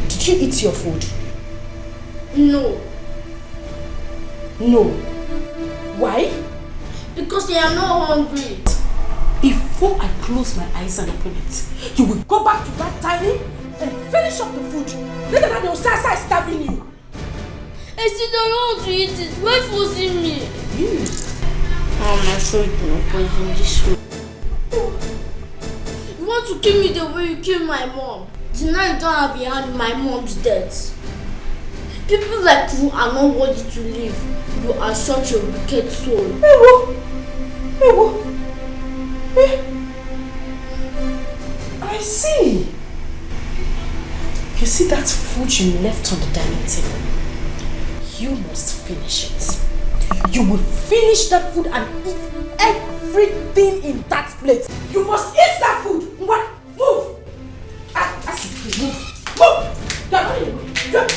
Did you eat your food? No. No. Why? Because I am not hungry. Before I close my eyes and open it, you will go back to that dining and finish up the food. Later than your Sasa is starving you. I still don't want to eat it. Why forcing me? I'm sure you cannot poison this food. You want to kill me the way you killed my mom. The night don't have a hand in my mom's death. People like you are not worthy to live. You are such a wicked soul. I see. You see that food you left on the dining table? You must finish it. You will finish that food and eat everything in that plate. You must eat that food. What? Move! I see. Move! Move! You're not in the way.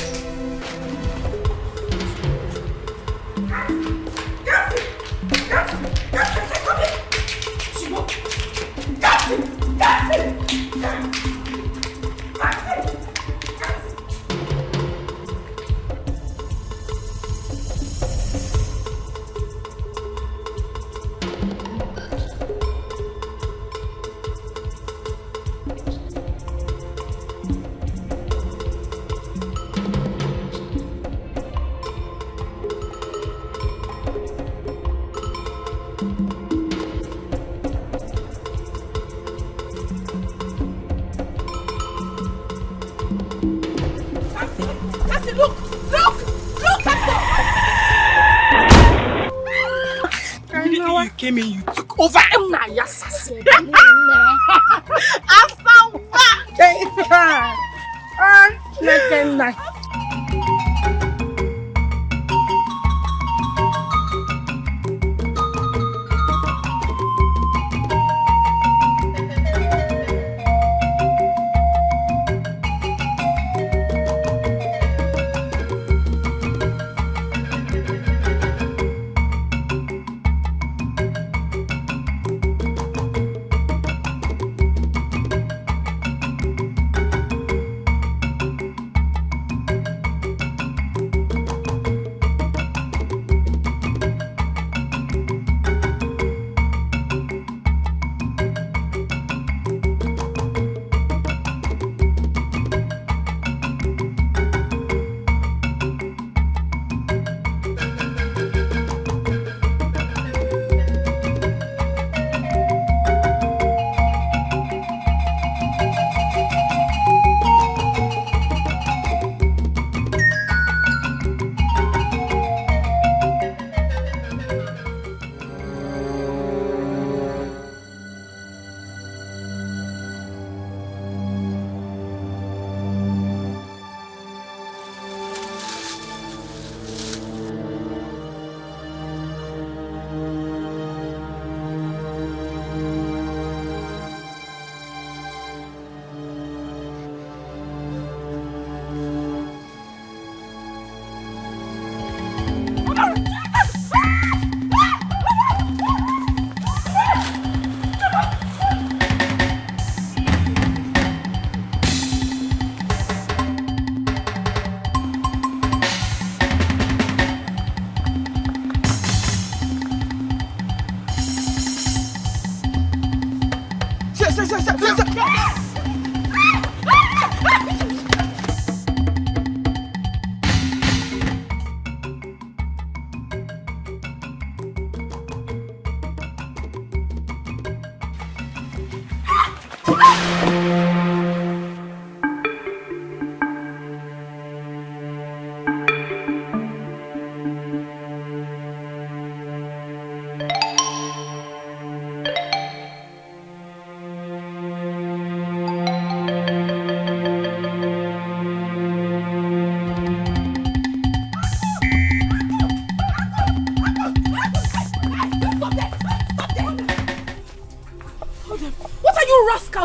Came in, you took over. Yes.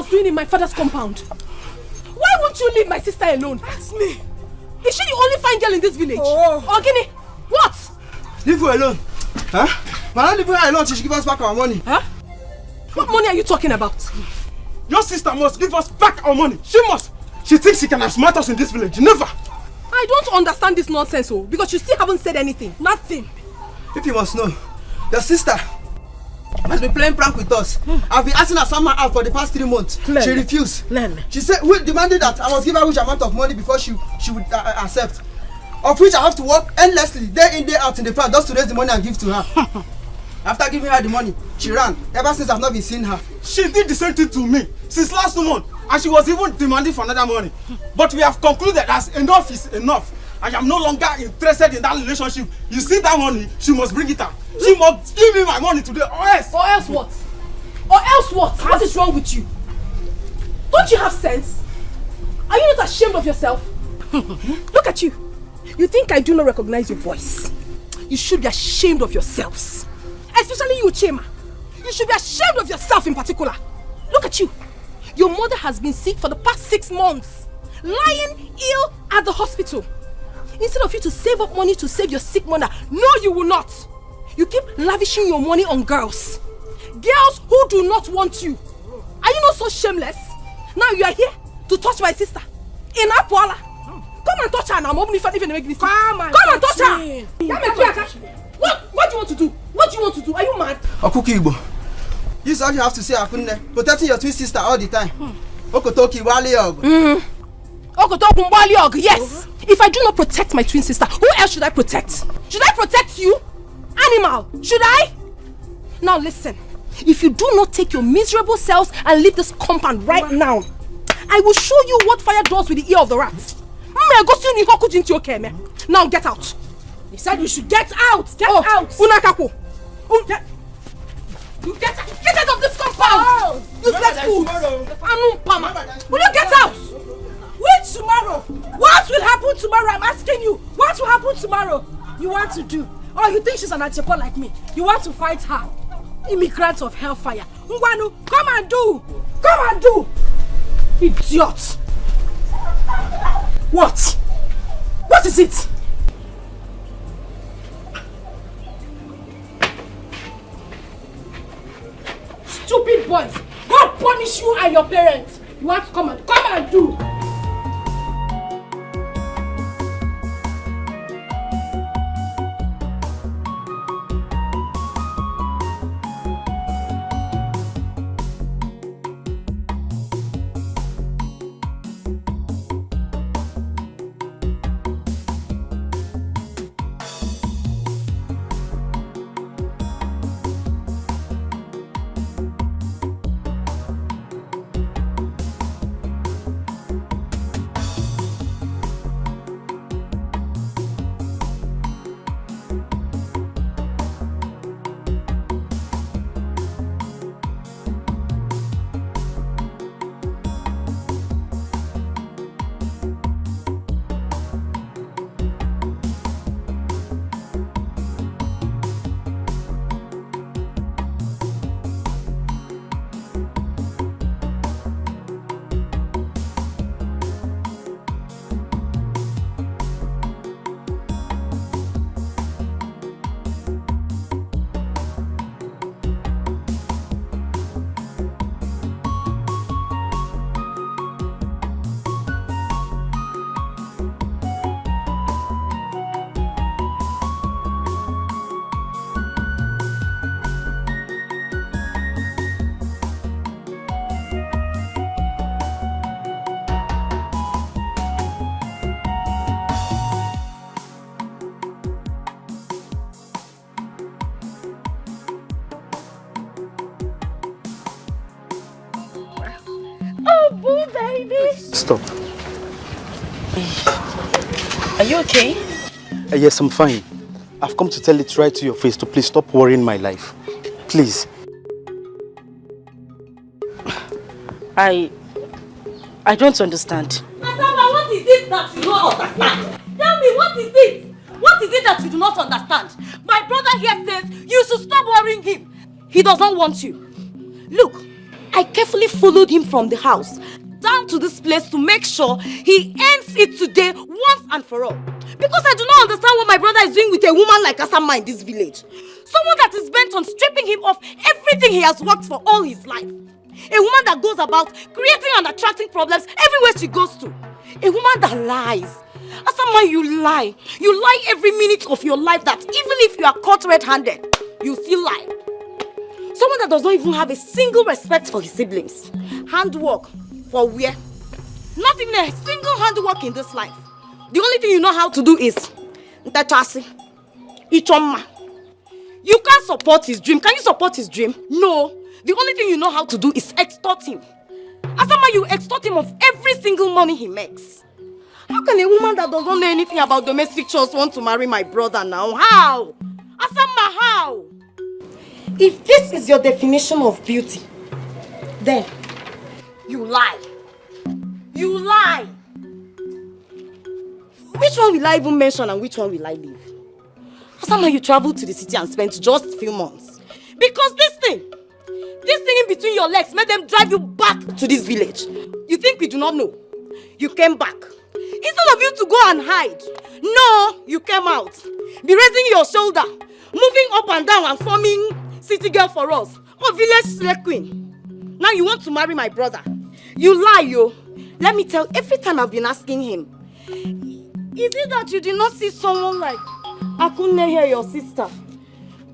Doing in my father's compound? Why won't you leave my sister alone? Ask me. Is she the only fine girl in this village? Oh. Ogini, what? Leave her alone. Huh? But not leave her alone, she should give us back our money. Huh? What money are you talking about? Your sister must give us back our money. She must. She thinks she can outsmart us in this village. Never. I don't understand this nonsense, because you still haven't said anything. Nothing. If you must know, your sister has been playing prank with us. I've been asking her somehow out for the past 3 months. She refused. She said, we demanded that I must give her which amount of money before she would accept. Of which I have to work endlessly, day in, day out in the farm just to raise the money and give to her. After giving her the money, she ran. Ever since I've not been seeing her. She did the same thing to me since last month. And she was even demanding for another money. But we have concluded that enough is enough. I am no longer interested in that relationship. You see that money, she must bring it out. She must give me my money today, or else. Or else what? Or else what? What is wrong with you? Don't you have sense? Are you not ashamed of yourself? Look at you. You think I do not recognize your voice? You should be ashamed of yourselves. Especially you, Chema. You should be ashamed of yourself in particular. Look at you. Your mother has been sick for the past 6 months. Lying ill at the hospital. Instead of you to save up money to save your sick mother, no, you will not. You keep lavishing your money on girls. Girls who do not want you. Are you not so shameless? Now you are here to touch my sister. In Apuala. Come and touch her now. Come and touch her. What do you want to do? What do you want to do? Are you mad? Okuki Igbo. This is all you have to say, Akunne. Protecting your twin sister all the time. Okotoki Wali Og. Yes. If I do not protect my twin sister, who else should I protect? Should I protect you? Animal, should I? Now listen, if you do not take your miserable selves and leave this compound right now, I will show you what fire does with the ear of the rat. Now get out. He said we should get out. Get out. Unakako. You get out of this compound. Useless fool. Will you get out? Which tomorrow? What will happen tomorrow? I'm asking you. What will happen tomorrow? You want to do? Oh, you think she's an Achepo like me? You want to fight her? Immigrant of hellfire. Ngwanu, come and do. Come and do. Idiot. What? What is it? Stupid boys. God punish you and your parents. You want to come and do. Stop. Are you okay? Yes, I'm fine. I've come to tell it right to your face to please stop worrying my life. Please. I don't understand. Asaba, what is it that you don't understand? Tell me, what is it? What is it that you do not understand? My brother here says you should stop worrying him. He does not want you. Look, I carefully followed him from the house down to this place to make sure he ends it today once and for all. Because I do not understand what my brother is doing with a woman like Asama in this village. Someone that is bent on stripping him of everything he has worked for all his life. A woman that goes about creating and attracting problems everywhere she goes to. A woman that lies. Asama, you lie. You lie every minute of your life that even if you are caught red-handed, you still lie. Someone that does not even have a single respect for his siblings. Handwork for where? Not even a single handwork in this life. The only thing you know how to do is Ntachasi, Ichoma. You can't support his dream. Can you support his dream? No. The only thing you know how to do is extort him. Asama, you extort him of every single money he makes. How can a woman that doesn't know anything about domestic chores want to marry my brother now? How? Asama, how? If this is your definition of beauty, then you lie. You lie. Which one will I even mention and which one will I leave? Asama, you traveled to the city and spent just a few months. Because this thing in between your legs made them drive you back to this village. You think we do not know? You came back. Instead of you to go and hide, no, you came out. Be raising your shoulder, moving up and down and forming city girl for us. Or village slave queen. Now you want to marry my brother. You lie, yo. Let me tell, every time I've been asking him, is it that you did not see someone like Akunne here, your sister,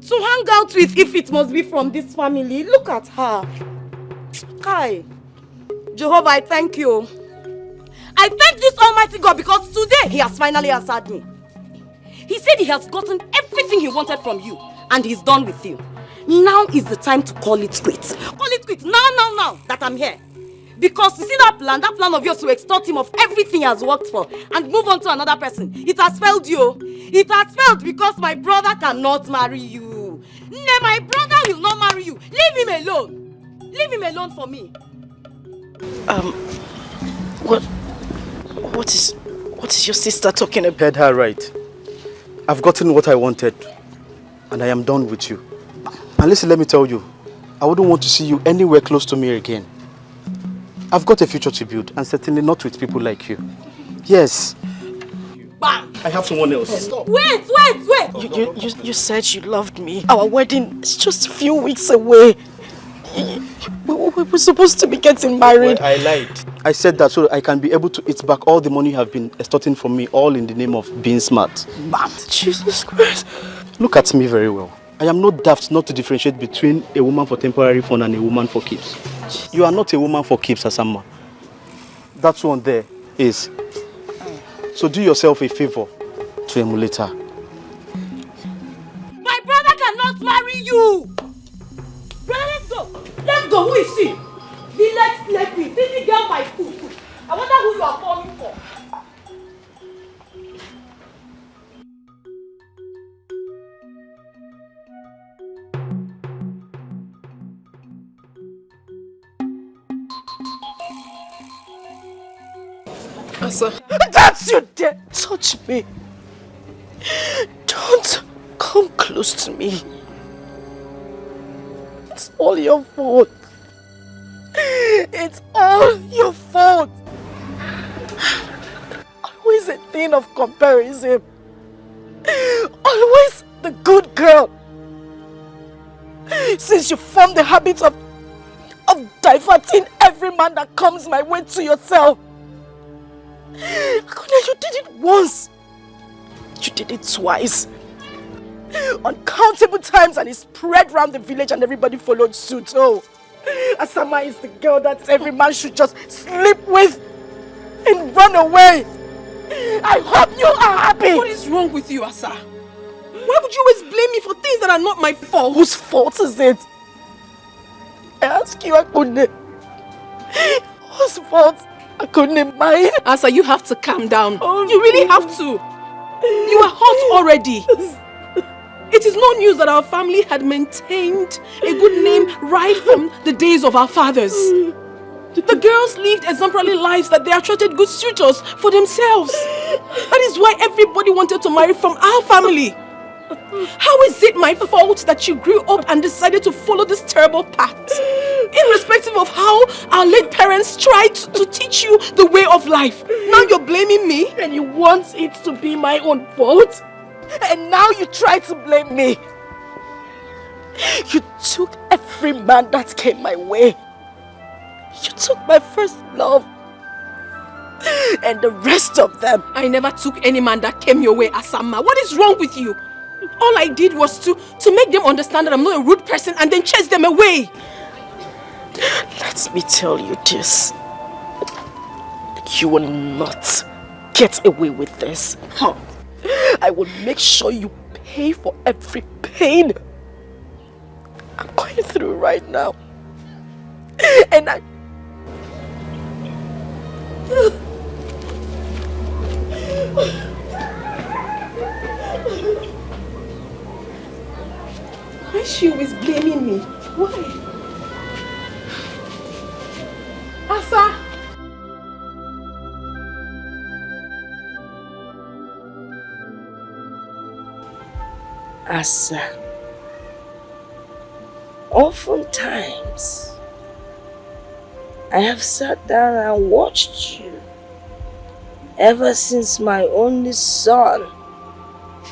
to hang out with if it must be from this family? Look at her. Kai. Jehovah, I thank you. I thank this Almighty God because today he has finally answered me. He said he has gotten everything he wanted from you and he's done with you. Now is the time to call it quits. Call it quits now that I'm here. Because you see that plan of yours to extort him of everything he has worked for and move on to another person. It has failed you. It has failed because my brother cannot marry you. My brother will not marry you. Leave him alone. Leave him alone for me. What is your sister talking about? Heard her right. I've gotten what I wanted and I am done with you. And listen, let me tell you, I wouldn't want to see you anywhere close to me again. I've got a future to build and certainly not with people like you. Yes. Bam! I have someone else. Stop. Wait! You said you loved me. Our wedding is just a few weeks away. We were supposed to be getting married. Well, I lied. I said that so I can be able to eat back all the money you have been extorting from me, all in the name of being smart. Bam! Jesus Christ. Look at me very well. I am not daft not to differentiate between a woman for temporary fun and a woman for keeps. You are not a woman for keeps, Asama. That one there is. So do yourself a favor to emulate her. My brother cannot marry you! Brother, let's go! Let's go! Who is she? Village slave queen, city girl by food. I wonder who you are calling for. Asa, that's you dare touch me. Don't come close to me. It's all your fault. It's all your fault. Always a thing of comparison. Always the good girl. Since you formed the habit of diverting every man that comes my way to yourself. You did it once. You did it twice. Uncountable times, and it spread around the village and everybody followed suit. Oh, Asama is the girl that every man should just sleep with and run away. I hope you are happy. What is wrong with you, Asa? Why would you always blame me for things that are not my fault? Whose fault is it? I ask you, Akunne. Whose fault? Akunne, mine? Asa, you have to calm down. Oh, you really have to. You are hot already. It is no news that our family had maintained a good name right from the days of our fathers. The girls lived exemplary lives that they attracted good suitors for themselves. That is why everybody wanted to marry from our family. How is it my fault that you grew up and decided to follow this terrible path? Irrespective of how our late parents tried to teach you the way of life. Now you're blaming me? And you want it to be my own fault? And now you try to blame me. You took every man that came my way. You took my first love. And the rest of them. I never took any man that came your way, Asama. What is wrong with you? All I did was to make them understand that I'm not a rude person and then chase them away. Let me tell you this. You will not get away with this. I will make sure you pay for every pain I'm going through right now. And I... Why is she always blaming me? Why? Asa! Asa, oftentimes I have sat down and watched you ever since my only son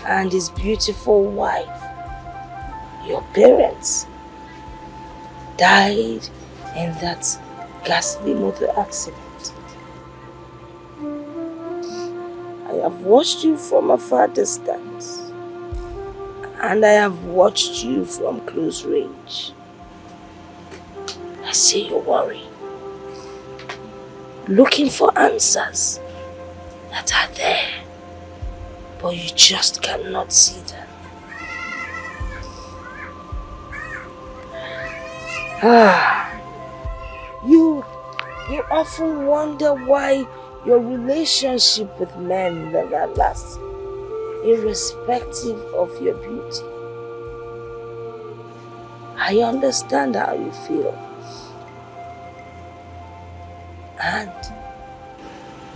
and his beautiful wife, your parents, died in that ghastly motor accident. I have watched you from a far distance, and I have watched you from close range. I see you worry, looking for answers that are there, but you just cannot see them. You often wonder why your relationship with men never lasts, irrespective of your beauty. I understand how you feel. And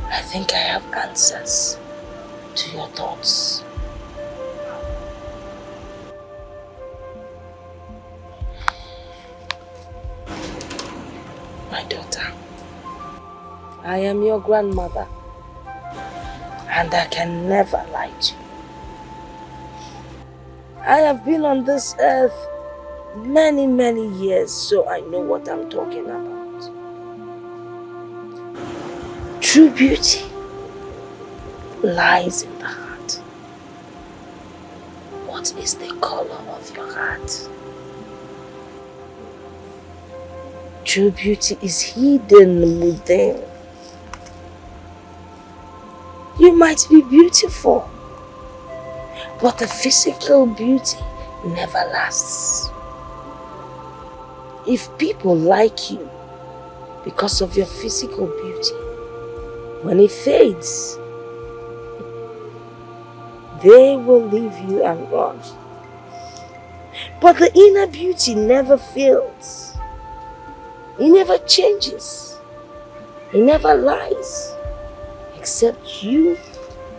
I think I have answers to your thoughts. My daughter, I am your grandmother, and I can never lie to you. I have been on this earth many, many years, so I know what I'm talking about. True beauty lies in the heart. What is the color of your heart? True beauty is hidden within. You might be beautiful, but the physical beauty never lasts. If people like you because of your physical beauty, when it fades, they will leave you and run. But the inner beauty never fails. It never changes. It never lies. Except you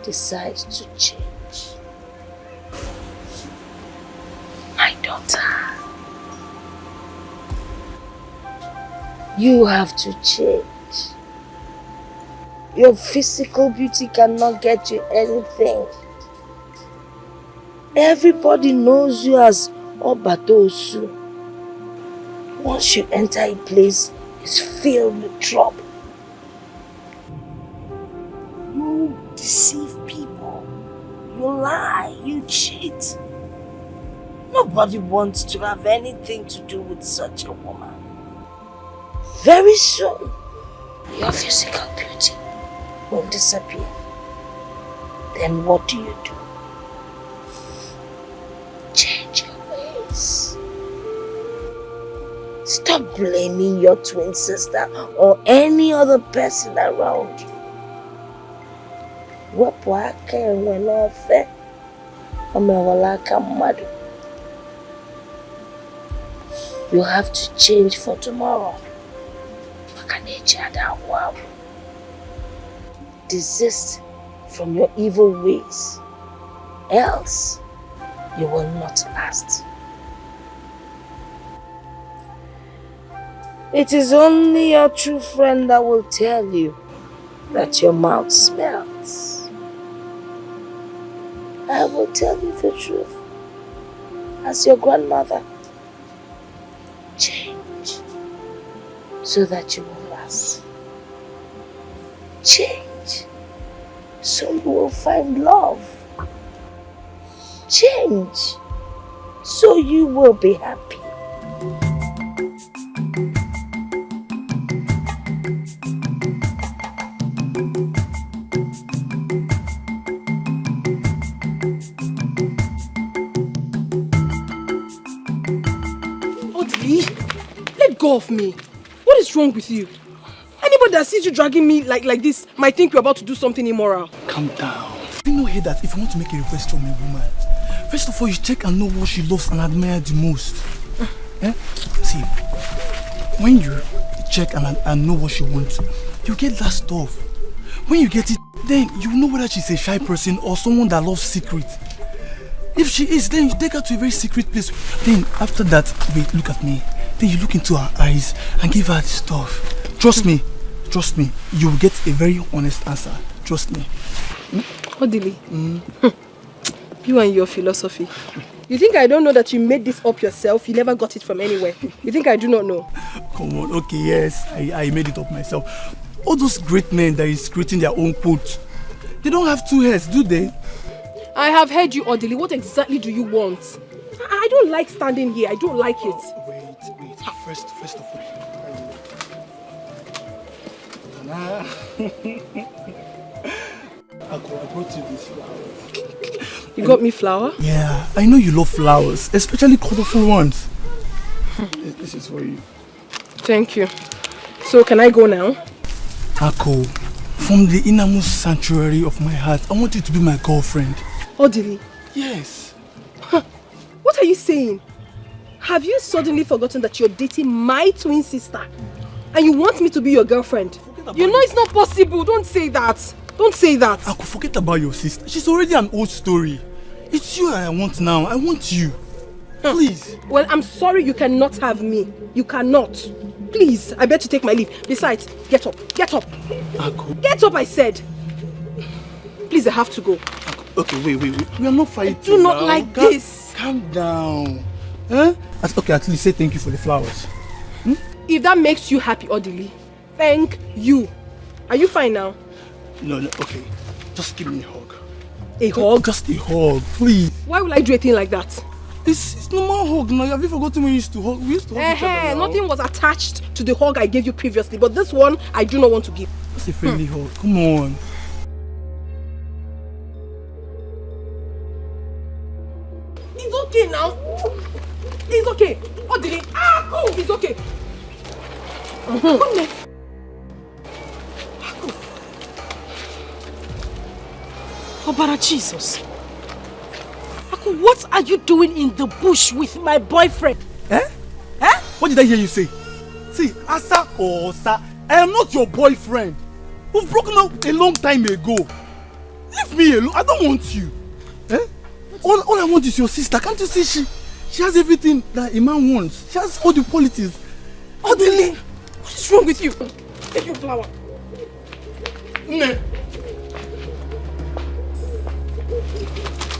decide to change. My daughter, you have to change. Your physical beauty cannot get you anything. Everybody knows you as Obatosu. Once you enter a place, it's filled with trouble. You deceive people. You lie. You cheat. Nobody wants to have anything to do with such a woman. Very soon, your physical beauty will disappear. Then what do? Change your ways. Stop blaming your twin sister or any other person around you. You have to change for tomorrow. Desist from your evil ways, else you will not last. It is only your true friend that will tell you that your mouth smells. I will tell you the truth. As your grandmother, change so that you will last. Change so you will find love. Change so you will be happy. Let go of me. What is wrong with you? Anybody that sees you dragging me like this might think you're about to do something immoral. Calm down. You know here that if you want to make a request from a woman, first of all you check and know what she loves and admires the most. See, when you check and know what she wants, you get that stuff. When you get it, then you know whether she's a shy person or someone that loves secret. If she is, then you take her to a very secret place. Then after that, wait, look at me. Then you look into her eyes and give her the stuff. Trust me, you will get a very honest answer. Trust me. Odili, you and your philosophy. You think I don't know that you made this up yourself? You never got it from anywhere. You think I do not know? Come on, okay, yes, I made it up myself. All those great men that is creating their own quote, they don't have two heads, do they? I have heard you, Odili. What exactly do you want? I don't like standing here. I don't like it. Wait. First of all. I brought you this flower. You got me flower? Yeah, I know you love flowers, especially colorful ones. This is for you. Thank you. So, can I go now? Ako, from the innermost sanctuary of my heart, I want you to be my girlfriend. Odili? Yes. What are you saying? Have you suddenly forgotten that you're dating my twin sister? And you want me to be your girlfriend? You know it's not possible. Don't say that. Don't say that. I could forget about your sister. She's already an old story. It's you I want now. I want you. Please. Well, I'm sorry you cannot have me. You cannot. Please, I bet you take my leave. Besides, get up. Get up. Ako. Get up, I said. Please, I have to go. Okay, wait. We are not fighting. I do not like this. Calm down. Huh? Okay, at least say thank you for the flowers. If that makes you happy, Odili, thank you. Are you fine now? No, okay. Just give me a hug. A hug? Just a hug, please. Why will I do a thing like that? It's normal hug now. Have you forgotten when we used to hug? We used to hug each other now. Nothing was attached to the hug I gave you previously, but this one I do not want to give. Just a friendly hug. Come on. It's okay now. It's okay. Odili. It's okay. Obara Jesus. What are you doing in the bush with my boyfriend? What did I hear you say? See, Asa or Osa, I am not your boyfriend. We've broken up a long time ago. Leave me alone. I don't want you. All I want is your sister. Can't you see she has everything that a man wants? She has all the qualities. Odili, what is wrong with you? Take your flower.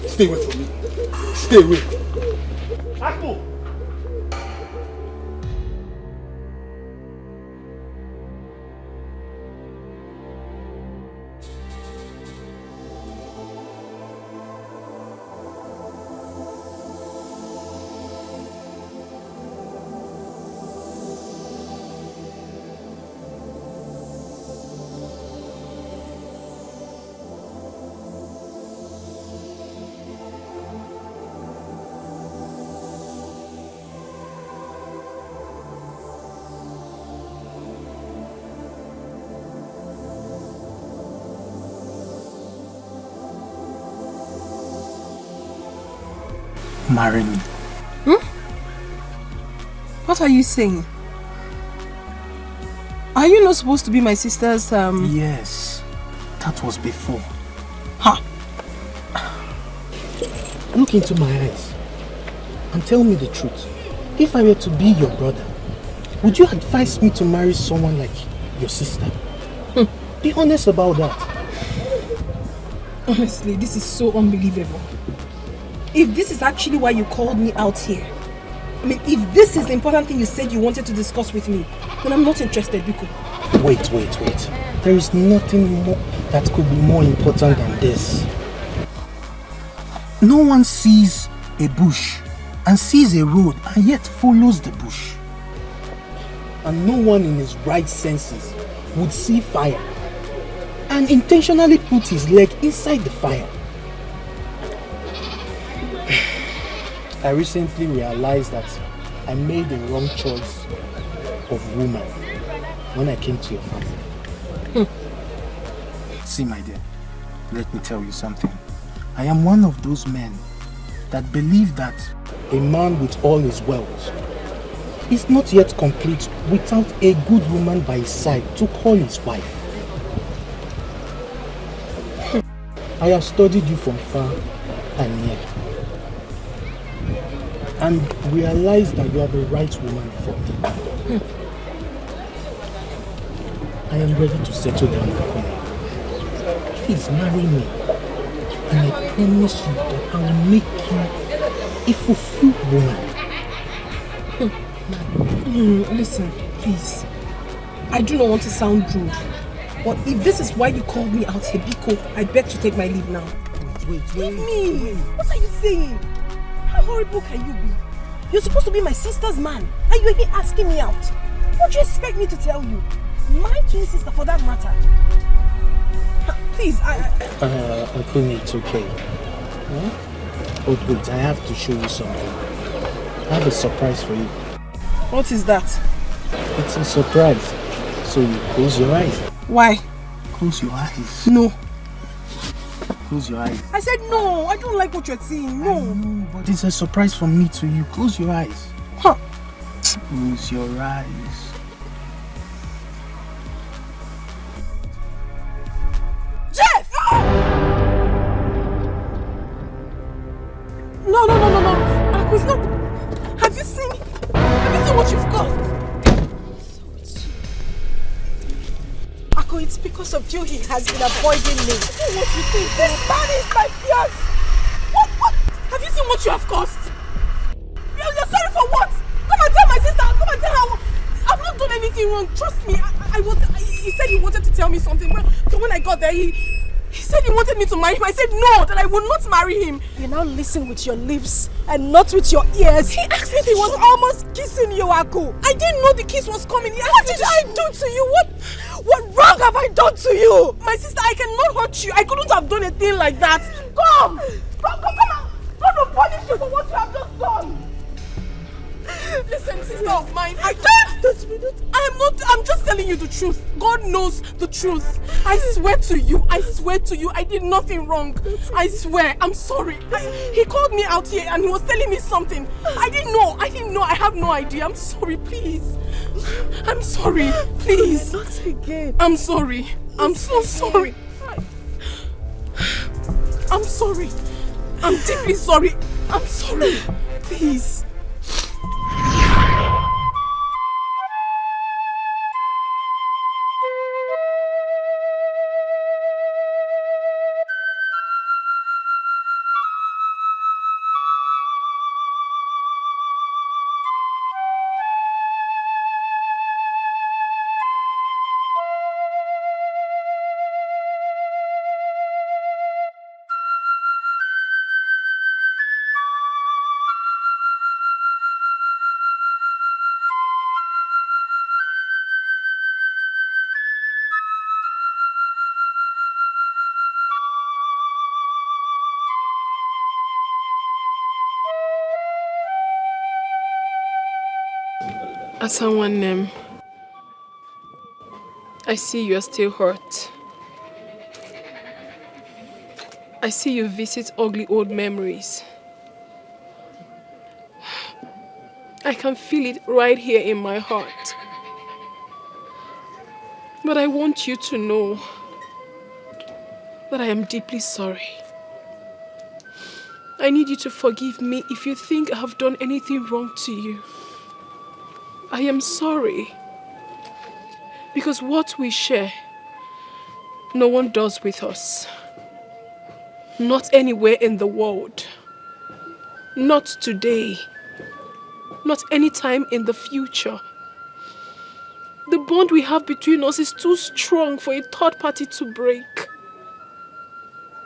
Stay away from me. Stay away. Ako! Marry me. What are you saying? Are you not supposed to be my sister's Yes, that was before. Look into my eyes and tell me the truth. If I were to be your brother, Would you advise me to marry someone like your sister? Be honest about that. Honestly, this is so unbelievable. If this is actually why you called me out here, I mean, if this is the important thing you said you wanted to discuss with me, then I'm not interested, Biko. Wait. There is nothing more that could be more important than this. No one sees a bush and sees a road and yet follows the bush. And no one in his right senses would see fire and intentionally put his leg inside the fire. I recently realized that I made the wrong choice of woman when I came to your family. See, my dear, let me tell you something. I am one of those men that believe that a man with all his wealth is not yet complete without a good woman by his side to call his wife. I have studied you from far and near and realized that you are the right woman for me. I am ready to settle down with you. Please marry me, and I promise you that I will make you a fulfilled woman. Listen, please. I do not want to sound rude, but if this is why you called me out here, Biko, I beg to take my leave now. Wait. Leave me! What are you saying? How horrible can you be? You're supposed to be my sister's man, and you're here asking me out. What do you expect me to tell you? My twin sister, for that matter. Please, Akuni, it's okay. Huh? Oh, wait, I have to show you something. I have a surprise for you. What is that? It's a surprise. So you close your eyes. Why? Close your eyes. No. Close your eyes. I said no. I don't like what you're saying. No. I know, but it's a surprise from me to you. Close your eyes. Huh. Close your eyes. Jeff! No. Aquis, no. Have you seen what you've caused? Ako, it's because of you he has been avoiding me. What you think? This man is my fiance. What? Have you seen what you have caused? You're sorry for what? Come and tell my sister. Come and tell her. I've not done anything wrong. Trust me. He said he wanted to tell me something. So when I got there, he said he wanted me to marry him. I said no, that I would not marry him. You now listen with your lips and not with your ears. He asked me if he was almost kissing you, Ako. I didn't know the kiss was coming. What did I do to you? What wrong have I done to you? My sister, I cannot hurt you. I couldn't have done a thing like that. Come on. God will punish you for what you have just done. Listen, sister of mine, I'm just telling you the truth. God knows the truth. I swear to you, I did nothing wrong. I swear, I'm sorry. He called me out here and he was telling me something. I didn't know, I have no idea. I'm sorry, please. I'm sorry, please. Not again. I'm sorry. I'm so sorry. I'm sorry. I'm deeply sorry. I'm sorry. Please. As someone named, I see you are still hurt. I see you visit ugly old memories. I can feel it right here in my heart. But I want you to know that I am deeply sorry. I need you to forgive me if you think I have done anything wrong to you. I am sorry. Because what we share, no one does with us. Not anywhere in the world. Not today. Not any time in the future. The bond we have between us is too strong for a third party to break.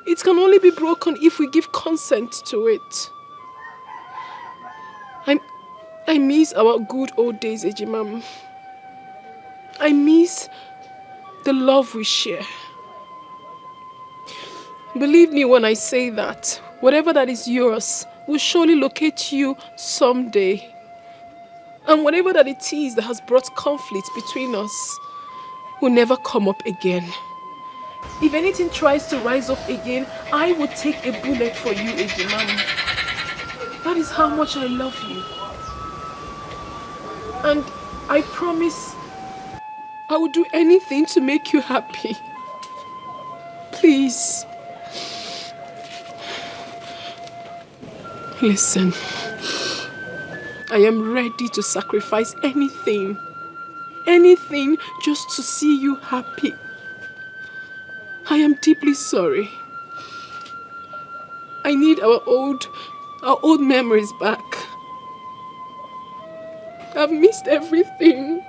It can only be broken if we give consent to it. I miss our good old days, Ejimam. I miss the love we share. Believe me when I say that whatever that is yours will surely locate you someday. And whatever that it is that has brought conflict between us will never come up again. If anything tries to rise up again, I will take a bullet for you, Ejimam. That is how much I love you. And I promise I will do anything to make you happy. Please. Listen. I am ready to sacrifice anything. Anything just to see you happy. I am deeply sorry. I need our old memories back. I've missed everything.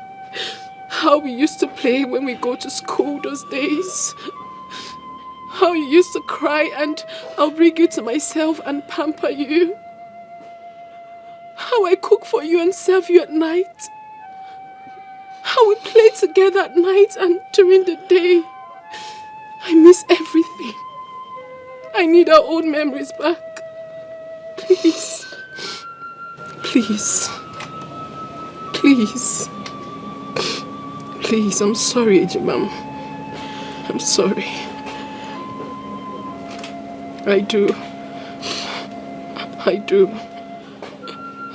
How we used to play when we go to school those days. How you used to cry and I'll bring you to myself and pamper you. How I cook for you and serve you at night. How we play together at night and during the day. I miss everything. I need our old memories back. Please. Please. Please. Please, I'm sorry, Ejimam. I'm sorry. I do.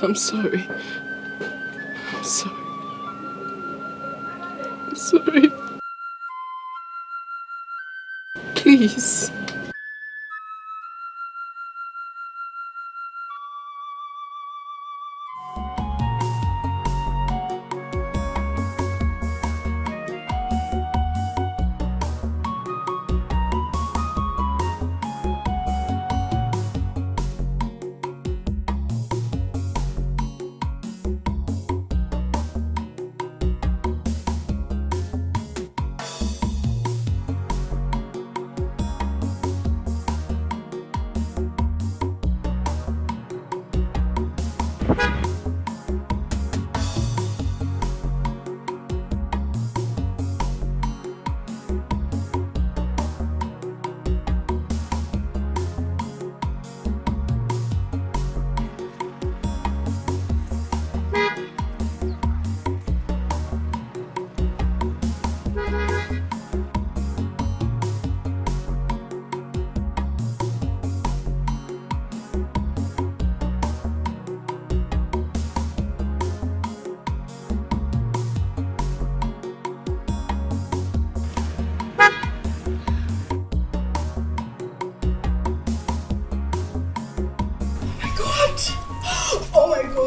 I'm sorry. I'm sorry. I'm sorry. Please.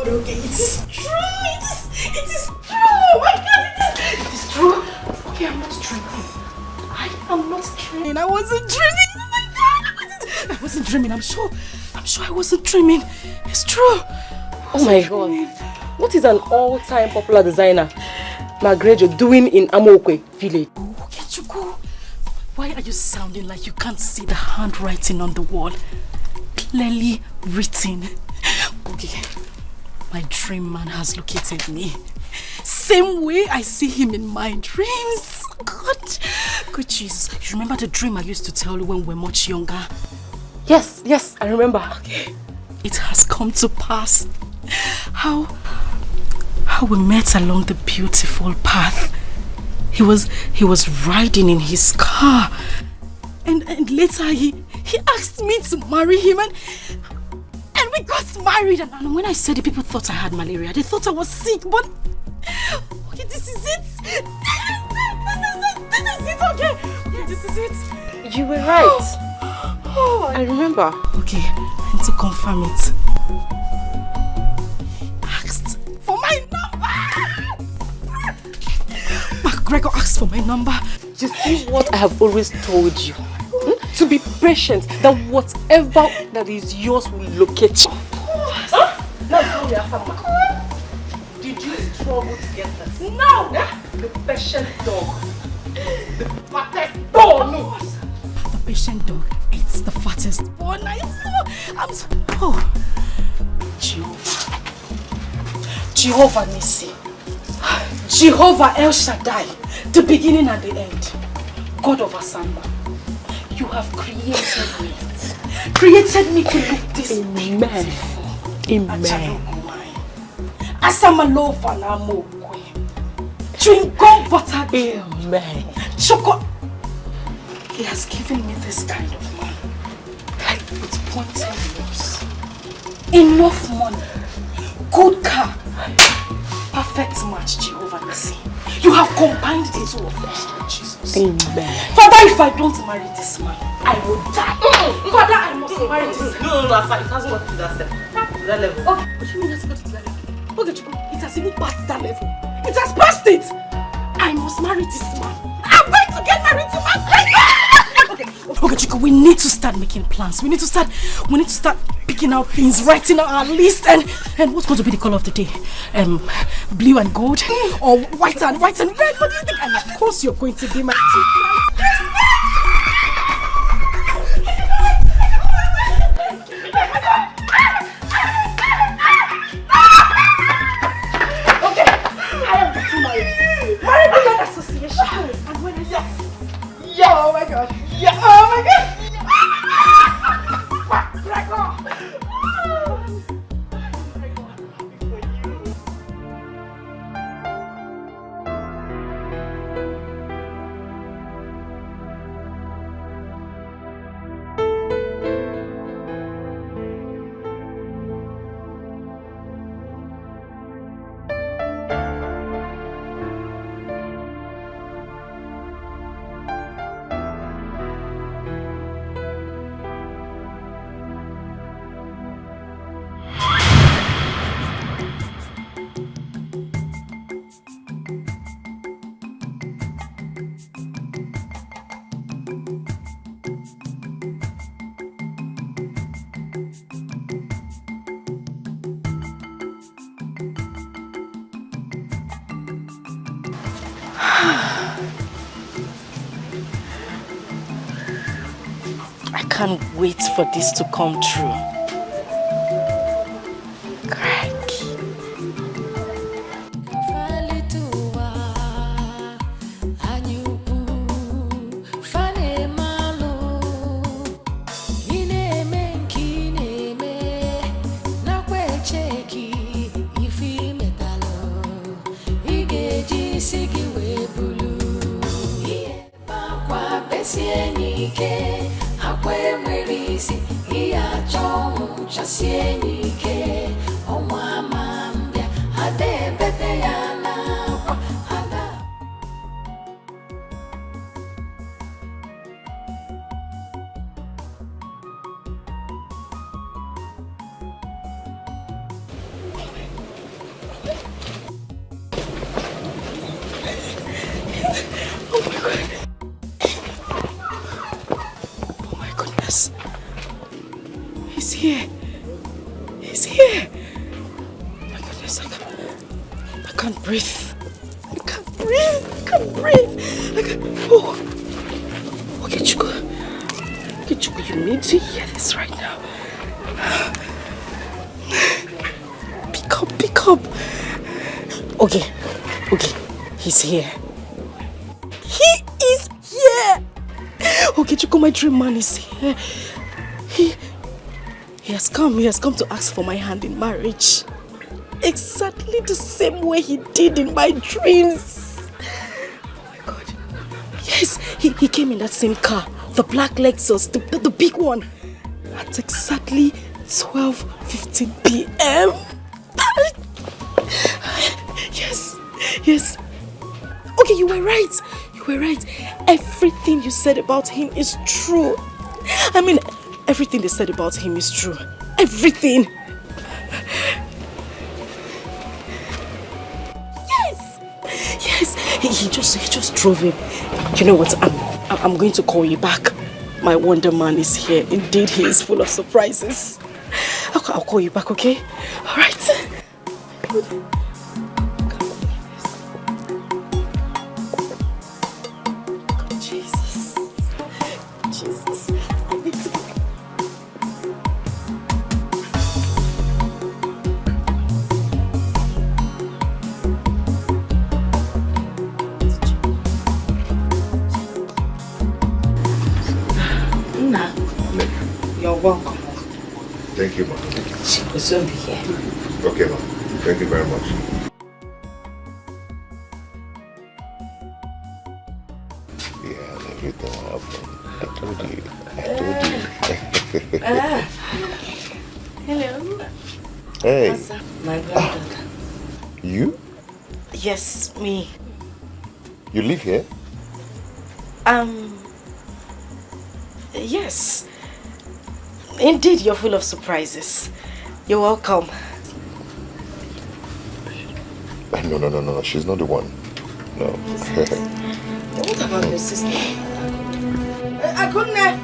Okay, it is true. It is true. Oh my God, it is true. Okay, I'm not dreaming. I am not dreaming. I wasn't dreaming. Oh my God, I wasn't dreaming. I'm sure I wasn't dreaming. It's true. Oh my God. What is an all-time popular designer, Magrejo, doing in Amokwe village? Chuku, why are you sounding like you can't see the handwriting on the wall? Clearly written. Okay. My dream man has located me. Same way I see him in my dreams. God. Good Jesus. You remember the dream I used to tell you when we were much younger? Yes, I remember. Okay. It has come to pass. How we met along the beautiful path. He was riding in his car. And later he asked me to marry him and we got married, and when I said it, people thought I had malaria. They thought I was sick, but okay, this is it. This is it, okay, this is it. You were right. I remember. Okay, and to confirm it, he asked for my number. Gregor asked for my number. You see what I have always told you? To be patient, that whatever that is yours will locate you. That's how we are from. Did you struggle to get this? No! The patient dog. The fattest dog. No. The patient dog. It's the fattest one. Oh. Jehovah Nissi. Jehovah El Shaddai. The beginning and the end. God of Asamba. You have created me. Created me to look this beautiful. Amen. Asama lova na mokwe. Chewing gum butter. Amen. Choco. He has given me this kind of man. With pointed nose. Enough money. Good car. Perfect match, Jehovah Nissi. You have combined the two of us, Lord Jesus. Amen. Father, if I don't marry this man, I will die. Father, I must marry this man. No, it hasn't got to that step. To that level. Okay, what do you mean it has got to that level? Okay, Chico, it has even passed that level. It has passed it. I must marry this man. I'm going to get married to my Okay, Chico, we need to start making plans. We need to start picking out things, writing out our list, and what's going to be the color of the day? Blue and gold, or white and red? What do you think? And of course, you're going to be my Okay, I am getting married. Married association. And when I say, oh my God. Yeah, oh my God! I can't wait for this to come true. Crack. He's here. He is here. Okay, Chico, my dream man is here. He has come to ask for my hand in marriage. Exactly the same way he did in my dreams. Oh my God. Yes, he came in that same car. The black Lexus, the big one. At exactly 12:15 p.m. Yes. Okay, you were right. Everything you said about him is true. I mean, everything they said about him is true. Everything. Yes. He just drove in. You know what? I'm going to call you back. My Wonder Man is here. Indeed, he is full of surprises. I'll call you back, okay? All right. Jesus. I need to... You're welcome. Thank you, ma'am. She will soon be here. Okay, ma'am. Thank you very much. Yeah, everything will happen. I told you. Hello. Hey. My granddaughter. You? Yes, me. You live here? Yes. Indeed, you're full of surprises. You're welcome. No. She's not the one. No. What about your sister? Akunne!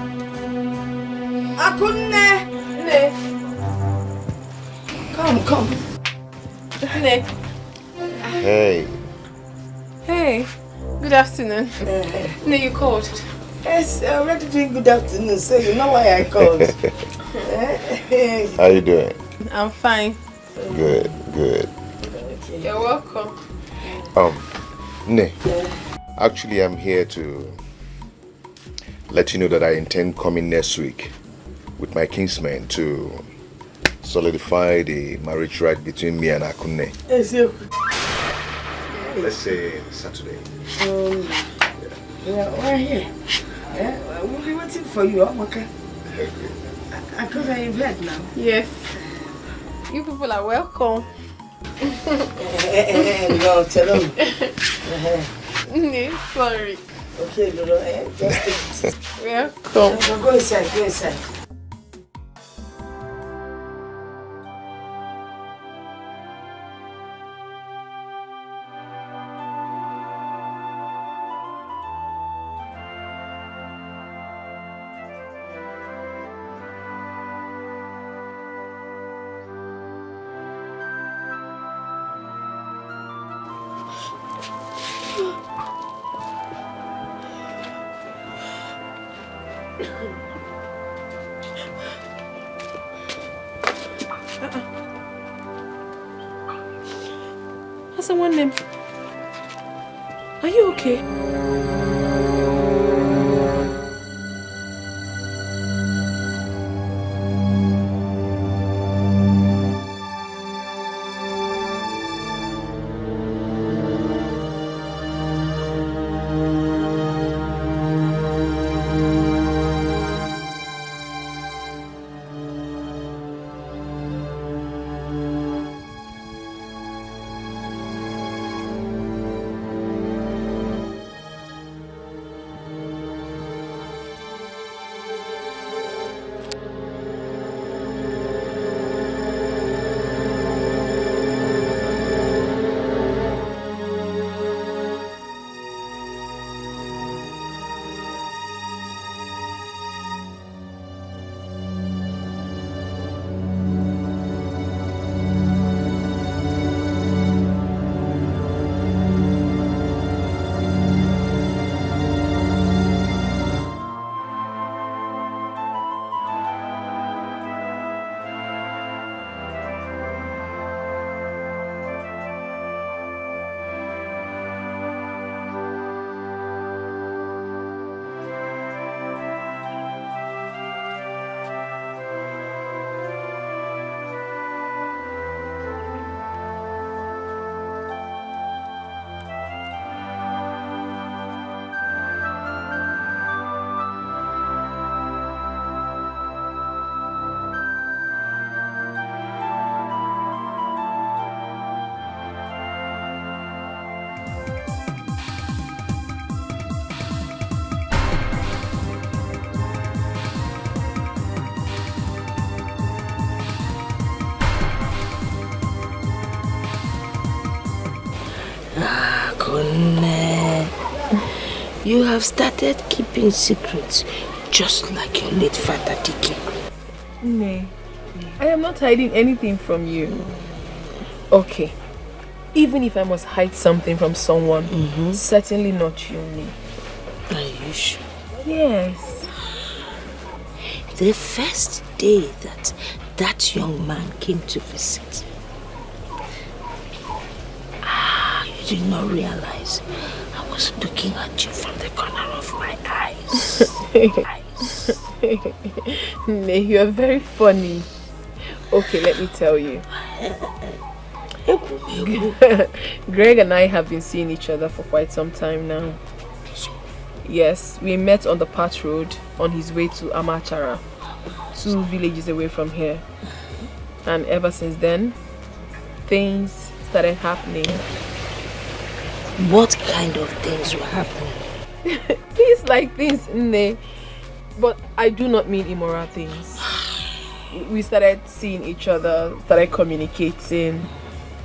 Come. Hey. Hey, good afternoon. No, you called. Yes, I already doing good afternoon, so you know why I called. How you doing? I'm fine. Good. You're welcome. Ne. Actually, I'm here to let you know that I intend coming next week with my kinsmen to solidify the marriage right between me and Akunne. Yes, you. Let's say Saturday. We're here. We'll be waiting for you, okay? Akunne, you've heard now. Yes. You people are welcome. No, tell them. No, sorry. Okay, Lolo, just take it. Welcome. Go inside. Has someone named? Are you okay? You have started keeping secrets just like your late father Dikeh. Nay, I am not hiding anything from you. Okay, even if I must hide something from someone, certainly not you, Nay. Are you sure? Yes. The first day that young man came to visit, you did not realize I was looking at you from the corner of my eyes. Nay, you are very funny. Okay, let me tell you. Greg and I have been seeing each other for quite some time now. Yes, we met on the Path Road on his way to Amachara, 2 villages away from here. And ever since then, things started happening. What kind of things were happening? Things like this, Nne. But I do not mean immoral things. We started seeing each other, started communicating.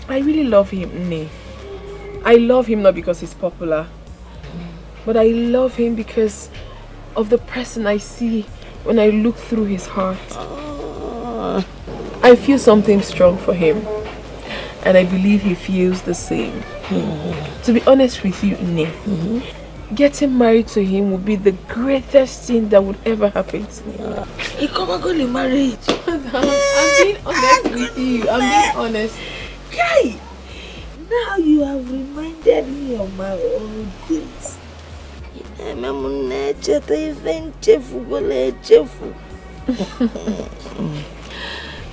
I really love him, Nne. I love him not because he's popular, but I love him because of the person I see when I look through his heart. I feel something strong for him, and I believe he feels the same. To be honest with you, Nne, getting married to him would be the greatest thing that would ever happen to me. He come and go to marriage. I'm being honest with you. I'm being honest. Guy, now you have reminded me of my old days.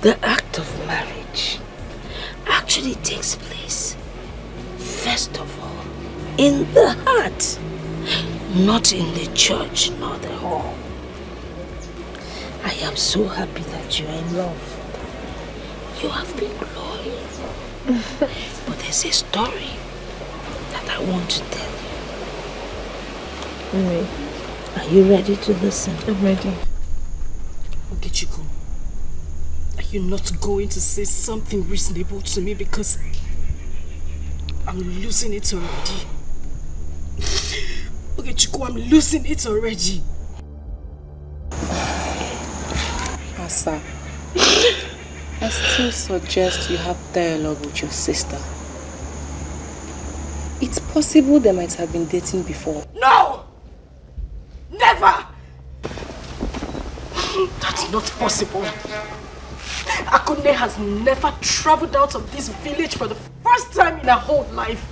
The act of marriage actually takes place, first of all, in the heart, not in the church nor the hall. I am so happy that you are in love. You have been glowing. But there's a story that I want to tell you. Are you ready to listen? I'm ready. Ogechukwu, are you not going to say something reasonable to me because I'm losing it already? Ogechukwu, I'm losing it already. Asa, I still suggest you have dialogue with your sister. It's possible they might have been dating before. No! Never! That's not possible. Akunne has never traveled out of this village for the first time in her whole life.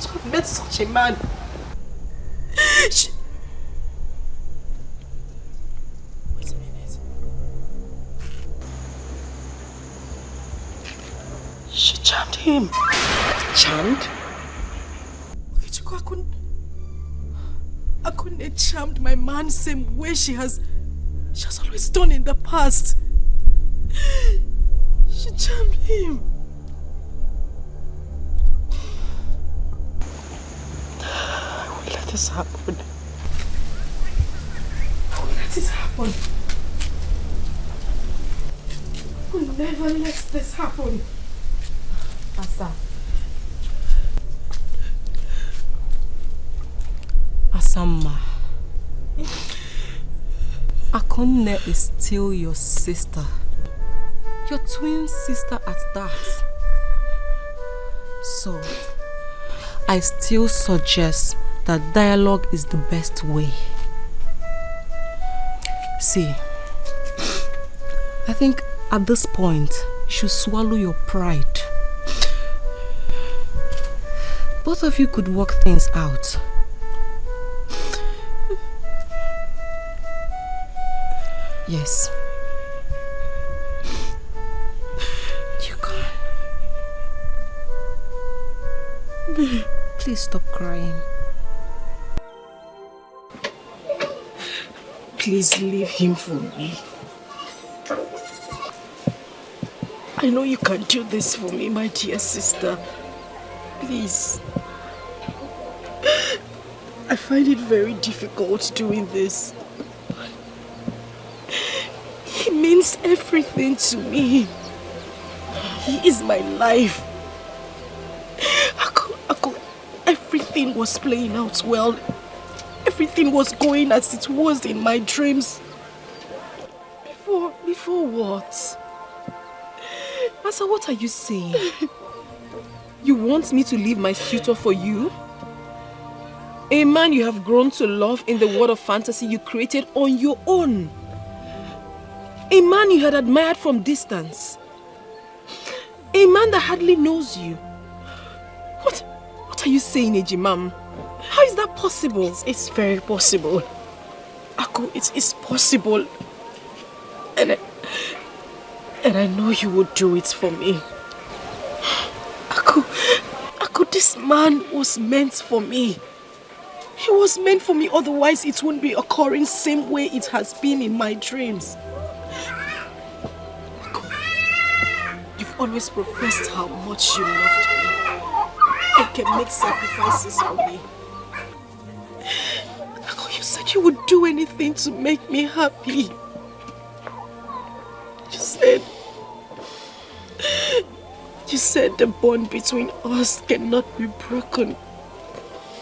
To have met such a man. Wait a minute. She charmed him. Charmed? Akunne charmed my man same way she has always done in the past. She charmed him. I won't let this happen. I won't let this happen. I will never let this happen. Asa. Asamma. Akunne is still your sister. Your twin sister at that. So, I still suggest that dialogue is the best way. See, I think at this point, you should swallow your pride. Both of you could work things out. Yes. You can. Please stop crying. Please leave him for me. I know you can do this for me, my dear sister. Please. I find it very difficult doing this. He means everything to me. He is my life. Everything was playing out well. everything was going as it was in my dreams. Before what? Asa, what are you saying? You want me to leave my suitor for you? A man you have grown to love in the world of fantasy you created on your own. A man you had admired from distance. A man that hardly knows you. What are you saying, Ejimam? How is that possible? It's very possible. Ako, it's possible. And I know you would do it for me. Ako, this man was meant for me. He was meant for me, otherwise it wouldn't be occurring same way it has been in my dreams. Ako, you've always professed how much you loved me and can make sacrifices for me. Ako, you said you would do anything to make me happy. You said the bond between us cannot be broken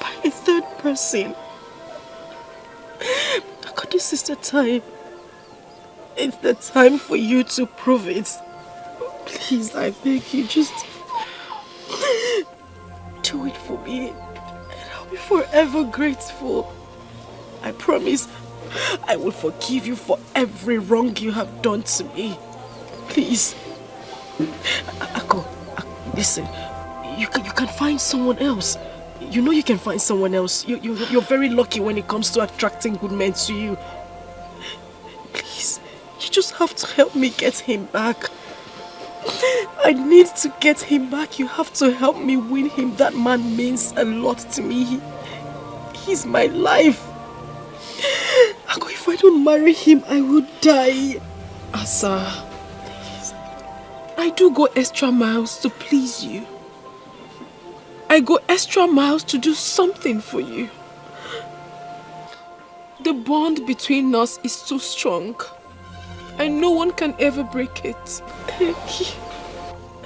by a third person. Ako, this is the time. It's the time for you to prove it. Please, I beg you, just do it for me. And I'll be forever grateful. I promise I will forgive you for every wrong you have done to me. Please. Ako, listen. You can find someone else. You know you can find someone else. You're very lucky when it comes to attracting good men to you. Please, you just have to help me get him back. I need to get him back. You have to help me win him. That man means a lot to me. He's my life. Ako, if I don't marry him, I will die. Asa, I do go extra miles to please you. I go extra miles to do something for you. The bond between us is too strong, and no one can ever break it.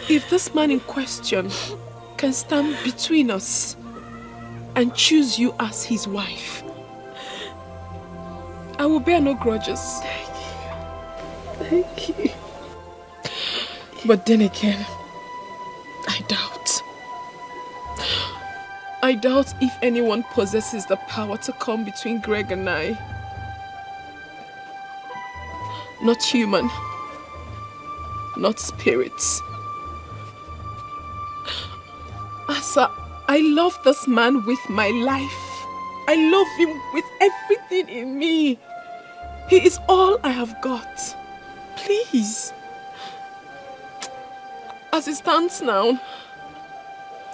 If this man in question can stand between us and choose you as his wife, I will bear no grudges. Thank you. but then again, I doubt. I doubt if anyone possesses the power to come between Greg and I. Not human. Not spirits. Asa, I love this man with my life. I love him with everything in me. He is all I have got. Please. As it stands now,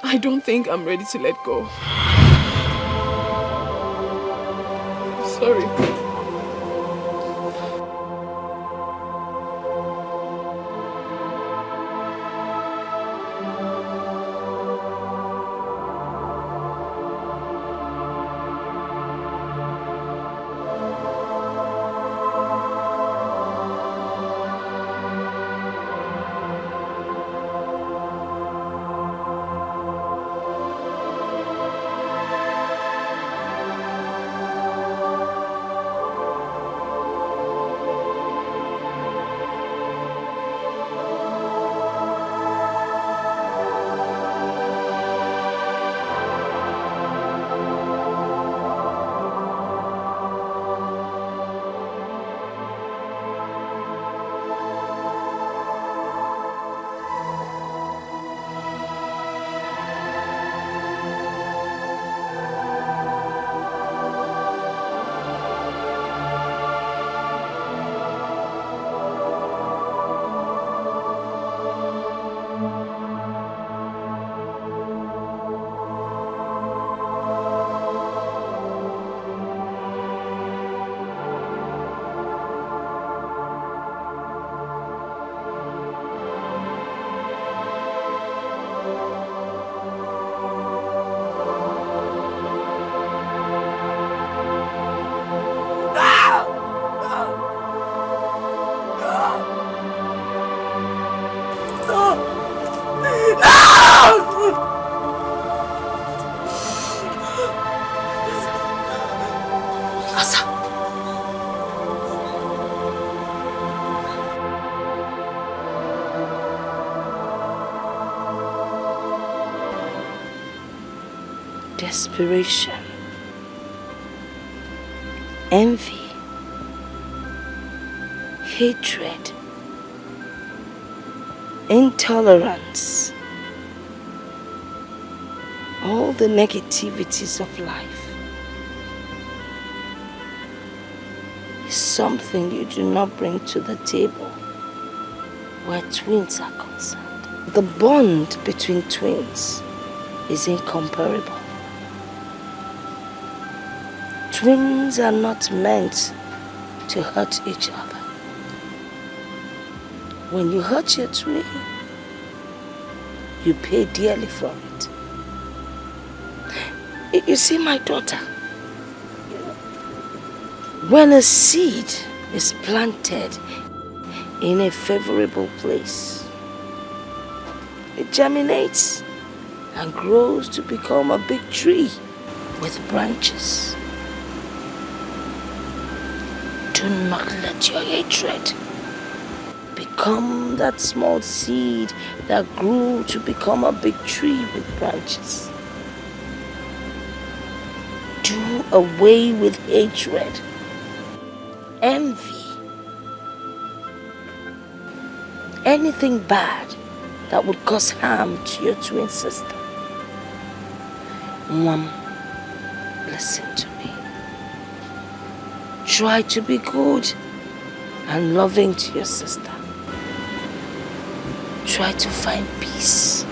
I don't think I'm ready to let go. Sorry. desperation, envy, hatred, intolerance, all the negativities of life is something you do not bring to the table where twins are concerned. The bond between twins is incomparable. Twins are not meant to hurt each other. When you hurt your twin, you pay dearly for it. You see, my daughter, when a seed is planted in a favorable place, it germinates and grows to become a big tree with branches. Do not let your hatred become that small seed that grew to become a big tree with branches. Do away with hatred, envy, anything bad that would cause harm to your twin sister. Mom, listen to me. Try to be good and loving to your sister. Try to find peace.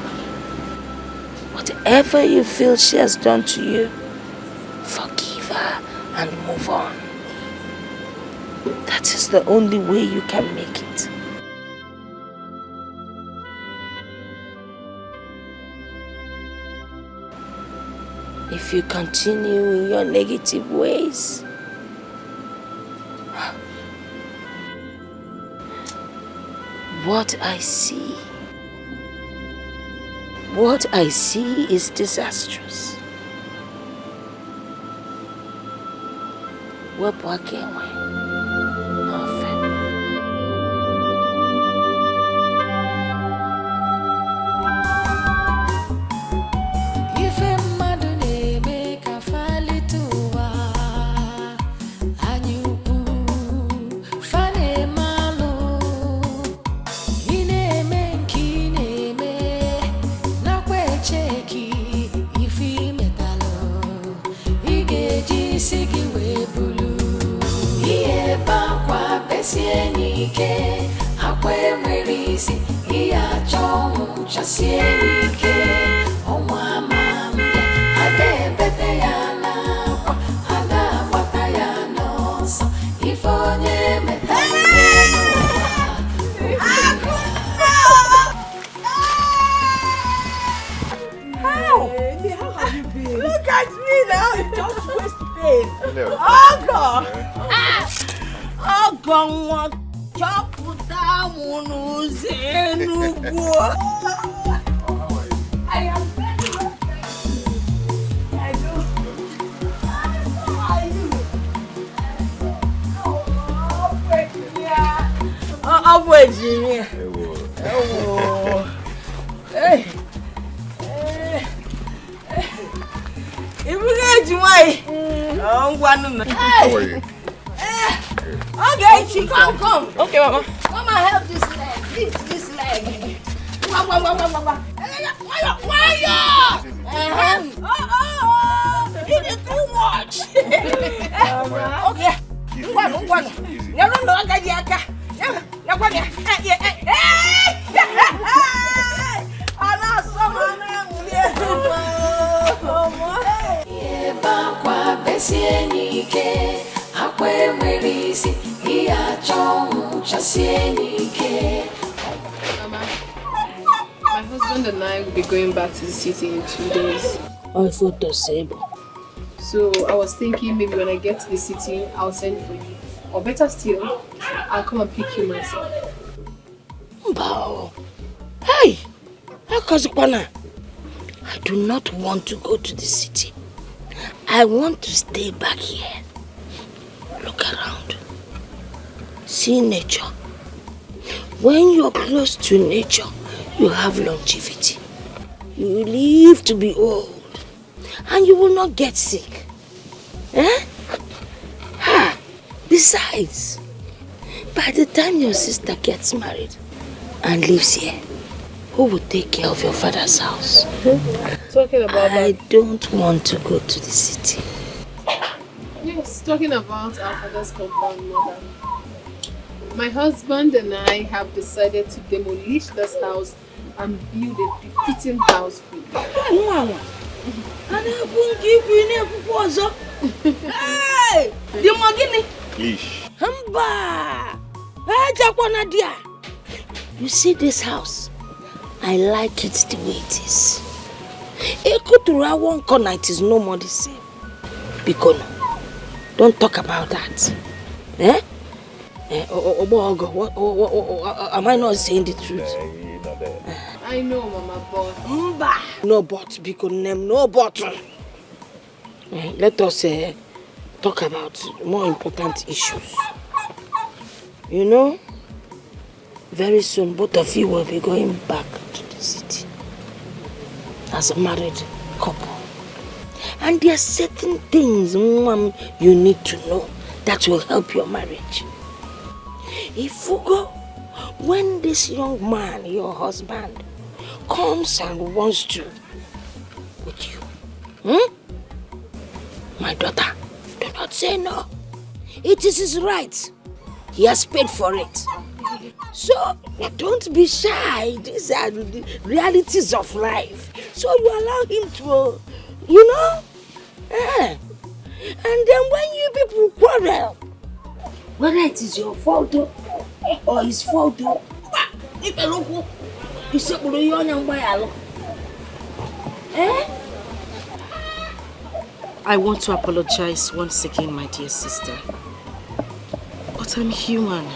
Whatever you feel she has done to you, forgive her and move on. That is the only way you can make it. If you continue in your negative ways, what I see is disastrous. Wepụ aka enwe n'ofe. Ife mmadụ na-eme ka falite ụwa, anyị ukwu fa na-eme alụ. Ị na-eme nke ị na-eme, nakwa echeki ife imetalụ. Ị ga-eji isi gị wee bulu. Ihe bakwa besie n'ike, akwa enwere isi, ihe achọ ọnwụ chasie n'ike. Ọnwa ama mbịa, ada ebete ya n'akwa, ada agbata ya n'ọsọ. Ife onye metalụ n'ụwa. How have you been? Look at me now. Just waste pain. Hello. Oh God. Oh God. Chọpụta mụ n'ụzọ Enugu. I am very well. I do. How are you? Oh, Virginia. Oh, hey. How are you? Okay, she come. Okay, Mama. Come and help this leg. Lift this leg. You did too much. Okay. My husband and I will be going back to the city in 2 days. I thought the same. So I was thinking maybe when I get to the city, I'll send for you. Or better still, I'll come and pick you myself. Wow. Hey! Akazukwana. I do not want to go to the city. I want to stay back here. Look around. See nature. When you're close to nature, you have longevity. You live to be old. and you will not get sick. Eh? Besides, by the time your sister gets married and lives here, who will take care of your father's house? Talking about I don't want to go to the city. Yes, talking about our father's compound, mother. My husband and I have decided to demolish this house and build a befitting house for you. Hey! The Magini! Please. You see this house? I like it the way it is. Ekutura one corner, it is no more the same. Bikono, don't talk about that. Eh? Am I not saying the truth? I know, Mama, but... No but, because no but. Let us talk about more important issues. You know, very soon both of you will be going back to the city as a married couple. And there are certain things you need to know that will help your marriage. If you go, when this young man, your husband, comes and wants to with you, my daughter, do not say no. It is his right. He has paid for it. So, don't be shy. These are the realities of life. So you allow him to, you know? And then when you people quarrel, whether it is your fault or his fault, I want to apologize once again, my dear sister. But I'm human.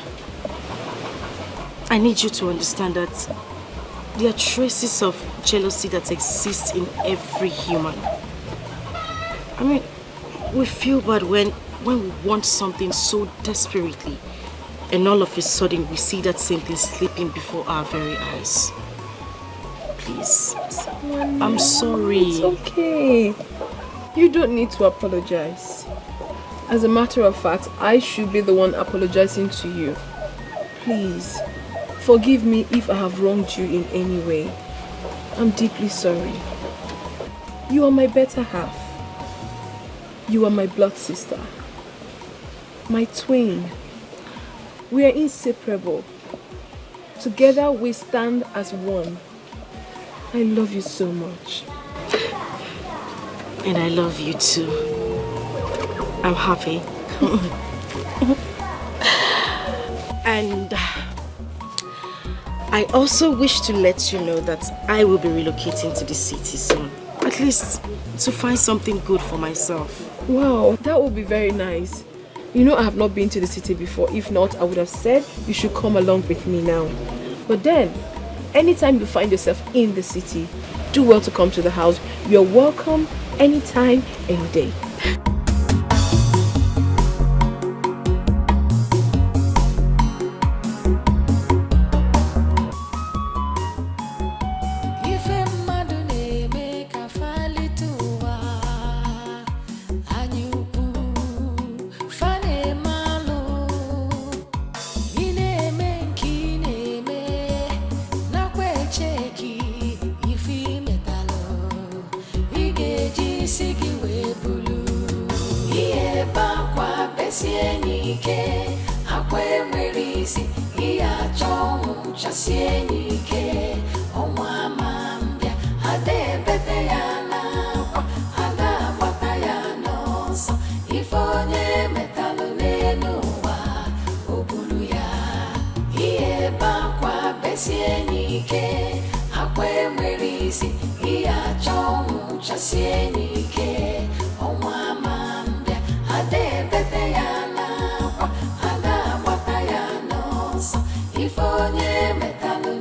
I need you to understand that there are traces of jealousy that exist in every human. I mean, we feel bad when we want something so desperately, and all of a sudden we see that same thing slipping before our very eyes. Please, I'm sorry. It's okay. You don't need to apologize. As a matter of fact, I should be the one apologizing to you. Please, forgive me if I have wronged you in any way. I'm deeply sorry. You are my better half. You are my blood sister. My twin. We are inseparable. Together we stand as one. I love you so much. And I love you too. I'm happy. And I also wish to let you know that I will be relocating to the city soon. At least to find something good for myself. Wow, that would be very nice. You know I have not been to the city before. If not, I would have said you should come along with me now. But then, anytime you find yourself in the city, do well to come to the house. You're welcome anytime, any day. If onye metalụ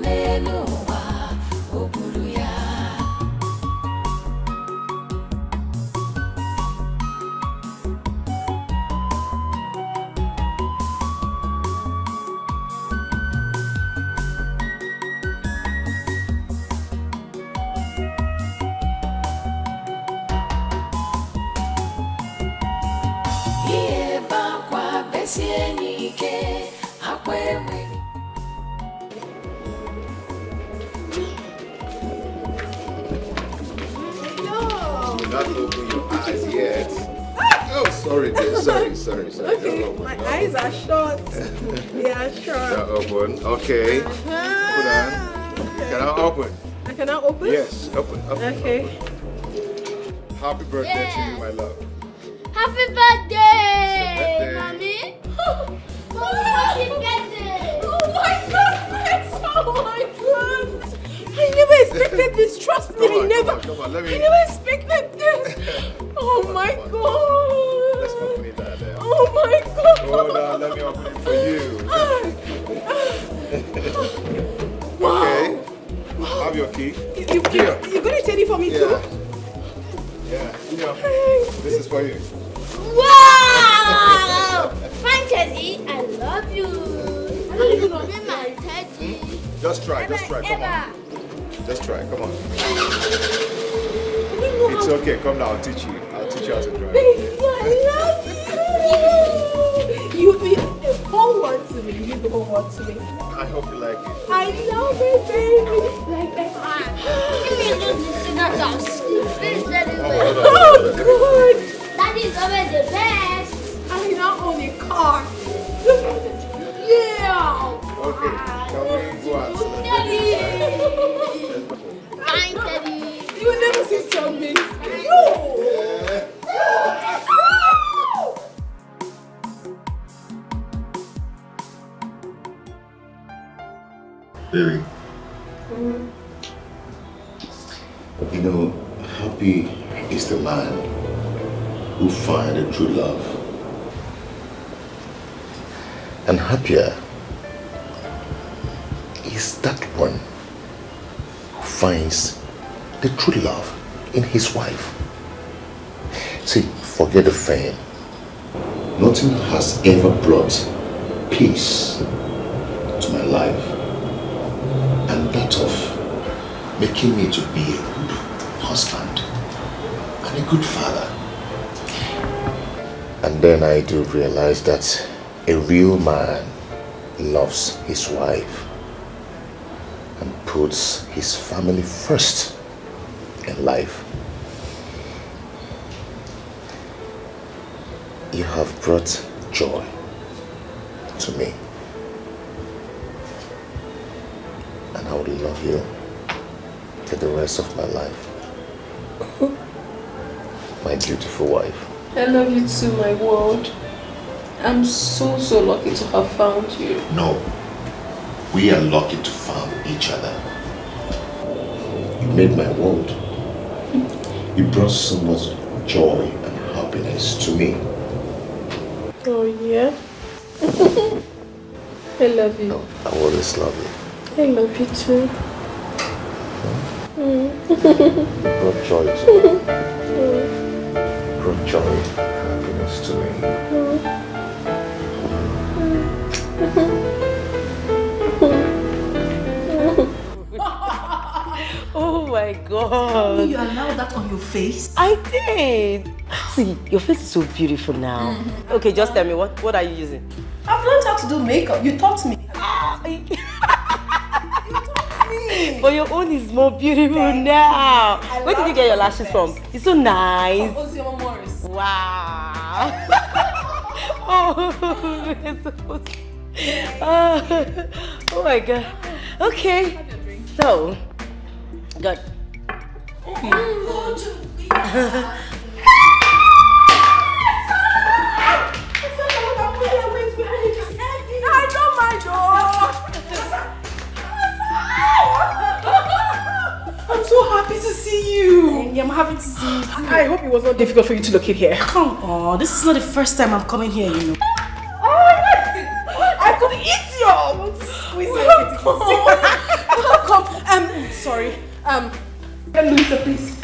Not open your eyes yet. Oh, sorry, dear. Sorry. Okay, my eyes are shut. They are shut. They're open. Okay. Put on. Can I open? I cannot open? Yes, open. Okay. Happy birthday to you, my love. Happy birthday, mommy. Happy birthday. Oh my goodness! Oh my God! I never expected this. Trust me, Come on, I never expected this. Oh my God! Let's open it there. Oh my God! Hold on, let me open it for you. Wow. Okay. Have your key. You're gonna take it for me too? Yeah. This is for you. Wow! Fine, Teddy. I love you. You're my Teddy. Just try. Come on. Just try. Come on. It's okay. Come now. I'll teach you how to drive. Baby, I love you. You be the whole one to me. You the whole one to me. I hope you like it. I love it, baby. Like that. Give me a little cigarette. Oh, good. Daddy's always the best. I now own a car. Yeah. Okay. Can we go outside? Daddy. Fine, Daddy. You will never see something. Baby. You know, happy is the man who finds a true love. And happier is that one who finds the true love in his wife. See, forget the fame. Nothing has ever brought peace to my life, and that of making me to be a good husband and a good father. And then I do realize that a real man loves his wife and puts his family first in life. You have brought joy to me, and I will love you for the rest of my life. My beautiful wife. I love you too, my world. I'm so lucky to have found you. No, we are lucky to find each other. You made my world. You brought so much joy and happiness to me. Oh yeah? I love you. I always love you. I love you too. You brought joy to me. You brought joy and happiness to me. Oh my God. You allowed that on your face? I did. See, your face is so beautiful now. Okay, just tell me, what are you using? I've learned how to do makeup. You taught me. But your own is more beautiful now. Where did you get your lashes from? It's so nice. Wow. Oh, oh my God. Okay. So, good. I know my door. I'm so happy to see you. I'm happy to see you. I hope it was not difficult for you to locate here. Come on, this is not the first time I'm coming here, you know. Oh my God! I could eat you! I want to squeeze everything. Sorry. Louisa, please.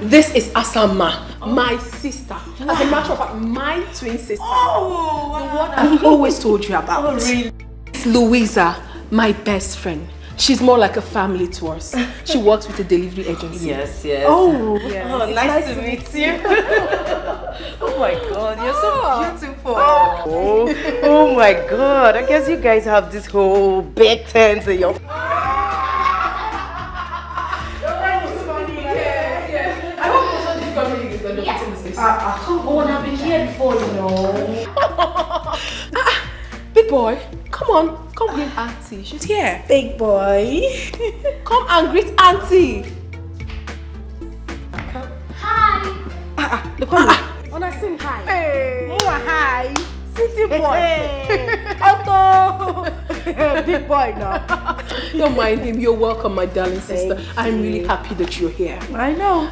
This is Asama, my sister. As a matter of fact, my twin sister. Oh, the one I've always told you about. Oh, really? It's Louisa, my best friend. She's more like a family to us. She works with a delivery agency. Yes. Oh, yeah. Oh, nice to meet you. Oh my God, you're so beautiful. Oh. Oh my God, I guess you guys have this whole big tent in your... Come on, I've been here before, you know. Big boy, come greet Auntie. She's here. Big boy. Come and greet Auntie. Hi. Look on me. Wanna sing hi? Hey. Oh, hi. City boy. Otto. Big boy now. Don't mind him. You're welcome, my darling sister. I'm really happy that you're here. I know.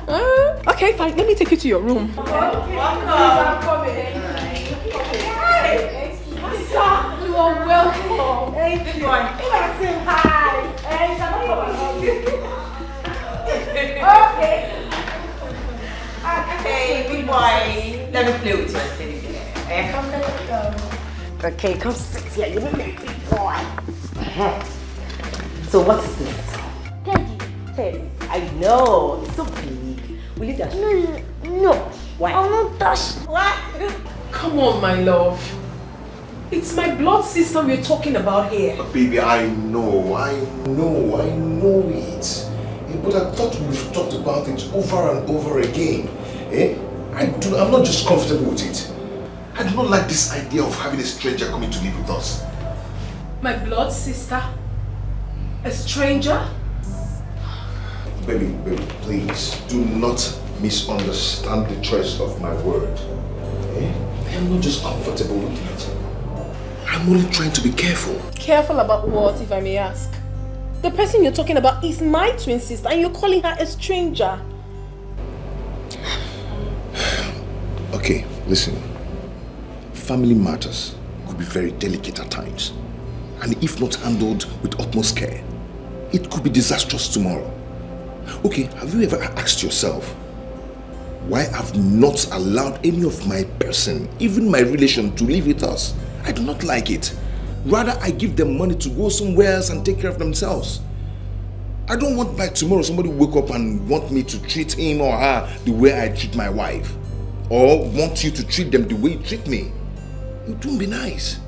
Okay, fine. Let me take you to your room. Okay. I'm coming. You are welcome. Thank you. Wanna sing hi? Okay. Hey, big boy. Let me play with my teddy bear. Okay, come sit here. You look like a big boy. So what is this? Teddy. I know. It's so big. Will you dash? No. Why? I won't touch. What? Come on, my love. It's my blood sister we're talking about here. Baby, I know it. But I thought we've talked about it over and over again. I'm not just comfortable with it. I do not like this idea of having a stranger coming to live with us. My blood sister? A stranger? Baby, please do not misunderstand the choice of my word. I'm not just comfortable with it. I'm only trying to be careful. Careful about what, if I may ask? The person you're talking about is my twin sister and you're calling her a stranger. Okay, listen. Family matters could be very delicate at times. And if not handled with utmost care, it could be disastrous tomorrow. Okay, have you ever asked yourself why I've not allowed any of my person, even my relation, to live with us? I do not like it. Rather, I give them money to go somewhere else and take care of themselves. I don't want by tomorrow somebody wake up and want me to treat him or her the way I treat my wife. Or want you to treat them the way you treat me. It won't be nice.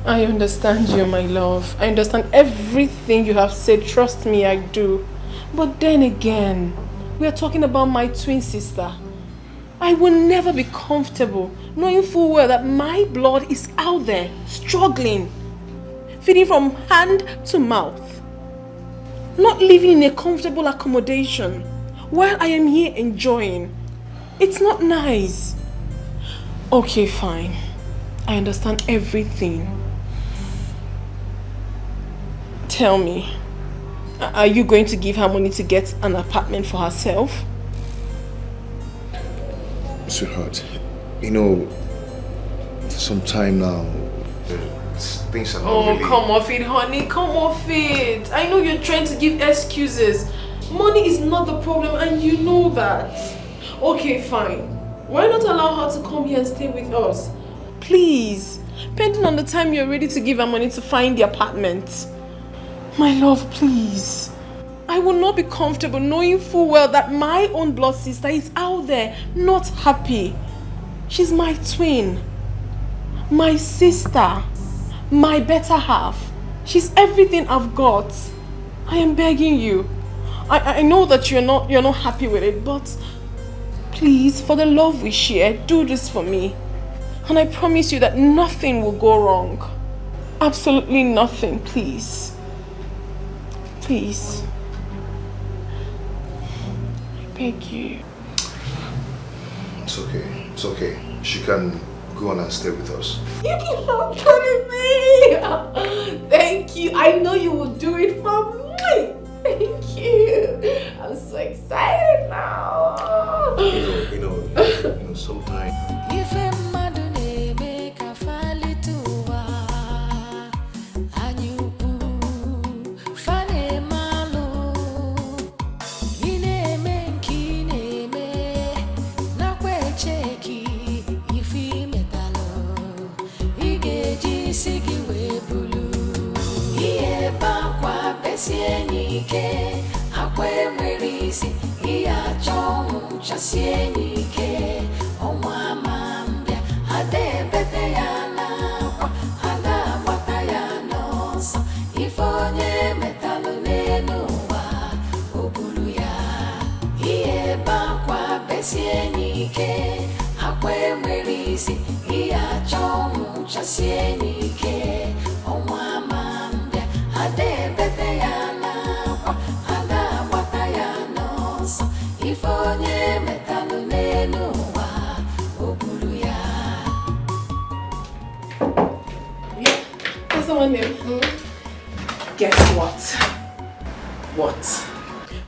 I understand you, my love. I understand everything you have said. Trust me, I do. But then again, we are talking about my twin sister. I will never be comfortable knowing full well that my blood is out there, struggling, feeding from hand to mouth, not living in a comfortable accommodation while I am here enjoying. It's not nice. Okay, fine. I understand everything. Tell me, are you going to give her money to get an apartment for herself? Sweetheart, you know, some time now, things are not really... Come off it, honey. Come off it. I know you're trying to give excuses. Money is not the problem and you know that. Okay, fine. Why not allow her to come here and stay with us? Please. Pending on the time you're ready to give her money to find the apartment. My love, please. I will not be comfortable knowing full well that my own blood sister is out there, not happy. She's my twin, my sister, my better half. She's everything I've got. I am begging you. I know that you're not happy with it, but please, for the love we share, do this for me. And I promise you that nothing will go wrong. Absolutely nothing, please. Please. I beg you. It's okay. It's okay. She can go on and stay with us. You keep on telling me. Thank you. I know you will do it for me. Thank you. I'm so excited now. You know, sometimes. Chasienike, omwa mambia, ade bete isi iya chomu chasieni ke onwa mambia ade bebe ya na kwa ada wata ya no so ifonye metalu nenu wa obulu ya. That's someone name. Guess what? What?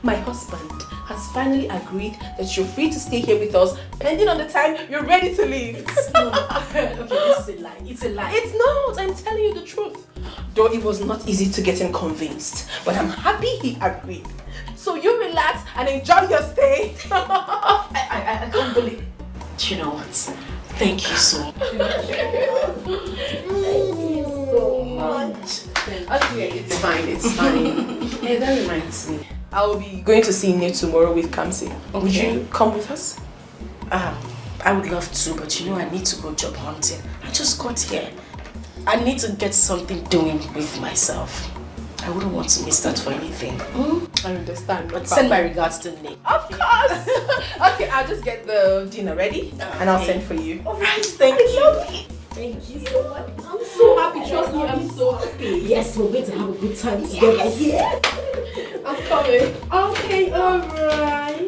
My husband has finally agreed that you're free to stay here with us, pending on the time you're ready to leave. Okay, this is a lie. It's a lie. It's not. I'm telling you the truth. Though it was not easy to get him convinced, but I'm happy he agreed. So you relax and enjoy your stay. I can't believe. You know what? Thank you so much. Okay, it's fine. It's fine. Hey, that reminds me. I'll be going to see Nate tomorrow with Kamsi. Okay. Would you come with us? I would love to, but you know I need to go job hunting. I just got here. I need to get something doing with myself. I wouldn't want to miss that for anything. I understand. But send my regards to Nate. Of course. Okay, I'll just get the dinner ready and I'll send for you. Alright, thank you. Thank you so much. I'm so happy. Trust me, I'm so happy. Yes, we're going to have a good time together here. I'm coming. Okay, alright.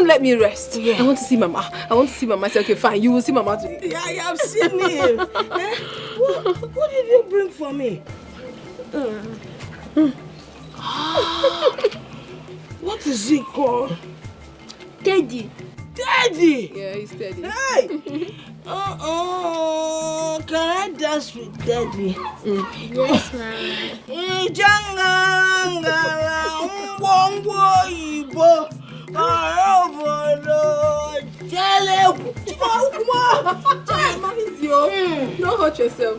Let me rest. Yeah. I want to see Mama. I said, okay, fine. You will see Mama today. Yeah, I have seen him. What did you bring for me? What is it called? Teddy. Teddy? Yeah, he's Teddy. Hey! Can I dance with Teddy? Yes, Mama. Don't hurt yourself.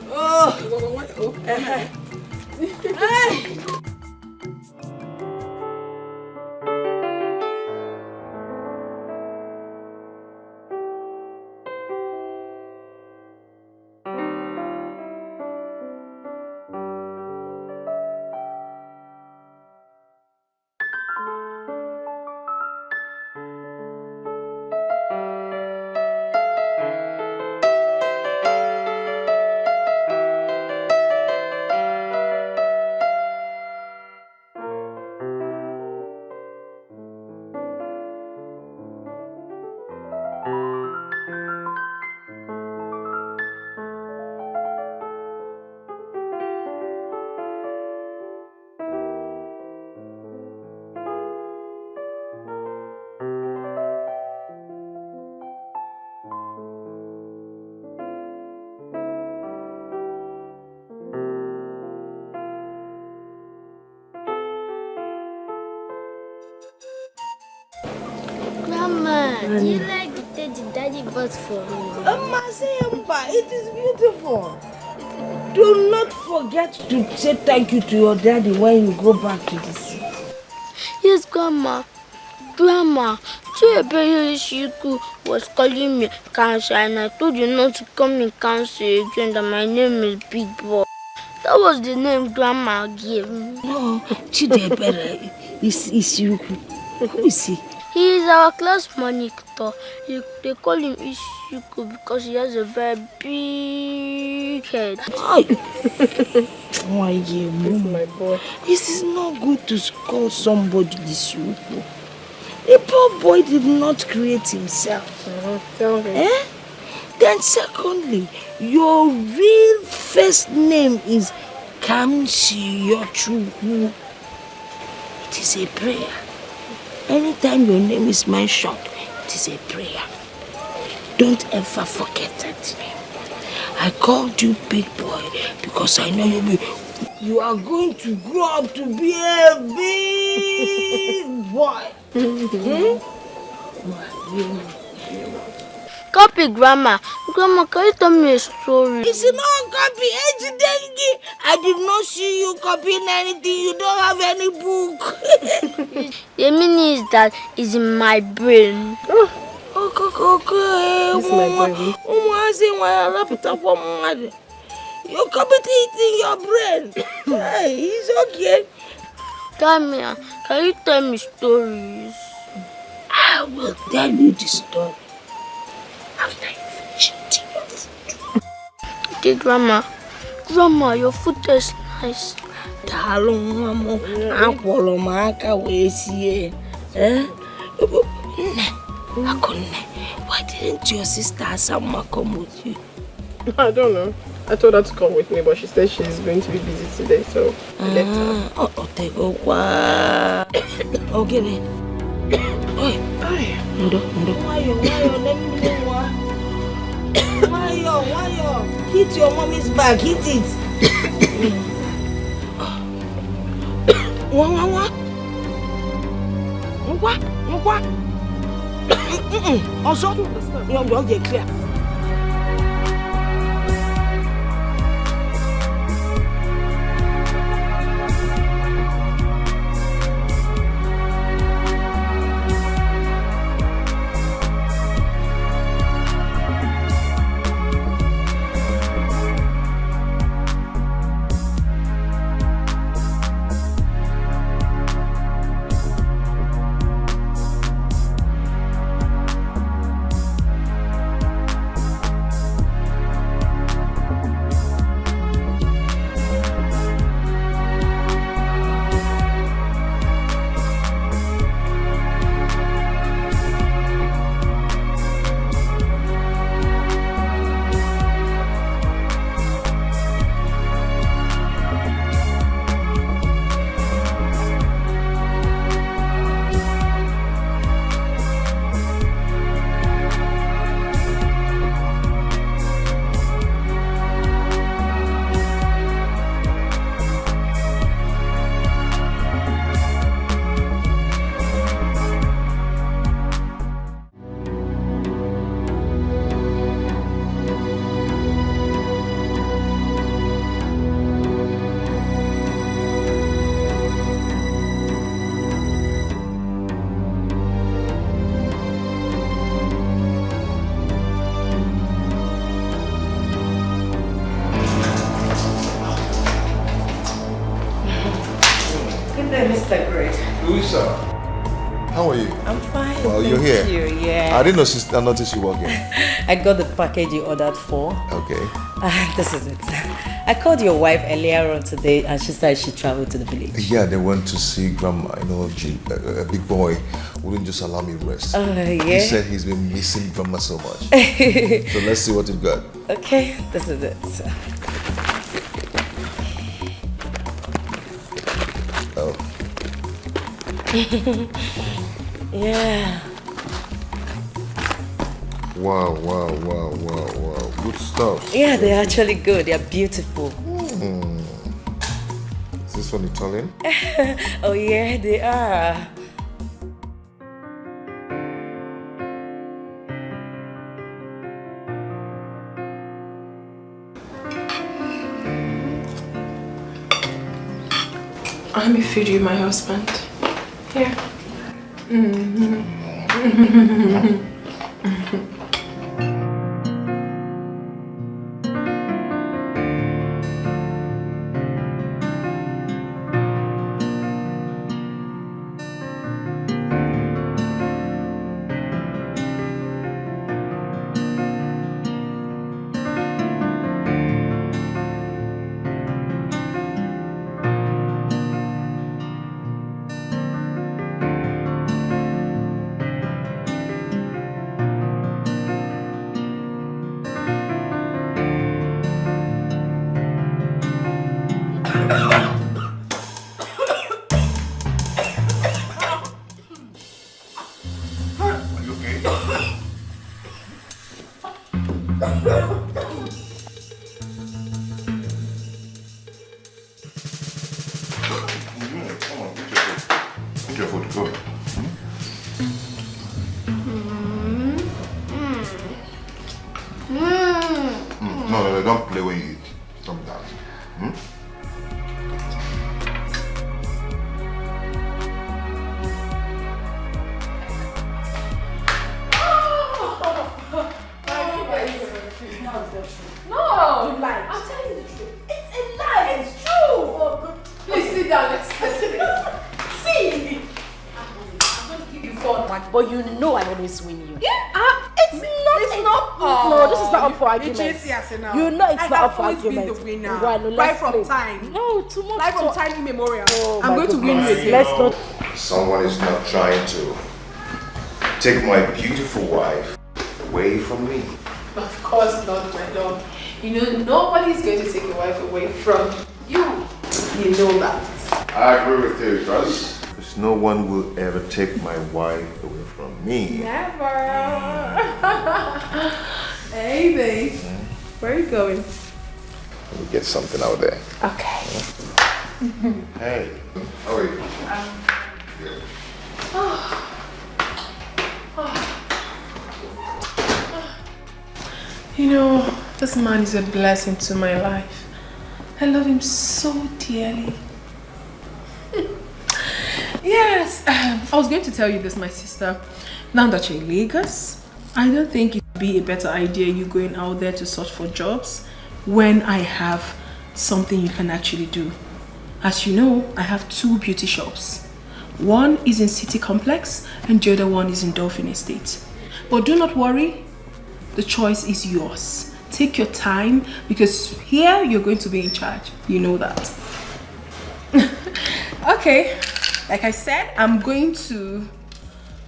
Mama, do you like the teddy Daddy bought for me? It is beautiful. Do not forget to say thank you to your daddy when you go back to the city. Yes, Grandma. Grandma, Chibere Shiku was calling me cancer and I told you not to call me cancer again, that my name is Big Boy. That was the name Grandma gave me. No, Chidebere is Ishiku. Who is he? He is our class monitor. They call him Ishiku because he has a very big head. Why, my boy. It is not good to call somebody Ishiku. The poor boy did not create himself. Tell him. Eh? Then secondly, your real first name is Kamsiyochukwu. It is a prayer. Anytime your name is mentioned, it is a prayer. Don't ever forget that name. I called you Big Boy because I know you are going to grow up to be a big boy. Copy, Grandma. Grandma, can you tell me a story? It's not copy. I did not see you copying anything. You don't have any book. The meaning is that it's in my brain. Okay. This is my brain. You copy it in your brain. Hey, it's okay. Tamia, can you tell me stories? I will tell you the story after you finish eating your food. Okay, Grandma. Grandma, your food tastes nice. Why didn't your sister Asama come with you? I don't know. I told her to come with me, but she said she's going to be busy today, so I left her. Okay then. Why? Hit your mommy's back, hit it. What? Also, you don't get clear. Mr. Great. Louisa, how are you? I'm fine. Well, you're here. You, yeah. I didn't notice you walking. I got the package you ordered for. Okay. This is it. I called your wife earlier on today and she said she traveled to the village. Yeah, they went to see Grandma. You know, a big boy wouldn't just allow me rest. Yeah? He said he's been missing Grandma so much. So let's see what you've got. Okay, this is it. Oh. Yeah. Wow. Good stuff. Yeah, they're actually good. They're beautiful. Is this one Italian? Oh yeah, they are. Let me feed you, my husband. Here. No, don't play when you eat. Stop that. No, lie. I'll tell you the truth. It's a lie. It's true. Please sit down. Let's see. I'm going to give you fun. But you know I always win you. Yeah, it's not. No, this is not up for argument. Now. You know it's I not up have for always argument. been the winner. Right, Right from time. No, too much. Right from time immemorial. Oh, I'm going to win you again. Let's not. Someone is not trying to take my beautiful wife away from me. Of course not, my love. You know, nobody's going to take your wife away from you. You know that. I agree with you, because no one will ever take my wife away from me. Never. Hey, babe. Where are you going? Let me get something out there. Okay. Hey, how are you? You know, this man is a blessing to my life. I love him so dearly. Yes, I was going to tell you this, my sister. Now that you're in Lagos, I don't think it would be a better idea you going out there to search for jobs when I have something you can actually do. As you know, I have 2 beauty shops. One is in City Complex and the other one is in Dolphin Estate. But do not worry, the choice is yours. Take your time because here you're going to be in charge. You know that. Okay, like I said, I'm going to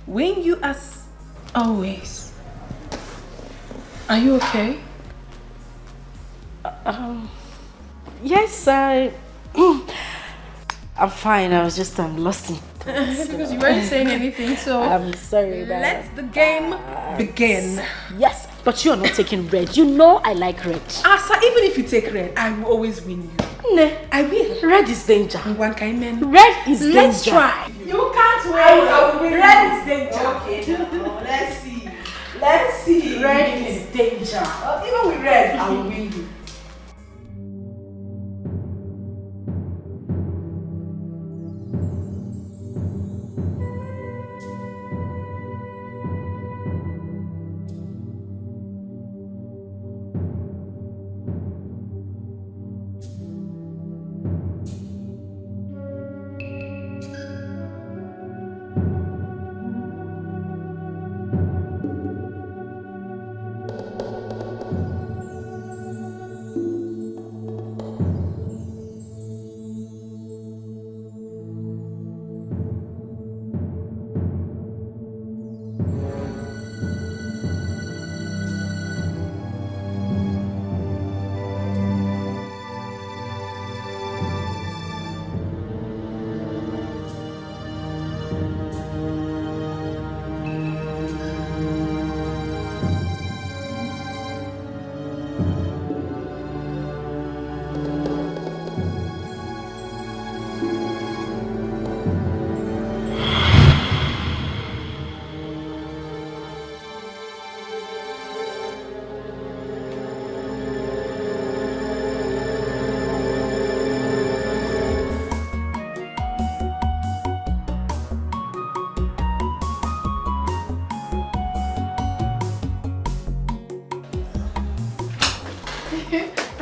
win you as always. Are you okay? Yes, I'm fine. I was just lost in thoughts. Because you weren't saying anything, so I'm sorry. let the game begin. Yes, but you are not taking red. You know I like red. Asa, even if you take red, I will always win you. Ne, I will. red is danger. One kind man. Red is danger. Let's try. You can't win. I will win. Red is danger. Okay, let's see. Let's see. Red is danger. Even with red, I will win you.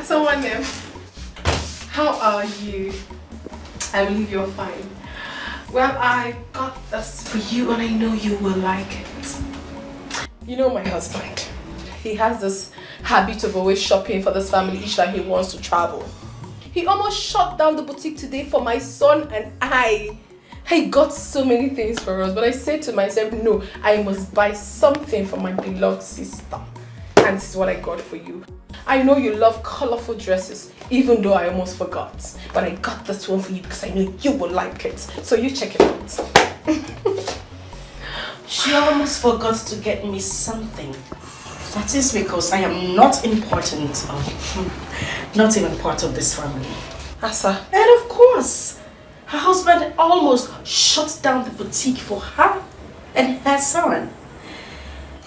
Someone else. How are you? I believe you're fine. Well, I got this for you and I know you will like it. You know my husband. He has this habit of always shopping for this family each time he wants to travel. He almost shut down the boutique today for my son and I. He got so many things for us, but I said to myself, no, I must buy something for my beloved sister. And this is what I got for you. I know you love colorful dresses, even though I almost forgot. But I got this one for you because I know you will like it. So you check it out. She almost forgot to get me something. That is because I am not important, not even part of this family. Asa. And of course, her husband almost shut down the boutique for her and her son.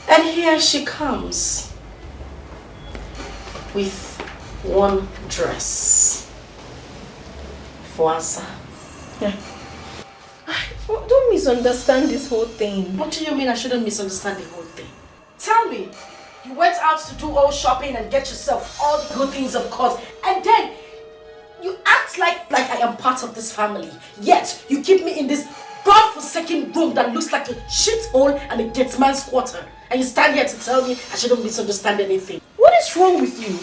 And here she comes with one dress for Asa. Yeah. Don't misunderstand this whole thing. What do you mean I shouldn't misunderstand the whole thing? Tell me, you went out to do all shopping and get yourself all the good things, of course, and then you act like I am part of this family. Yet you keep me in this God-forsaken room that looks like a shithole and a dead man's quarter. And you stand here to tell me I shouldn't misunderstand anything. What is wrong with you?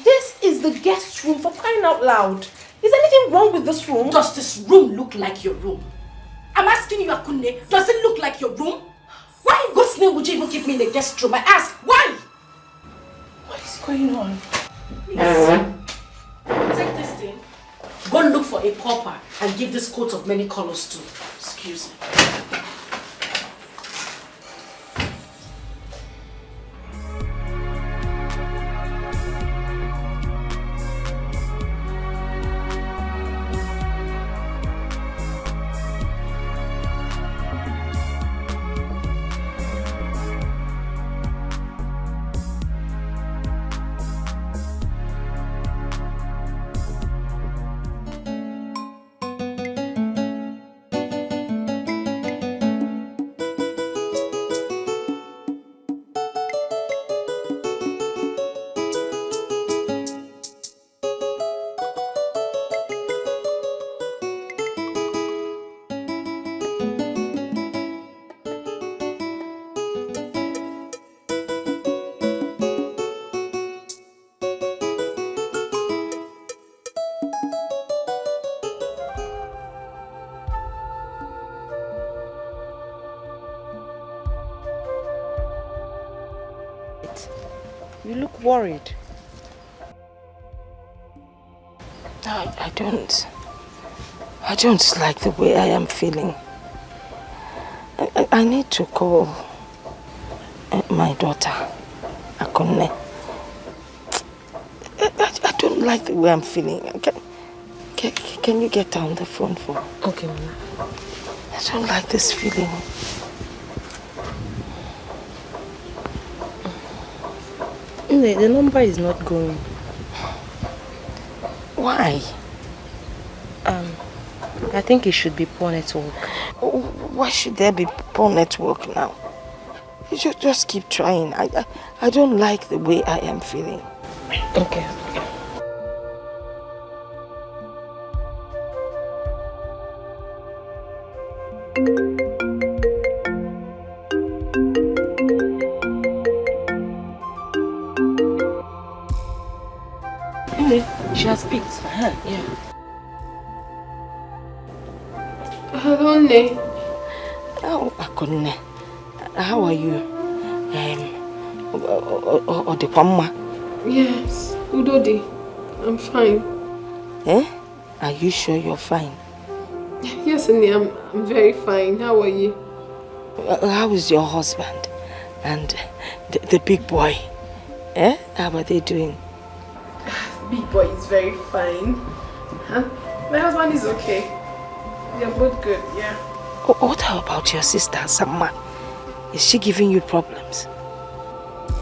This is the guest room, for crying out loud. Is anything wrong with this room? Does this room look like your room? I'm asking you, Akunne, does it look like your room? Why in God's name would you even keep me in the guest room? I ask, why? What is going on? Please, take this thing, go look for a pauper and give this coat of many colors to. Excuse me. You look worried. I don't like the way I am feeling. I need to call my daughter, Akunne. I don't like the way I'm feeling. Can you get down the phone for me? Okay, Mama. I don't like this feeling. The number is not going. Why? I think it should be poor network. Why should there be poor network now? You should just keep trying. I don't like the way I am feeling. Okay. She has picked. Yeah. Hello, Ne. Oh, Akunne. How are you? Odekwamma. Yes, Udodi. I'm fine. Eh? Are you sure you're fine? Yes, Ne, I'm very fine. How are you? How is your husband? And the big boy? Eh? How are they doing? Big boy is very fine. Huh? My husband is okay. They're both good, yeah. What about your sister, Sama? Is she giving you problems?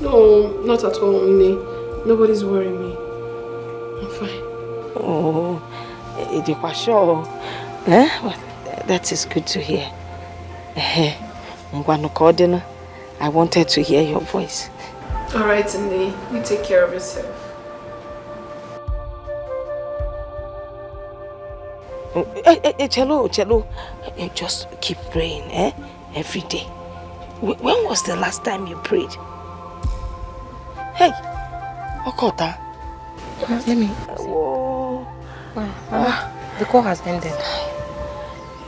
No, not at all, Ne. Nobody's worrying me. I'm fine. Oh, sure. Eh? Well, that is good to hear. I wanted to hear your voice. Alright, Ne. You take care of yourself. Chelo, just keep praying, every day. When was the last time you prayed? Hey, Okota. Let me. The call has ended.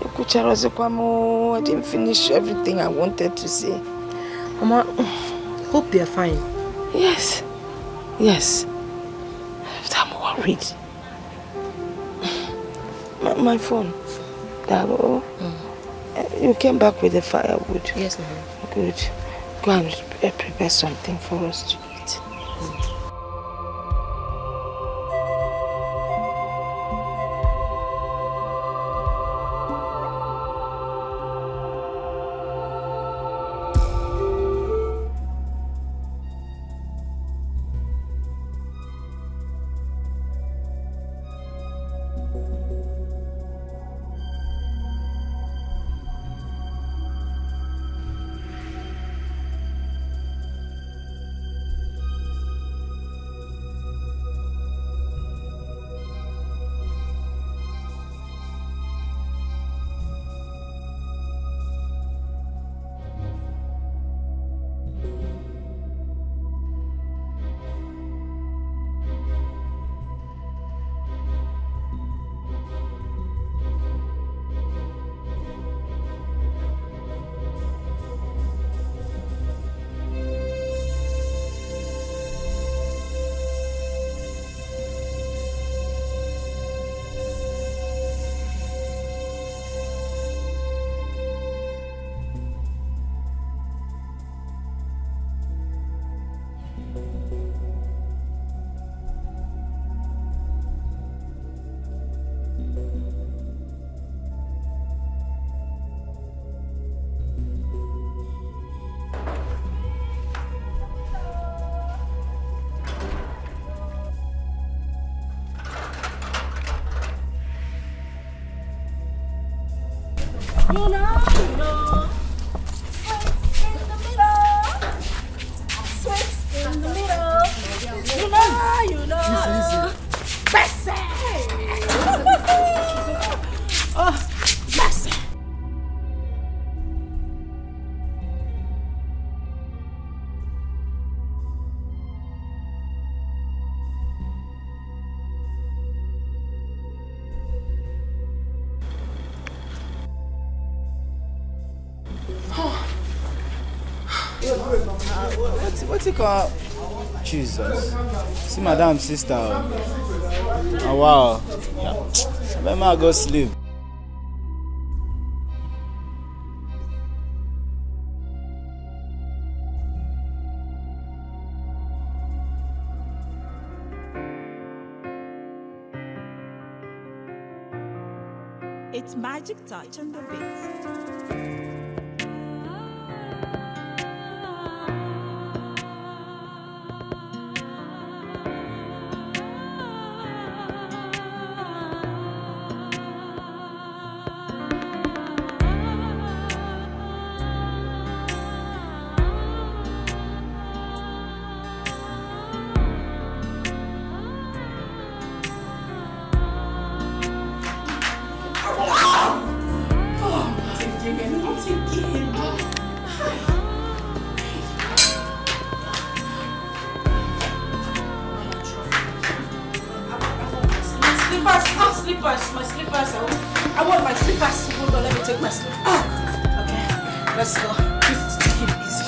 I didn't finish everything I wanted to say. Mama, hope you're fine. Yes. I'm worried. My phone. Dalo, you came back with the firewood. Yes, ma'am. Good. Go and prepare something for us to eat. What's it called? Jesus. See madam sister. Oh wow. Yeah. Let me go sleep. It's magic touch on the beat. My slippers. I want my slippers. Hold on, let me take my slippers. Okay, let's go. Just take it easy.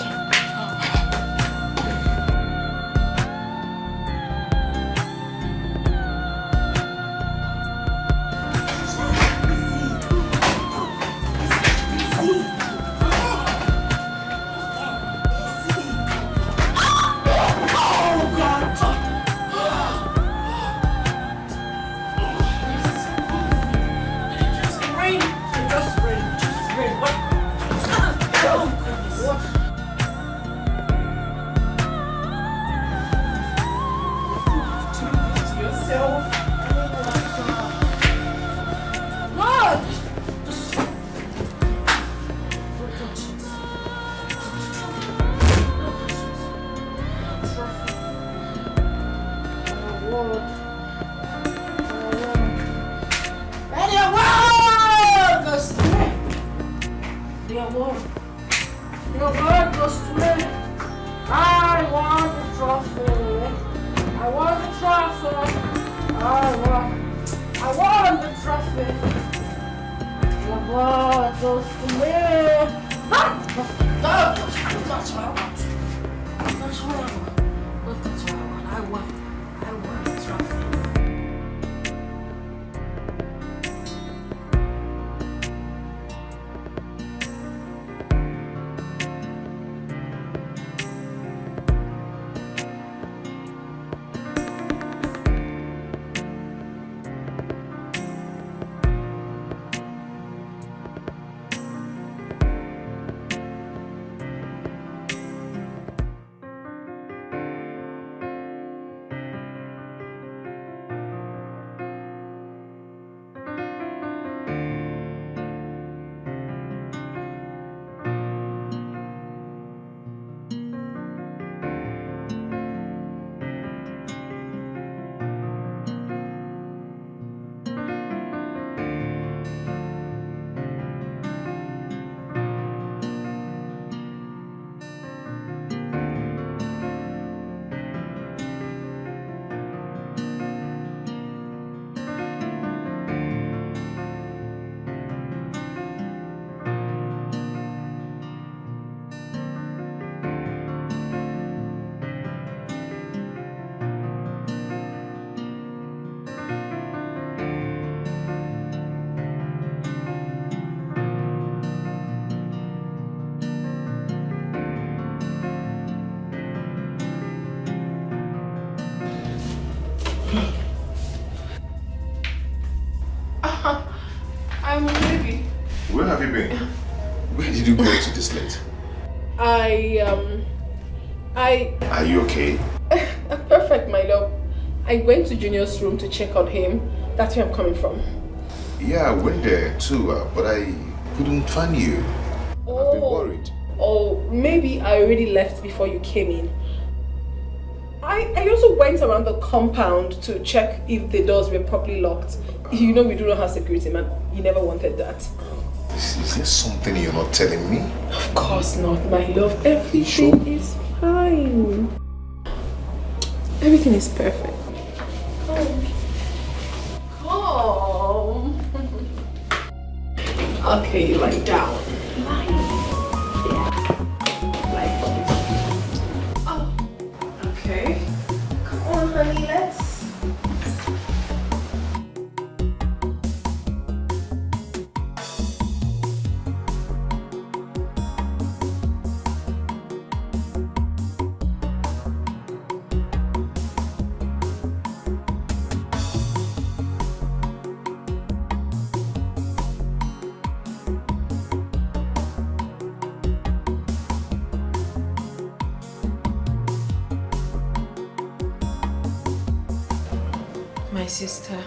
Just rain. What? Oh, Your word goes to me. I want the trophy. I want the trophy. I want the trophy. Your word goes to me. That's what I want. That's what I want. That's what I want. I want the trophy. I'm ready. Where have you been? Where did you go to this late? Are you okay? Perfect, my love. I went to Junior's room to check on him. That's where I'm coming from. Yeah, I went there too, but I couldn't find you. I've been worried. Oh, maybe I already left before you came in. I also went around the compound to check if the doors were properly locked. You know we do not have security, man. You never wanted that. Is there something you're not telling me? Of course not, my love. Everything is fine. Everything is perfect. Come. Okay, you lie down. Okay. Come on, honey, let's. My sister,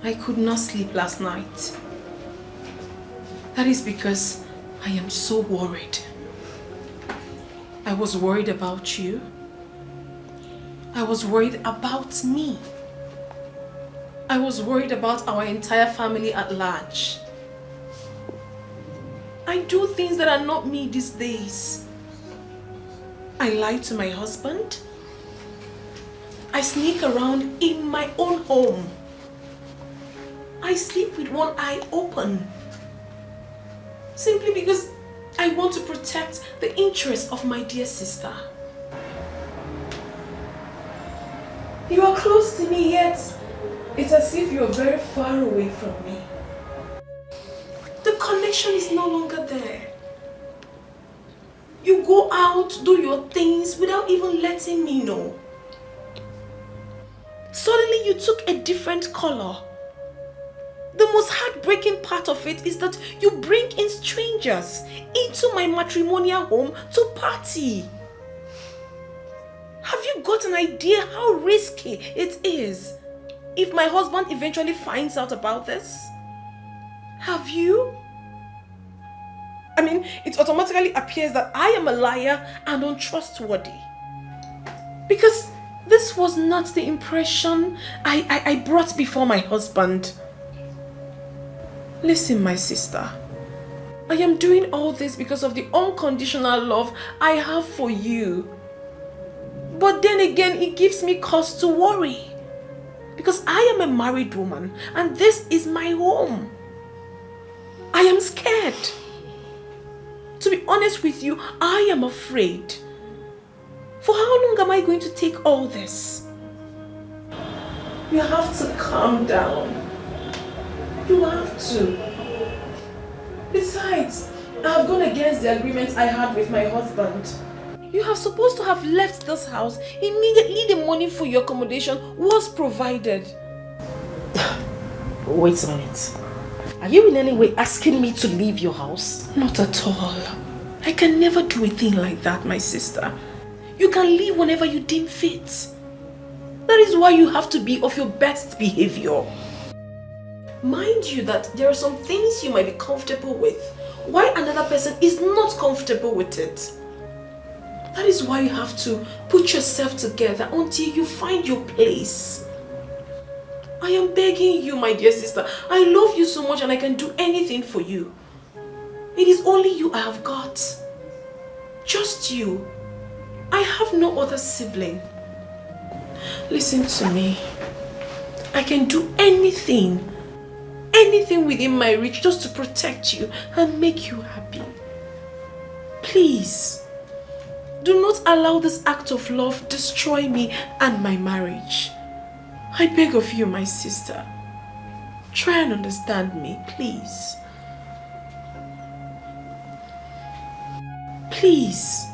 I could not sleep last night. That is because I am so worried. I was worried about you. I was worried about me. I was worried about our entire family at large. I do things that are not me these days. I lie to my husband. I sneak around in my own home. I sleep with one eye open. Simply because I want to protect the interests of my dear sister. You are close to me, yet it's as if you are very far away from me. The connection is no longer there. You go out, do your things without even letting me know. Suddenly you took a different color. The most heartbreaking part of it is that you bring in strangers into my matrimonial home to party. Have you got an idea how risky it is if my husband eventually finds out about this? Have you? I mean, it automatically appears that I am a liar and untrustworthy. Because this was not the impression I brought before my husband. Listen, my sister. I am doing all this because of the unconditional love I have for you. But then again, it gives me cause to worry. Because I am a married woman and this is my home. I am scared. To be honest with you, I am afraid. For how long am I going to take all this? You have to calm down. You have to. Besides, I have gone against the agreement I had with my husband. You are supposed to have left this house immediately the money for your accommodation was provided. Wait a minute. Are you in any way asking me to leave your house? Not at all. I can never do a thing like that, my sister. You can leave whenever you deem fit. That is why you have to be of your best behavior. Mind you that there are some things you might be comfortable with, while another person is not comfortable with it. That is why you have to put yourself together until you find your place. I am begging you, my dear sister. I love you so much and I can do anything for you. It is only you I have got. Just you. I have no other sibling. Listen to me. I can do anything within my reach just to protect you and make you happy. Please, do not allow this act of love destroy me and my marriage. I beg of you, my sister. Try and understand me, please. Please.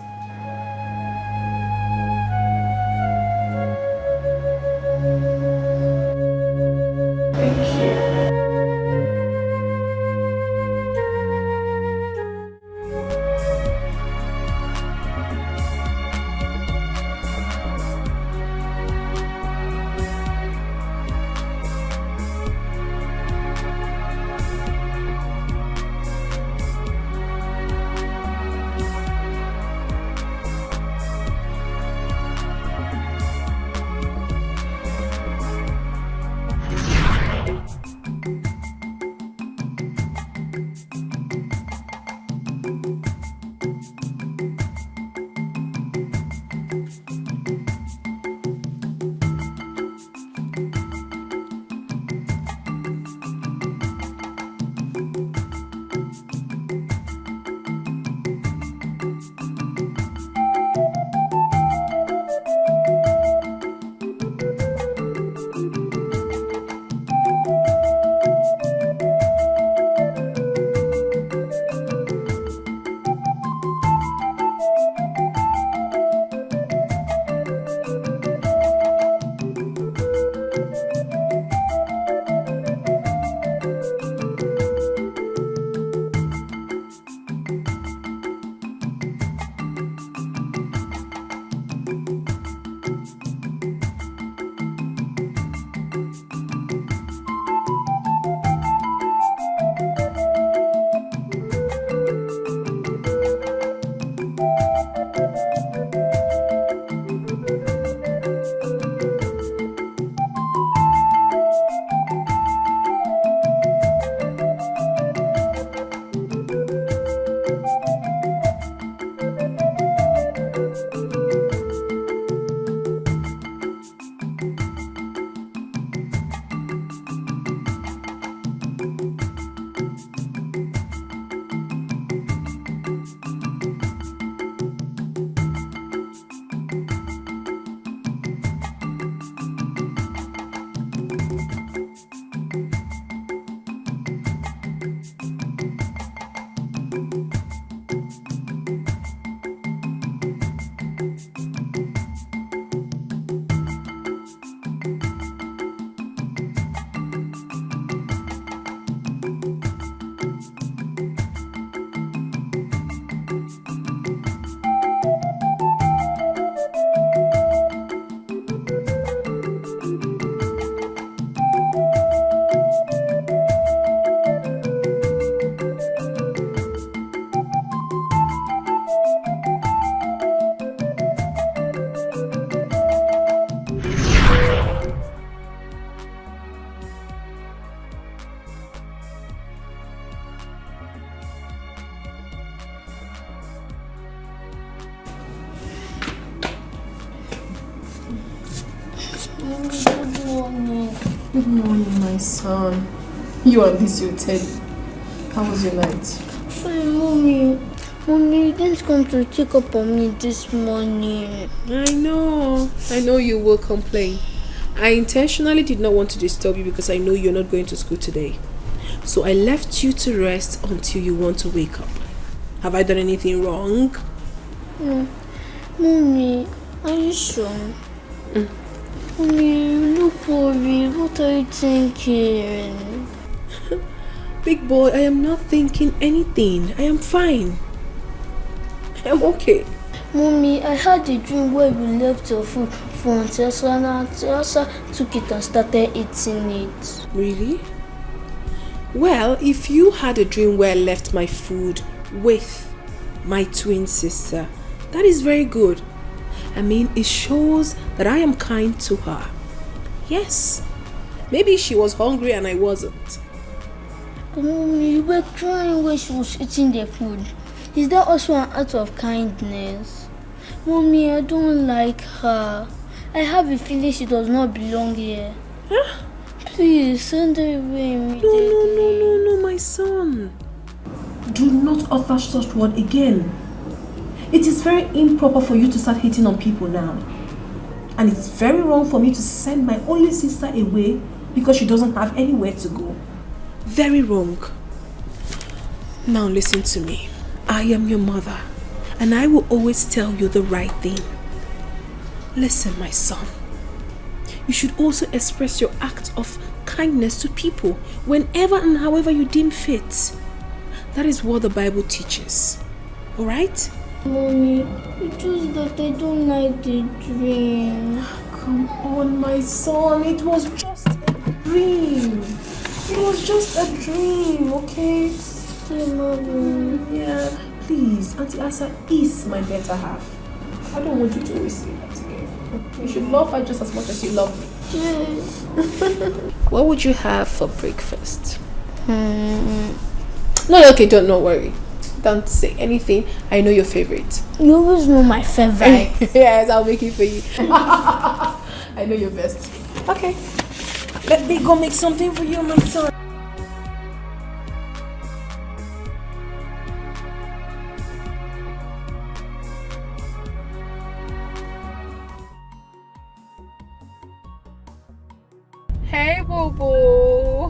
Good morning. Good morning, my son. You and this your Teddy. How was your night? Fine, Mommy. Mommy, you didn't come to check up on me this morning. I know you will complain. I intentionally did not want to disturb you because I know you're not going to school today. So I left you to rest until you want to wake up. Have I done anything wrong? No. Mommy, are you sure? Mommy, you look worried. What are you thinking? Big boy, I am not thinking anything. I am fine. I am okay. Mommy, I had a dream where we left your food for Auntie Elsa and Auntie Elsa took it and started eating it. Really? Well, if you had a dream where I left my food with my twin sister, that is very good. I mean, it shows that I am kind to her. Yes. Maybe she was hungry and I wasn't. But Mommy, you were crying when she was eating the food. Is that also an act of kindness? Mommy, I don't like her. I have a feeling she does not belong here. Huh? Please, send her away immediately. No, my son. Do not utter such word again. It is very improper for you to start hating on people now. And it's very wrong for me to send my only sister away because she doesn't have anywhere to go. Very wrong. Now listen to me. I am your mother, and I will always tell you the right thing. Listen, my son. You should also express your act of kindness to people whenever and however you deem fit. That is what the Bible teaches. Alright? Mommy, it's just that I don't like the dream. Come on, my son. It was just a dream. It was just a dream, okay? Mommy. Yeah, please. Auntie Asa is my better half. I don't want you to always say that again. You should love her just as much as you love me. Yes. What would you have for breakfast? No, okay, don't worry. Don't say anything. I know your favorite. You always know my favorite. Yes, I'll make it for you. I know your best. Okay. Let me go make something for you, my son. Hey, Bobo.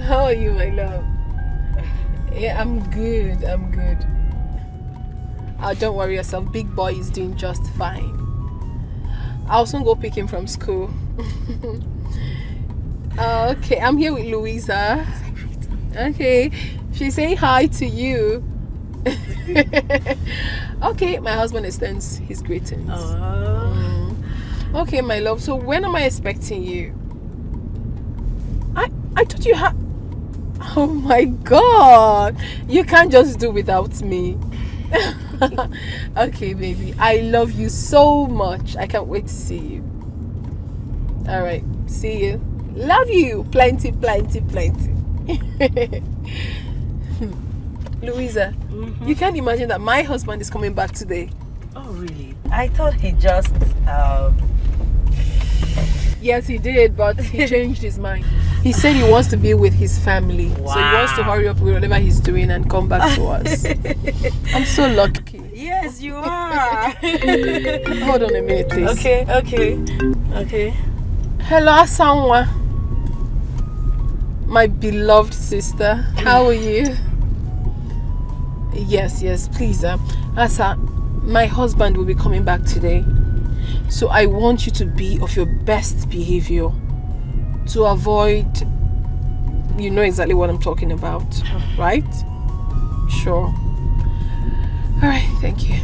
How are you, my love? Yeah, I'm good. Don't worry yourself. Big boy is doing just fine. I'll soon go pick him from school. Okay, I'm here with Louisa. Okay, she's saying hi to you. Okay, my husband extends his greetings. Okay, my love. So when am I expecting you? I thought you had... Oh my God! You can't just do without me. Okay, baby. I love you so much. I can't wait to see you. Alright, see you. Love you. Plenty. Louisa, you can't imagine that my husband is coming back today. Oh, really? I thought he just... Yes, he did, but he changed his mind. He said he wants to be with his family. Wow. So he wants to hurry up with whatever he's doing and come back to us. I'm so lucky. Yes, you are. Hold on a minute, please. Okay. Hello, Asanwa. My beloved sister. How are you? Yes, please. Asa, my husband will be coming back today. So I want you to be of your best behavior to avoid, you know exactly what I'm talking about, right? Sure. All right, thank you.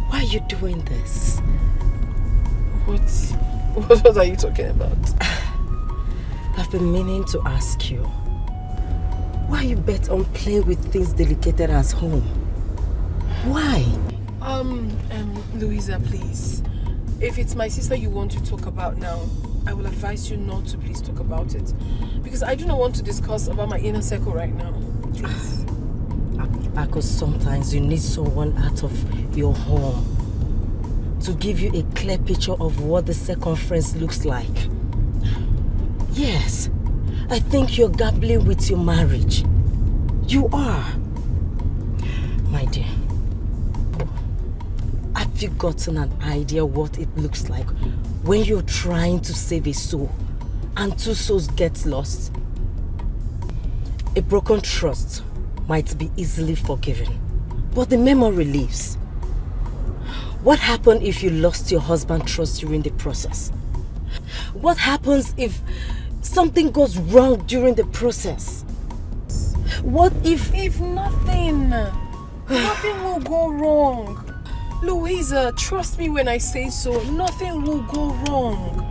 Why are you doing this? What are you talking about? I've been meaning to ask you. Why you bet on playing with things delicate as home? Why? Louisa, please. If it's my sister you want to talk about now, I will advise you not to please talk about it. Because I do not want to discuss about my inner circle right now. Please. Because sometimes you need someone out of your home to give you a clear picture of what the circumference looks like. Yes, I think you're gambling with your marriage. You are. My dear, have you gotten an idea what it looks like when you're trying to save a soul and two souls get lost? A broken trust might be easily forgiven, but the memory lives. What happened if you lost your husband's trust during the process? What happens if something goes wrong during the process? What if nothing will go wrong. Louisa, trust me when I say so, nothing will go wrong.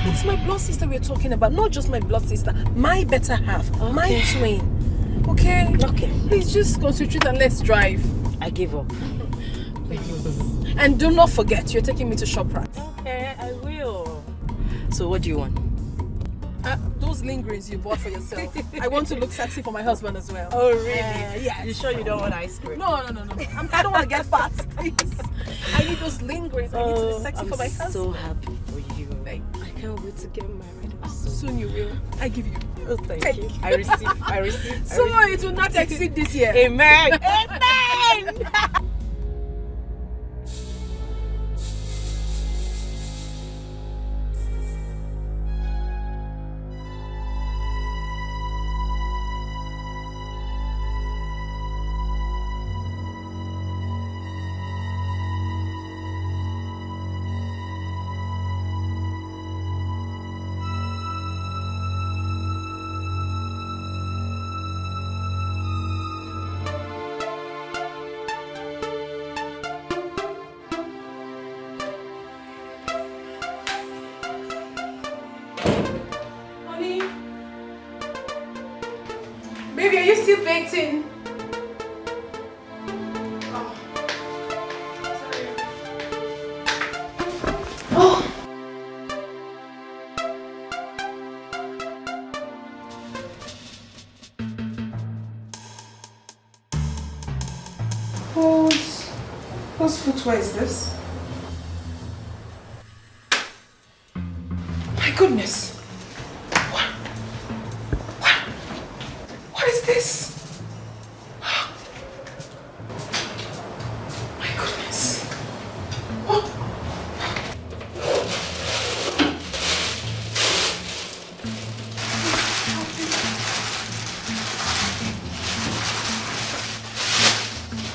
It's my blood sister we're talking about, not just my blood sister, my better half, my twin. Okay? Okay. Please just concentrate and let's drive. I give up. And do not forget, you're taking me to ShopRite. Okay, I will. So what do you want? Those lingerings you bought for yourself. I want to look sexy for my husband as well. Oh, really? Yeah. You sure you don't want ice cream? No. I don't want to get fat, please. I need those lingerings. I need to be sexy for my husband. I'm so happy for you. I can't wait to get married. Soon you will. I give you. Oh, thank you. I receive. So it will not exceed this year. Amen. Amen. Baby, are you still baked? Whose footwear is this? My goodness. What is this? My goodness. What?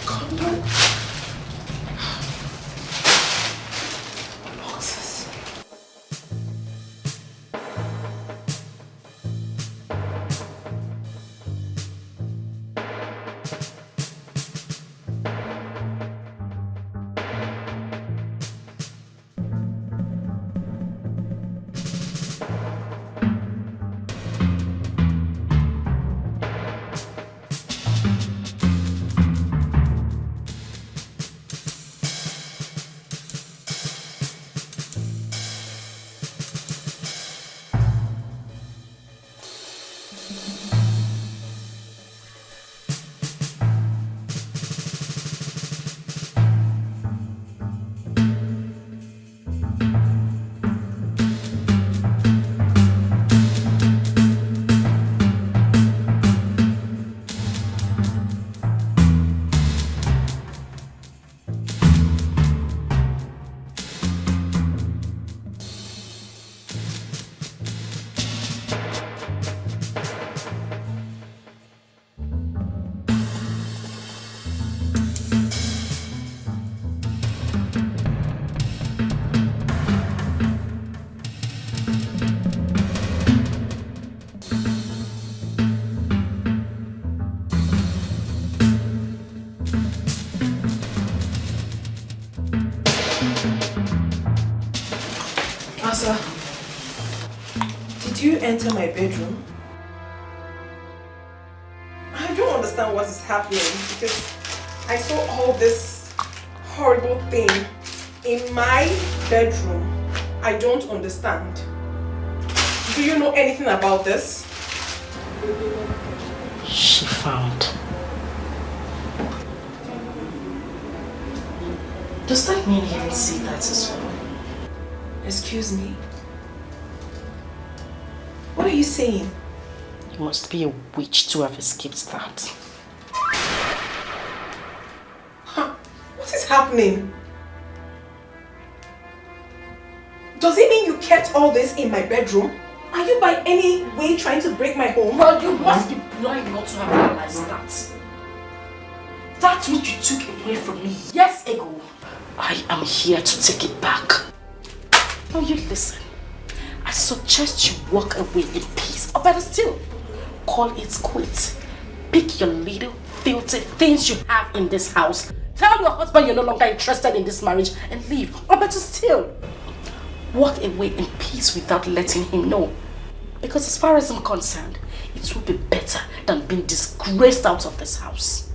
Condom. Boxes. Asa, did you enter my bedroom? I don't understand what is happening because I saw all this horrible thing in my bedroom? I don't understand. Do you know anything about this? She found. Does that mean you didn't see that as well? Excuse me? What are you saying? You must be a witch to have escaped that. What is happening? Does it mean you kept all this in my bedroom? Are you by any way trying to break my home? Well, you must be blind not to have realized that. That's what you took away from me years ago. I am here to take it back. Now you listen. I suggest you walk away in peace. Or better still, call it quits. Pick your little filthy things you have in this house. Tell your husband you're no longer interested in this marriage and leave. Or better still, walk away in peace without letting him know. Because as far as I'm concerned, it will be better than being disgraced out of this house.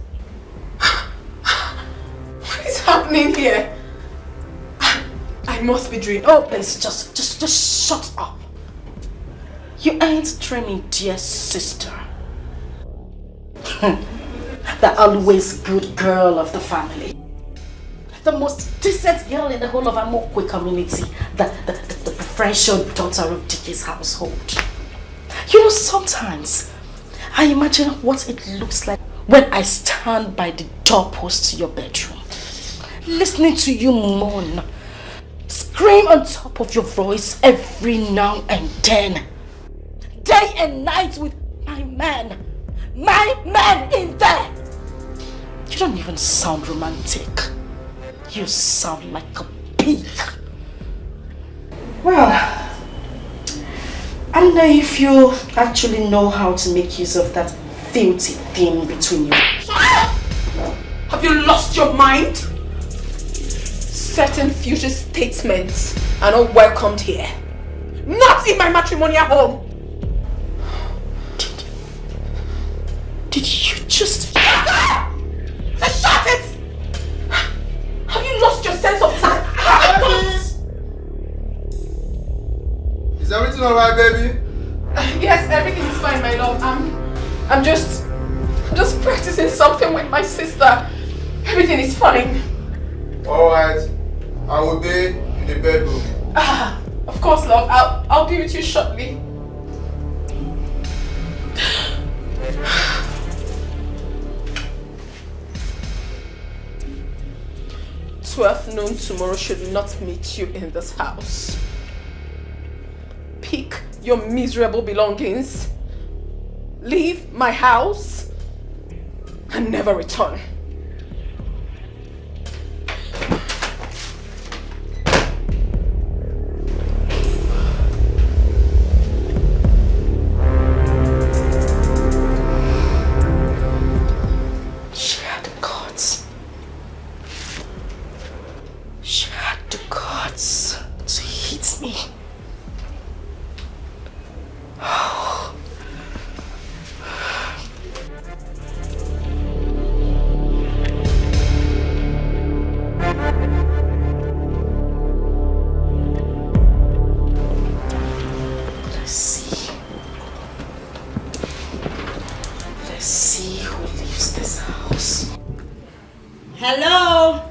What is happening here? I must be dreaming. Oh, please, just shut up. You ain't dreaming, dear sister. The always good girl of the family. The most decent girl in the whole of Amokwe community. The preferential daughter of Dikeh's household. You know, sometimes I imagine what it looks like when I stand by the doorpost to your bedroom, listening to you moan, scream on top of your voice every now and then, day and night with my man in there. You don't even sound romantic. You sound like a pig. Well, I don't know if you actually know how to make use of that filthy thing between you. Have you lost your mind? Certain future statements are not welcomed here. Not in my matrimonial home. Did you just... Shut it! Have you lost your sense of time? Is everything alright, baby? Yes, everything is fine, my love. I'm just practicing something with my sister. Everything is fine. Alright. I will be in the bedroom. Of course, love. I'll be with you shortly. 12 noon tomorrow should not meet you in this house. Pick your miserable belongings, leave my house, and never return. Hello?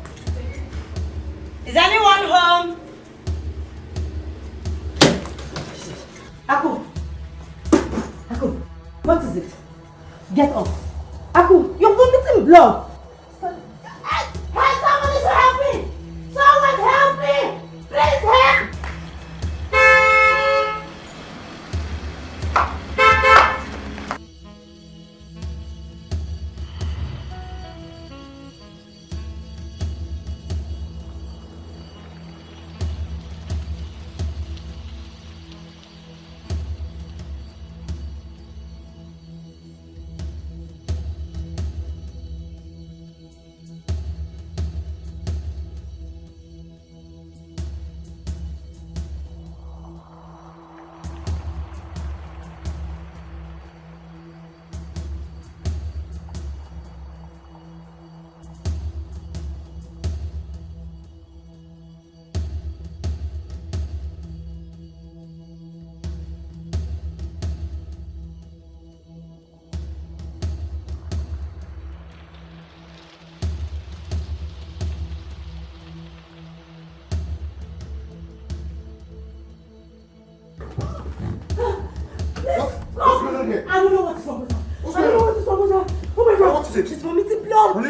Is anyone home? Aku! Aku! What is it? Get up! Aku! You're vomiting blood! Hey, someone is helping! Someone help me! Please help! come.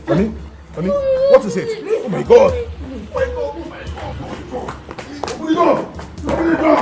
Honey? Honey? What is it? Oh my God! Open the door! Open the door!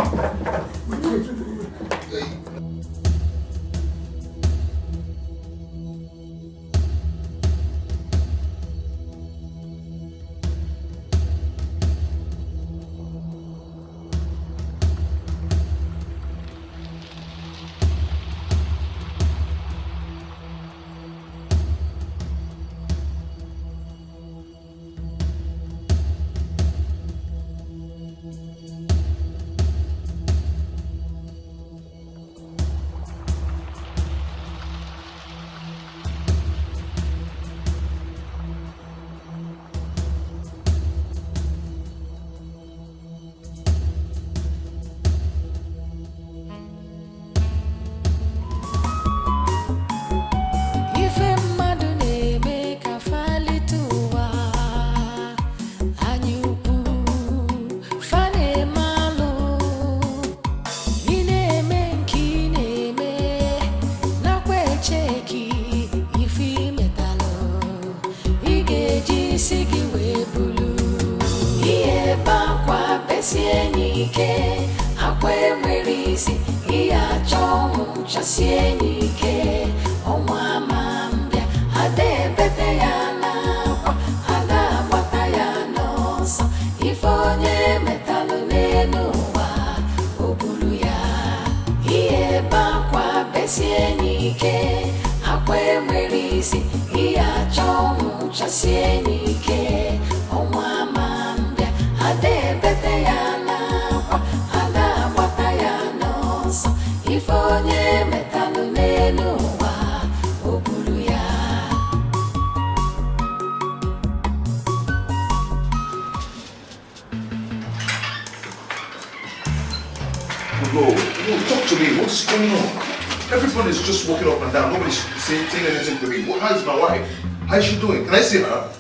Everybody's just walking up and down. Nobody's saying anything to me. How is my wife? How is she doing? Can I see her?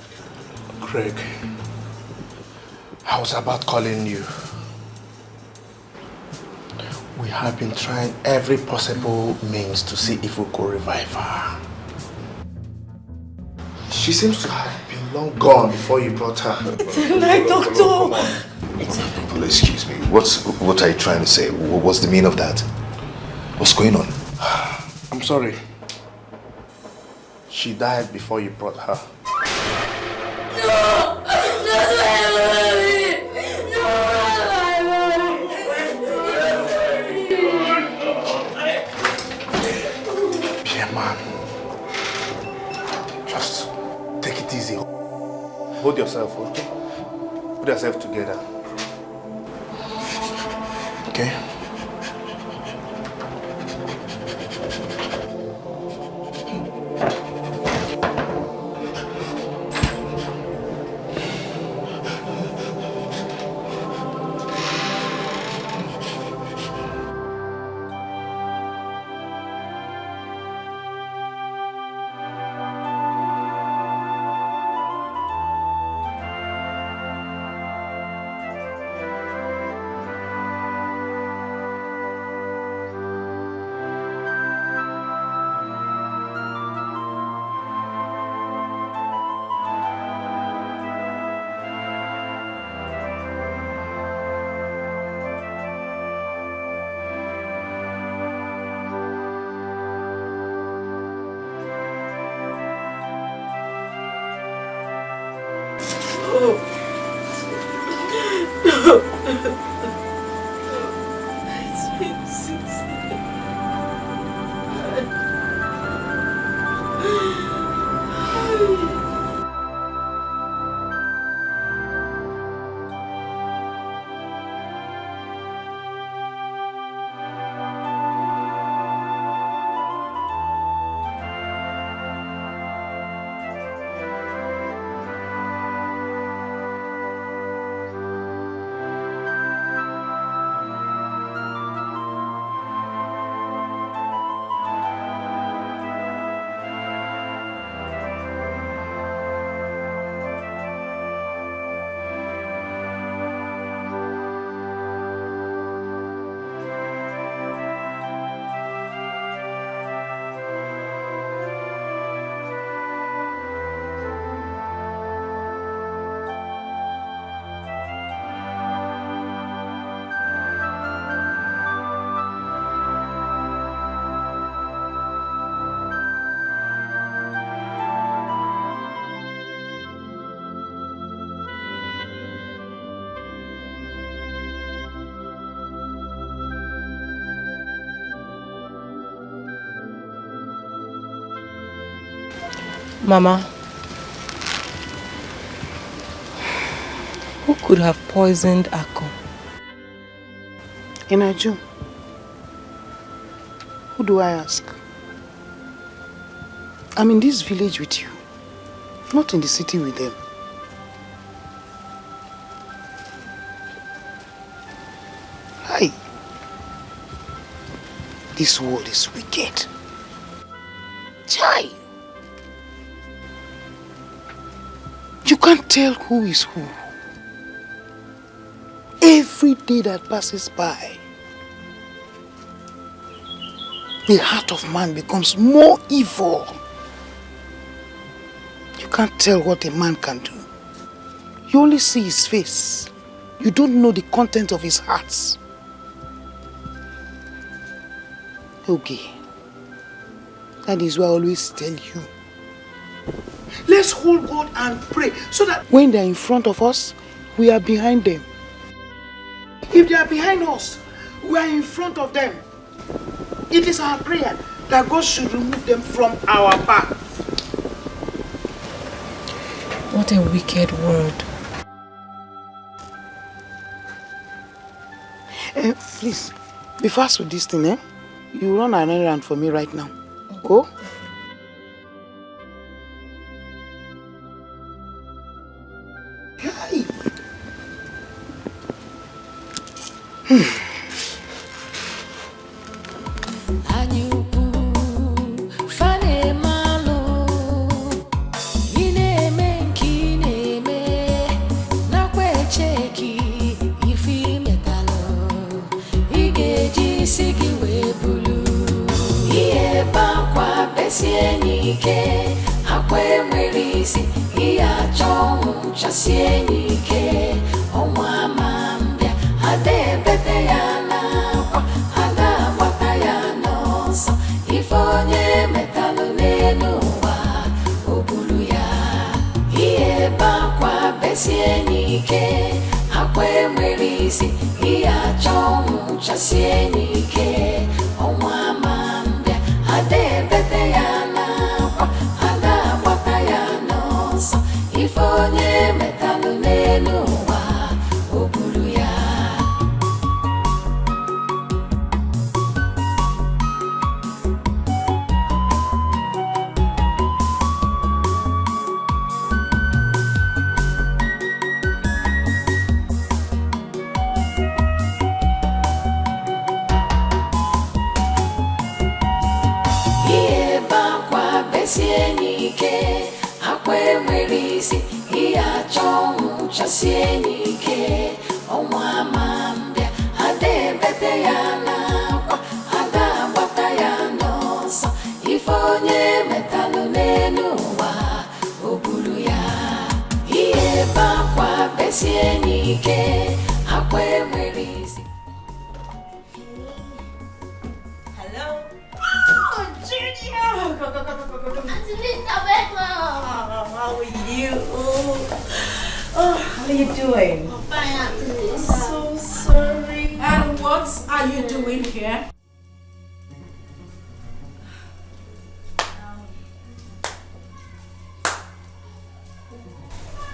Craig, I was about calling you. We have been trying every possible means to see if we could revive her. She seems to have been long gone before you brought her. It's a lie, doctor. Please excuse me. What are you trying to say? What's the meaning of that? What's going on? I'm sorry. She died before you brought her. No! Man, just take it easy. Hold yourself, okay? Put yourself together. Okay? Mama, who could have poisoned Akko? Ini Edo. Who do I ask? I'm in this village with you, not in the city with them. Hi. This world is wicked. Chai. You can't tell who is who. Every day that passes by, the heart of man becomes more evil. You can't tell what a man can do. You only see his face. You don't know the content of his heart. Okay. That is why I always tell you. Let's hold God and pray so that when they're in front of us, we are behind them. If they are behind us, we are in front of them. It is our prayer that God should remove them from our path. What a wicked word. Please, be fast with this thing, eh? You run an errand for me right now. Go.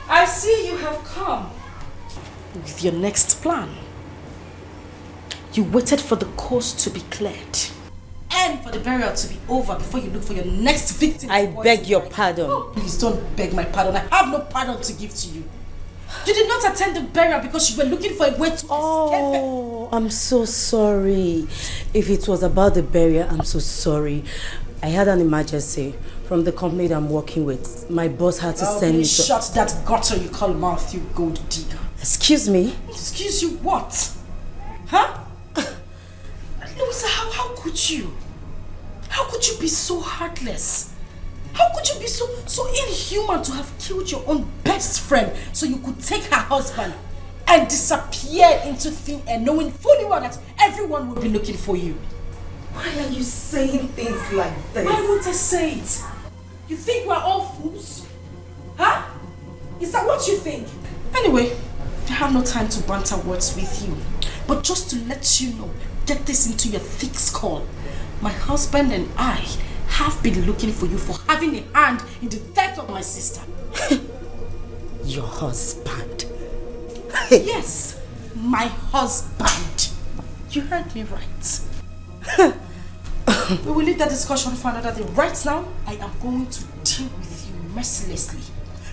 I see you have come with your next plan. You waited for the coast to be cleared and for the burial to be over before you look for your next victim. I beg your pardon. Oh, please don't beg my pardon. I have no pardon to give to you. You did not attend the burial because you were looking for a way to escape. Oh, I'm so sorry. If it was about the burial, I'm so sorry. I had an emergency from the company that I'm working with. My boss had to send me to... Shut that gutter you call mouth, you gold digger. Excuse me? Excuse you what? Huh? Louisa, how could you? How could you be so heartless? How could you be so inhuman to have killed your own best friend so you could take her husband and disappear into thin air knowing fully well that everyone would be looking for you? Why are you saying things like this? Why won't I say it? You think we're all fools? Huh? Is that what you think? Anyway, I have no time to banter words with you. But just to let you know, get this into your thick skull. My husband and I have been looking for you for having a hand in the death of my sister. Your husband. Yes, my husband. You heard me right. We will leave that discussion for another day. Right now, I am going to deal with you mercilessly.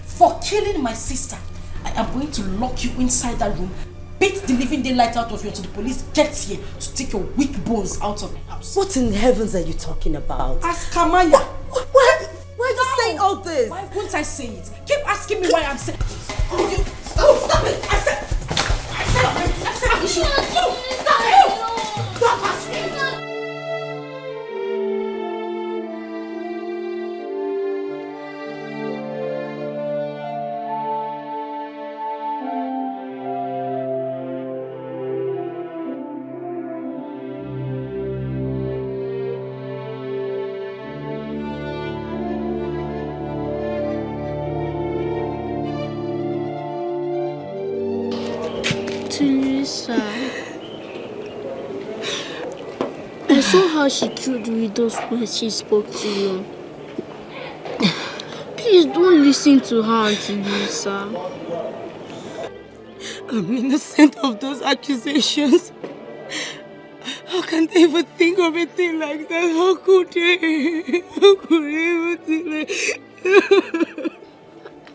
For killing my sister, I am going to lock you inside that room, beat the living daylight out of you until the police gets here to take your weak bones out of the house. What in heavens are you talking about? Ask Kamaya. Why are you saying all this? Why won't I say it? Keep asking me why I'm saying it. Stop it! I said you should. Stop asking. Teresa, I saw how she killed with those words she spoke to you. Please don't listen to her, Auntie Lisa. I'm innocent of those accusations. How can they even think of a thing like that? How could they? How could they even think like that?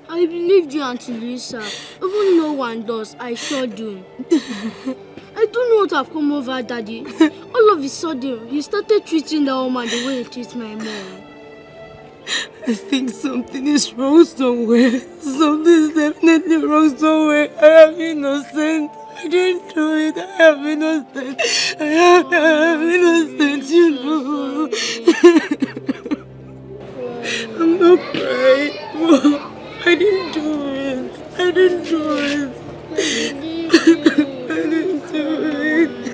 I believed you, Auntie Lisa. Even no one does, I sure do. I don't know what have come over Daddy. All of a sudden, he started treating that woman the way he treats my mom. I think something is wrong somewhere. Something is definitely wrong somewhere. I am innocent. I didn't do it. I am innocent. I am innocent, you know. I'm not crying. I didn't do it. I didn't do it. I didn't do it.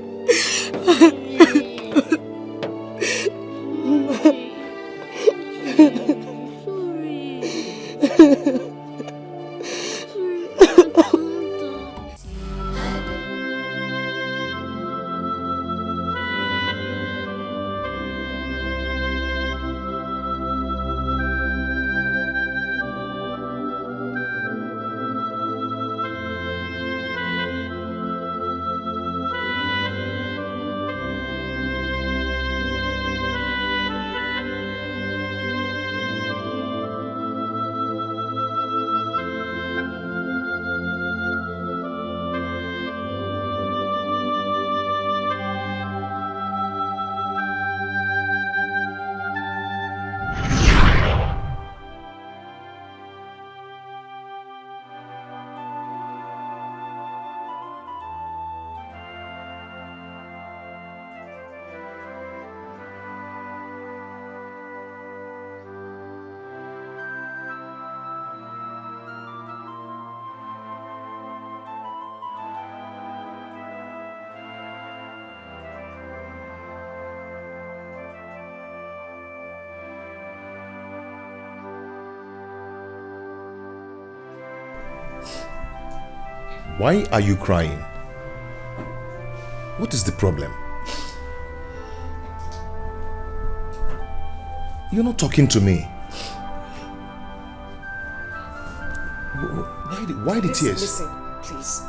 Why are you crying? What is the problem? You're not talking to me. Why the tears? Listen, please.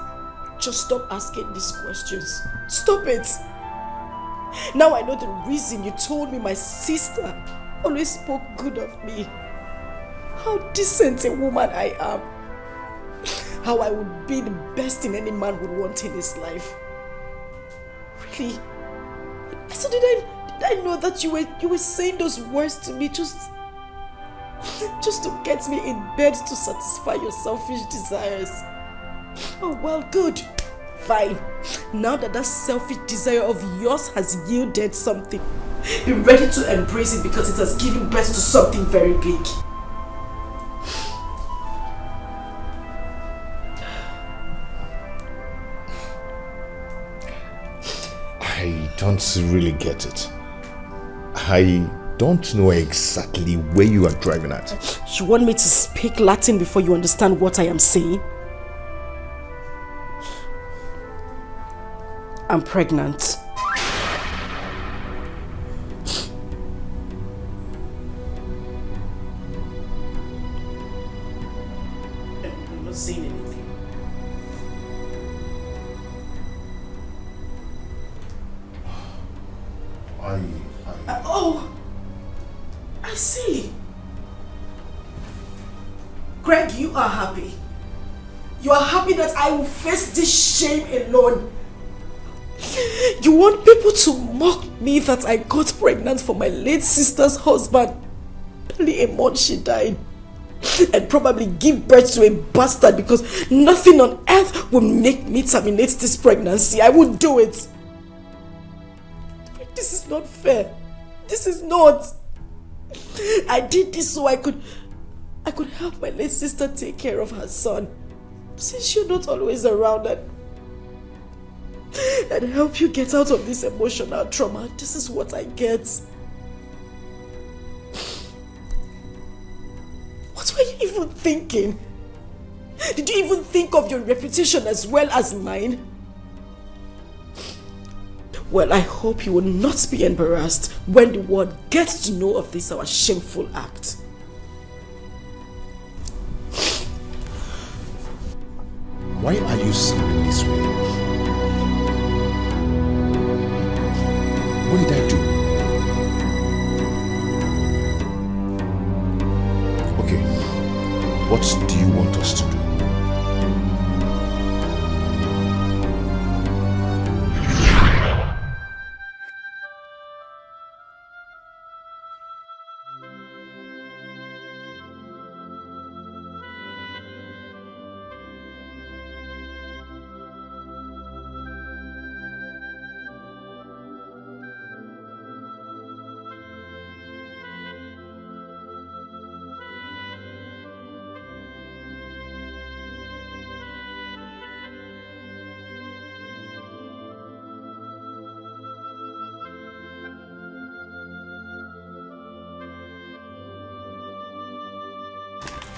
Just stop asking these questions. Stop it. Now I know the reason you told me my sister always spoke good of me. How decent a woman I am. How I would be the best thing any man would want in his life. Really? So did I know that you were saying those words to me just to get me in bed to satisfy your selfish desires? Oh well, good. Fine. Now that selfish desire of yours has yielded something, be ready to embrace it because it has given birth to something very big. I don't really get it. I don't know exactly where you are driving at. You want me to speak Latin before you understand what I am saying? I'm pregnant. not saying anything. Oh, I see. Greg, you are happy. You are happy that I will face this shame alone. You want people to mock me that I got pregnant for my late sister's husband. Only a month she died. And probably give birth to a bastard because nothing on earth will make me terminate this pregnancy. I would do it. This is not fair. This is not. I did this so I could help my late sister take care of her son. Since you're not always around and help you get out of this emotional trauma, this is what I get. What were you even thinking? Did you even think of your reputation as well as mine? Well, I hope you will not be embarrassed when the world gets to know of this our shameful act. Why are you sounding this way? What did I do? Okay, what do you want us to do?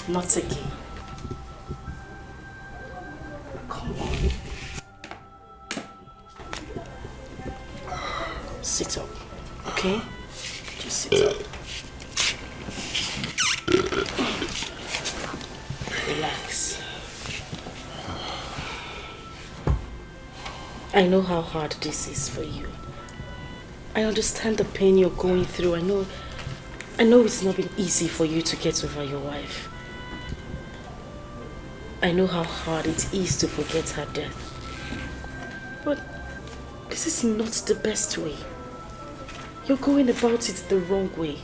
Not again. Come on. Sit up, okay? Just sit up. Relax. I know how hard this is for you. I understand the pain you're going through. I know it's not been easy for you to get over your wife. I know how hard it is to forget her death. But this is not the best way. You're going about it the wrong way.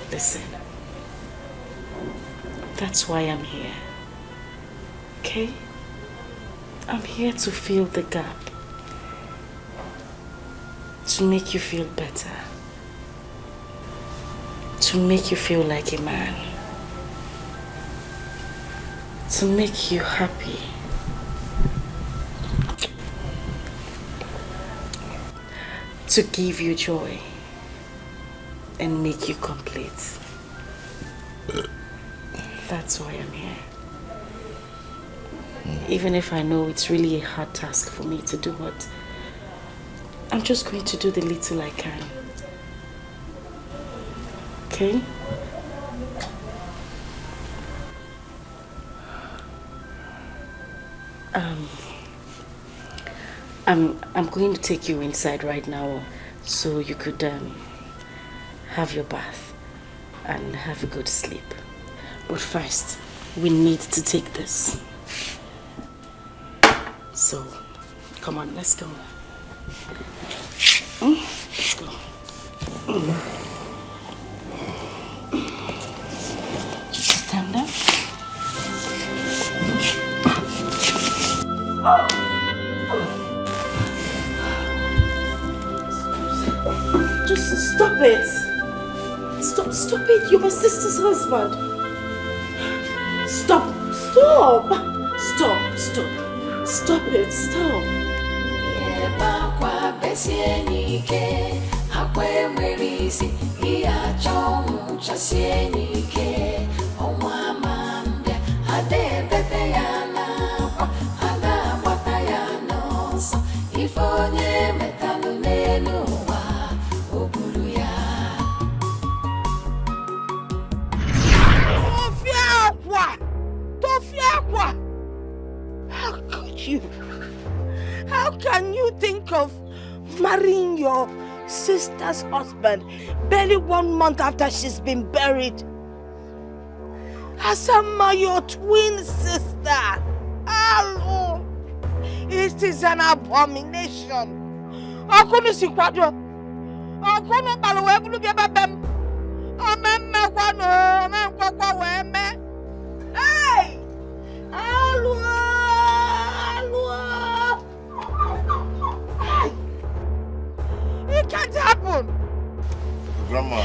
Listen. That's why I'm here. Okay? I'm here to fill the gap. To make you feel better. To make you feel like a man. To make you happy. To give you joy and make you complete. That's why I'm here. Even if I know it's really a hard task for me to do, but I'm just going to do the little I can. Okay? I'm going to take you inside right now so you could have your bath and have a good sleep. But first, we need to take this. So, come on, let's go. Let's go. Just stand up. Just stop it. Stop it. You're my sister's husband. Stop it. Stop. you? How can you think of marrying your sister's husband barely 1 month after she's been buried? Asama, your twin sister. Hello. It is an abomination. Hey! It can't happen. Grandma,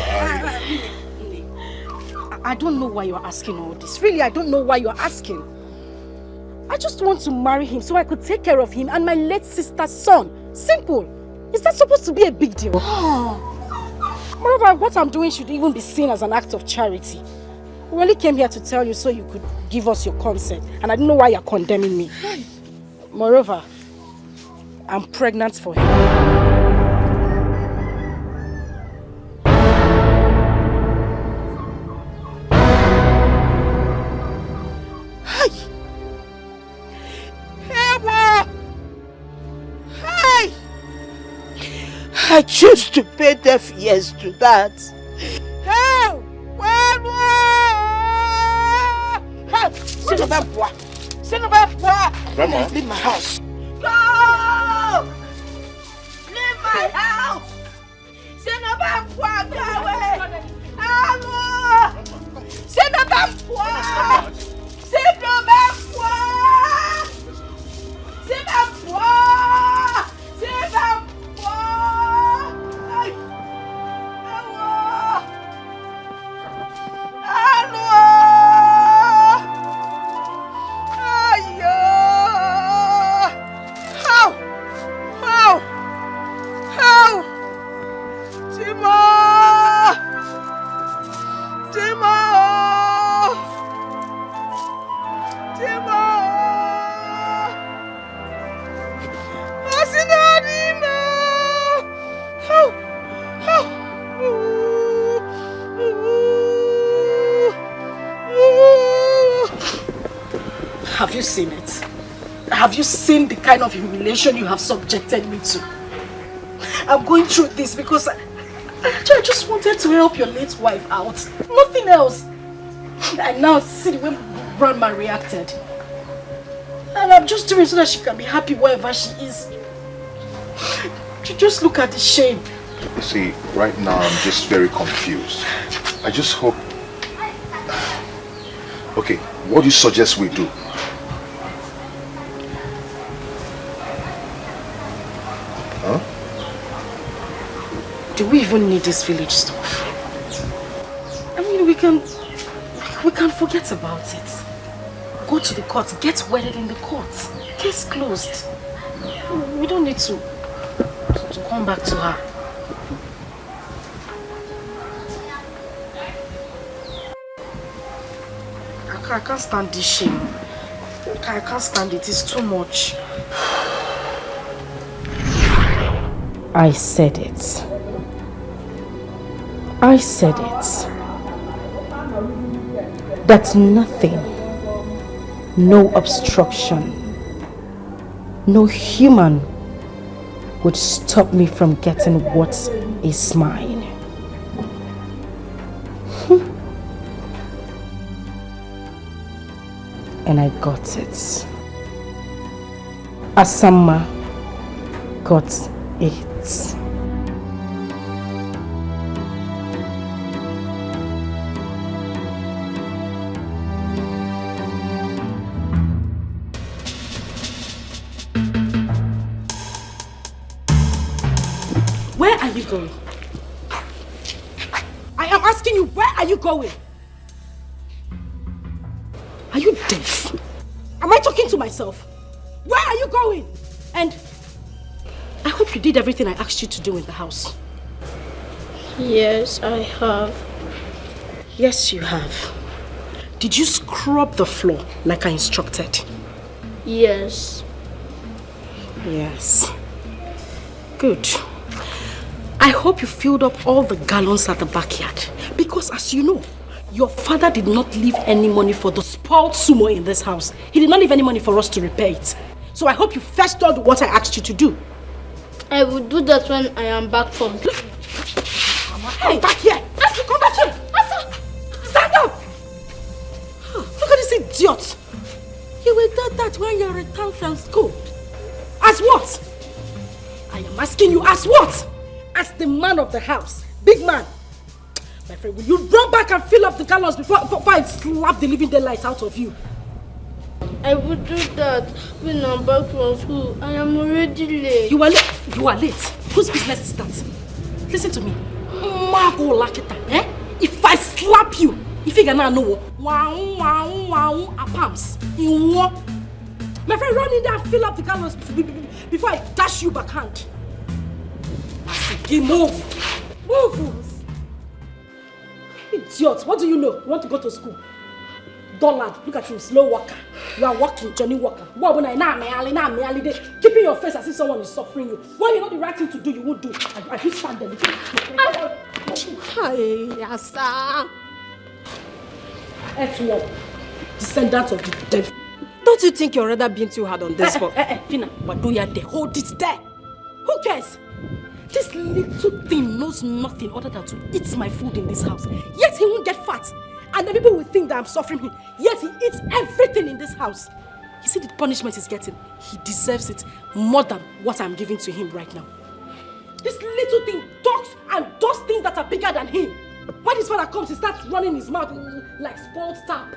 I don't know why you're asking all this. Really, I don't know why you're asking. I just want to marry him so I could take care of him and my late sister's son. Simple. Is that supposed to be a big deal? Moreover, what I'm doing should even be seen as an act of charity. We only came here to tell you so you could give us your consent. And I don't know why you're condemning me. Moreover, I'm pregnant for him. I choose to pay deaf ears to that. Hey! Grandma? Leave my house. Go! Leave my house! Go away! Hello! Have you seen it? Have you seen the kind of humiliation you have subjected me to? I'm going through this because I just wanted to help your late wife out. Nothing else. And now see the way Grandma reacted. And I'm just doing it so that she can be happy wherever she is. Just look at the shame. You see, right now I'm just very confused. I just hope... Okay, what do you suggest we do? Huh? Do we even need this village stuff? I mean, we can forget about it. Go to the court, get wedded in the court. Case closed. We don't need to come back to her. I can't stand this shame. I can't stand it. It's too much. I said it. I said it. That nothing, no obstruction, no human would stop me from getting what is mine. And I got it. Asama got it. Where are you going? I am asking you, where are you going? Are you deaf? Am I talking to myself? Where are you going? And I hope you did everything I asked you to do in the house. Yes, I have. Yes, you have. Did you scrub the floor like I instructed? Yes. Yes. Good. I hope you filled up all the gallons at the backyard. Because as you know, your father did not leave any money for the spoiled sumo in this house. He did not leave any money for us to repair it. So I hope you fetched all what I asked you to do. I will do that when I am back from... Come back here! Asa, come back here! Asa! Stand up! Look at this idiot! You will do that when you return from school. As what? I am asking you, as what? As the man of the house. Big man. My friend, will you run back and fill up the gallons before I slap the living daylights out of you? I will do that when I'm back from school. I am already late. You are late? You are late. Whose business is that? Listen to me. Margo Lakita, eh? If I slap you, if you gonna know palms. My friend, run in there and fill up the gallons before I dash you backhand. Move. Move. Idiot, what do you know? You want to go to school? Dull lad, look at you, slow walker. You are walking, Johnny Walker. Keeping your face as if someone is suffering you. When you know the right thing to do, you won't do. And you stand there. Hi, Asa. F1, descendant of the devil. Don't you think you're rather being too hard on this one? Fina, what do you there? Hold it there. Who cares? This little thing knows nothing other than to eat my food in this house. Yet he won't get fat. And the people will think that I'm suffering him. Yet he eats everything in this house. You see the punishment he's getting? He deserves it more than what I'm giving to him right now. This little thing talks and does things that are bigger than him. When his father comes, he starts running his mouth like spoiled tap.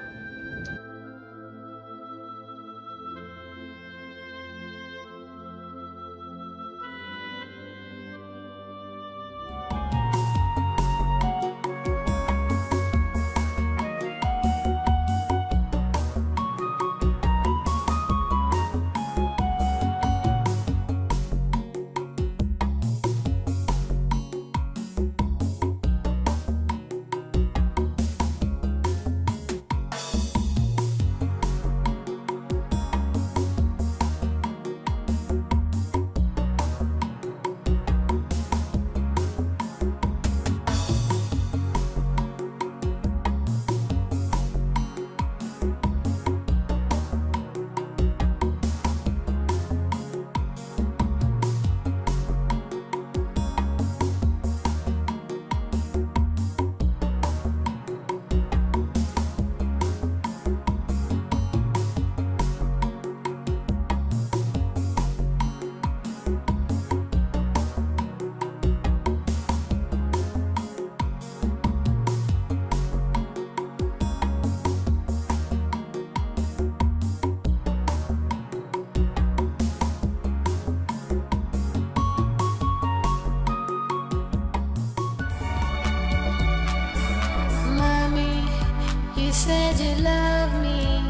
said you love me.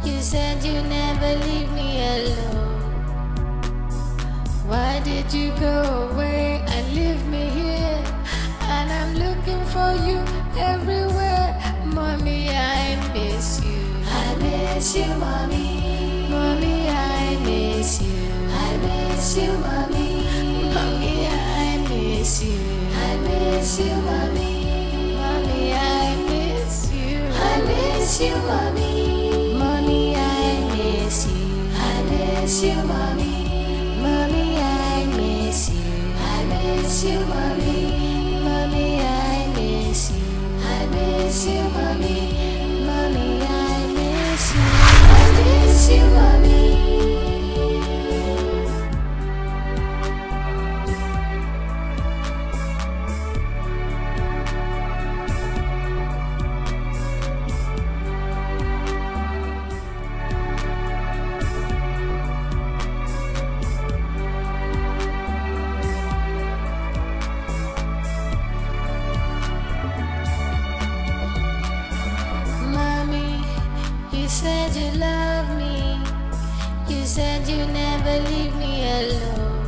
You said you never leave me alone. Why did you go away and leave me here? And I'm looking for you everywhere. Mommy, I miss you. I miss you, mommy. Mommy, I miss you. I miss you, mommy. Mommy, I miss you. I miss you, mommy. Mommy, I miss you. I miss you, mommy. Mommy, I miss you. I miss you, mommy. Mommy, I miss you. I miss you, mommy. Mommy, I miss you. I miss you, mommy. Mommy, I miss you. I miss you, mommy. You said you love me. You said you never leave me alone.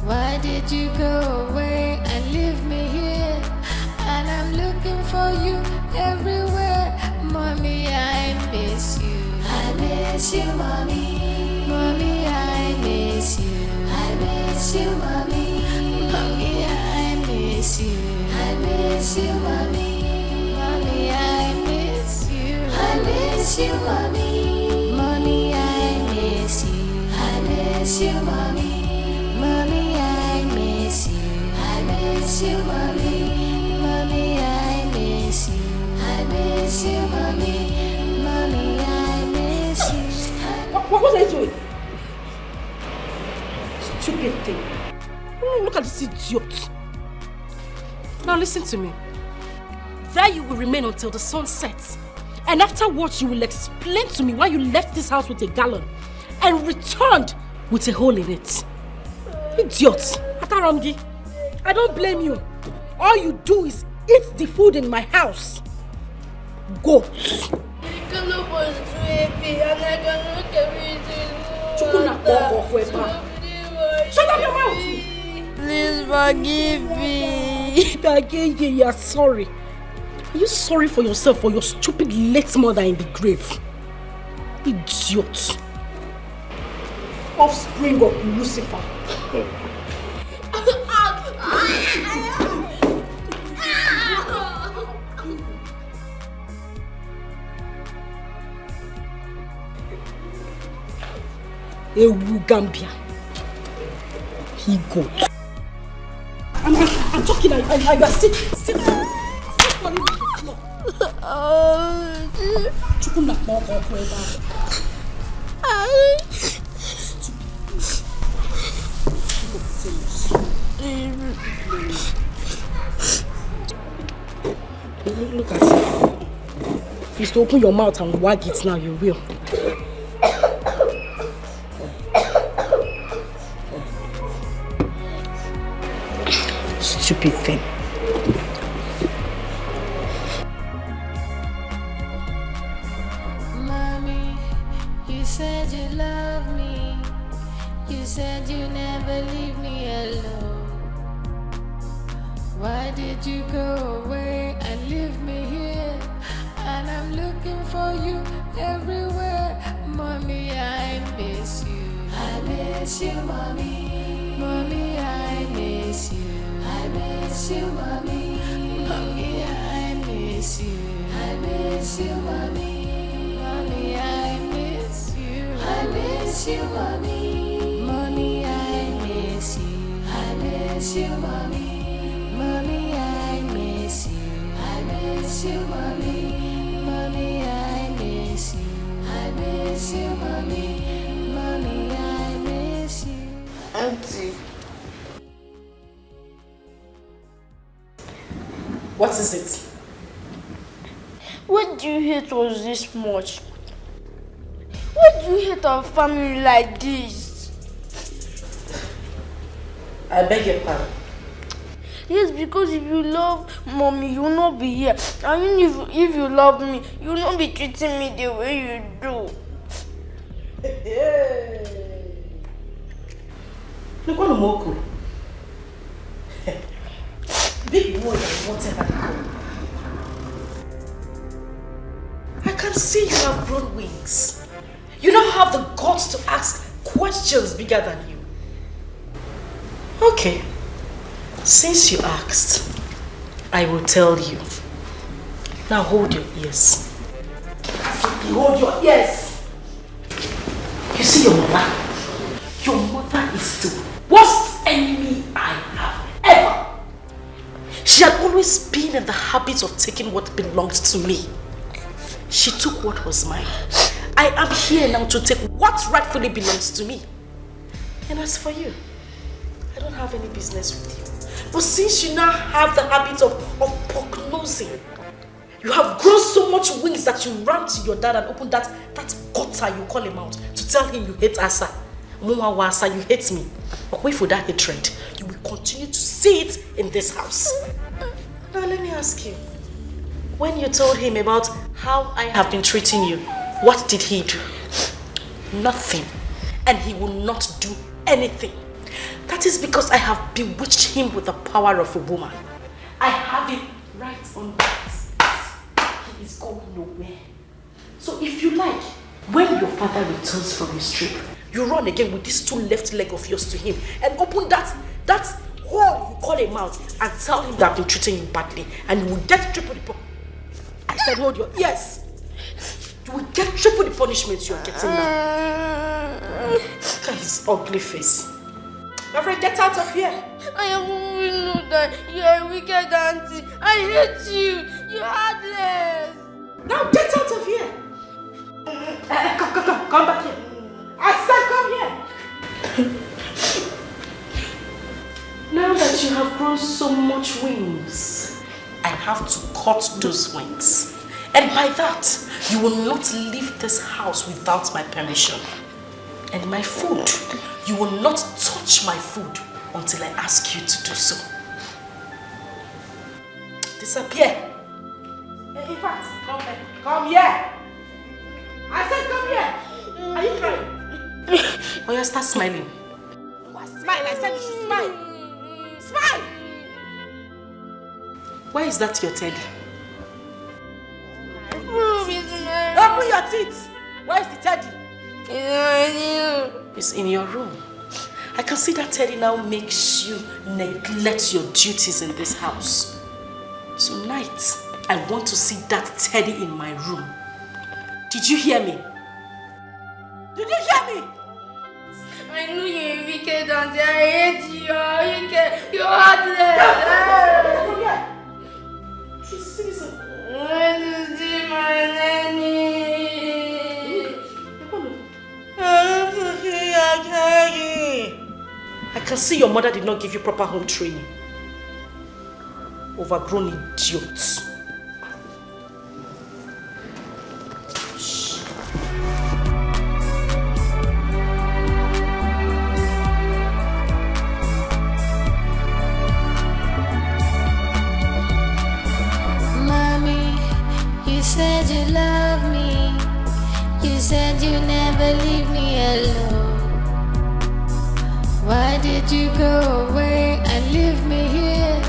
Why did you go away and leave me here? And I'm looking for you everywhere. Mommy, I miss you. I miss you, mommy. Mommy, I miss you. I miss you, mommy. Mommy, I miss you. I miss you, mommy. Mommy, I miss you. I miss you, mommy. Mommy, I you, mommy. Mommy, I miss you. I miss you, mommy. Mommy, I miss you. I miss you, mommy. Mommy, I miss you. What was I doing? Stupid thing. Look at this idiot. Now listen to me. There you will remain until the sun sets. And afterwards you will explain to me why you left this house with a gallon and returned with a hole in it. Idiot. Ataramgi, I don't blame you. All you do is eat the food in my house. Go. The gallon was too heavy and I cannot carry it. Shut up your mouth! Please forgive me. Again, you're sorry. Are you sorry for yourself or your stupid late mother in the grave? Idiot. Offspring of Lucifer. Ewu Gambia. He got. I'm talking. I sit on the floor. Chukuna poko kweba. Look at it. If you still open your mouth and wag it now, you will. Stupid thing. Mommy, you said you love me. You said you never leave me alone. Why did you go away and leave me here? And I'm looking for you everywhere. Mommy, I miss you. I miss you, mommy. Mommy, I miss you. I miss you, mommy. Mommy, I miss you. I miss you, mommy. Mommy, I miss you. I miss you, mommy. Mommy, I miss you. I miss you, mommy. Mommy, I miss you. I miss you, mommy. Mommy, I miss you. I miss you, mommy. Mommy, I miss you. Auntie. What is it? What do you hate us this much? Why do you hate our family like this? I beg your pardon. Yes, because if you love mommy, you will not be here. And if you love me, you will not be treating me the way you do. Look what Moku. Big boy and whatever they call. I can see you have grown wings. You don't have the guts to ask questions bigger than you. Okay. Since you asked, I will tell you. Now hold your ears. Hold your ears. You see your mother? Your mother is the worst enemy I have ever. She had always been in the habit of taking what belonged to me. She took what was mine. I am here now to take what rightfully belongs to me. And as for you, I don't have any business with you. But since you now have the habit of prognosing, you have grown so much wings that you ran to your dad and opened that gutter you call him out to tell him you hate Asa. Asa, you hate me. But wait for that hatred. You will continue to see it in this house. Now let me ask you. When you told him about how I have been treating you, what did he do? Nothing. And he will not do anything. That is because I have bewitched him with the power of a woman. I have him right on this. He is going nowhere. So if you like, when your father returns from his trip, you run again with these two left legs of yours to him and open that hole you call him out and tell him that I've been treating you badly and you will get triple the. I said hold your ears. You will get triple the punishment you are getting now. Look at his ugly face. Reverend, get out of here. I always know that you are a wicked auntie. I hate you. You're heartless. Now get out of here. Come back here. I said come here. Now that you have grown so much wings, I have to cut those wings. And by that, you will not leave this house without my permission. And my food, you will not touch my food until I ask you to do so. Disappear. In fact, come here. Come here. I said come here. Are you crying? Oh, you start smiling. What? Smile. I said you should smile. Smile. Why is that your teddy? Open your teeth. Where is the teddy? It's in your room. I can see that teddy now makes you neglect your duties in this house. Tonight, I want to see that teddy in my room. Did you hear me? Did you hear me? I know you're a wicked auntie. I hate you. You're wicked. You're heartless. Come here. She's citizen. I want to see my nanny. I can see your mother did not give you proper home training. Overgrown idiots. Mommy, you said you love me. You said you never leave me alone. Why did you go away and leave me here?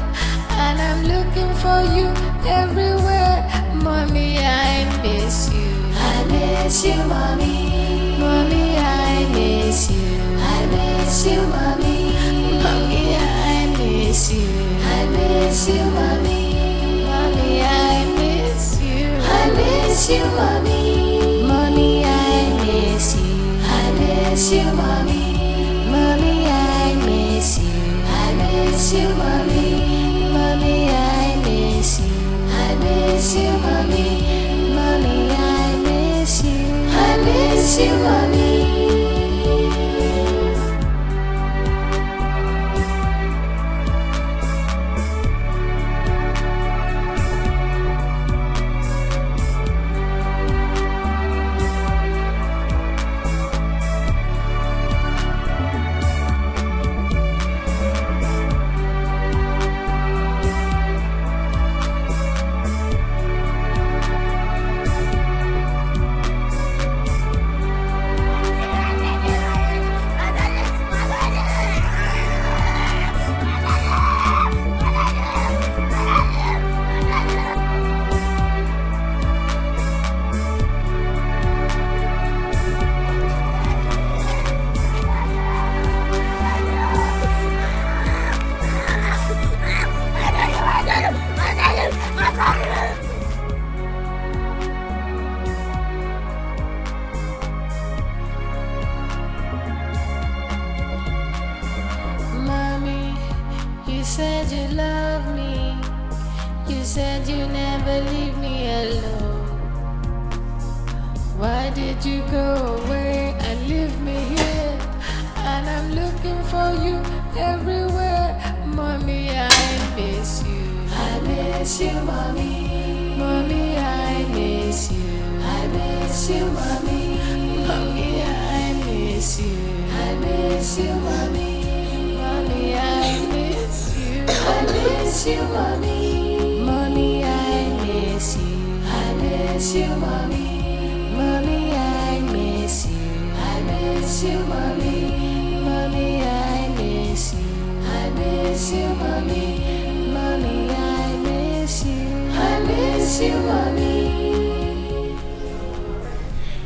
And I'm looking for you everywhere. Mommy, I miss you. I miss you, mommy. Mommy, I miss you. I miss you, mommy. Mommy, I miss you. I miss you, mommy. Mommy, I miss you. I miss you, mommy. Mommy, I miss you. I miss you, mommy. Mommy, I miss you. I miss you, mommy. Mommy, I miss you. I miss you, mommy. Mommy, I miss you. I miss you, mommy.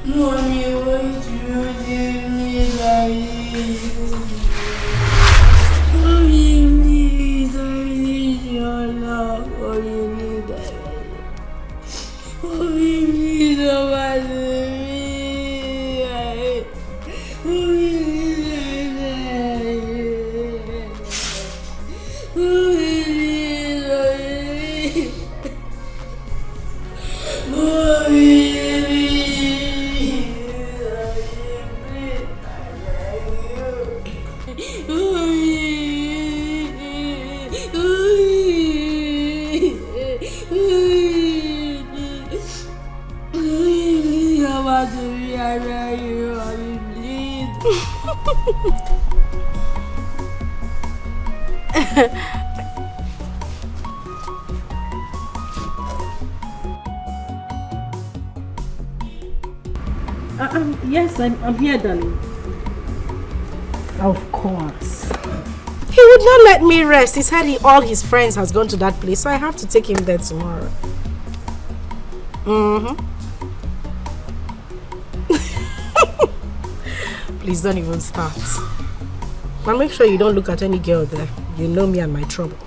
Mommy, please, Yes, I'm here, darling. Of course. He would not let me rest. He said all his friends has gone to that place, so I have to take him there tomorrow. Please don't even start. But make sure you don't look at any girl there. You know me and my trouble.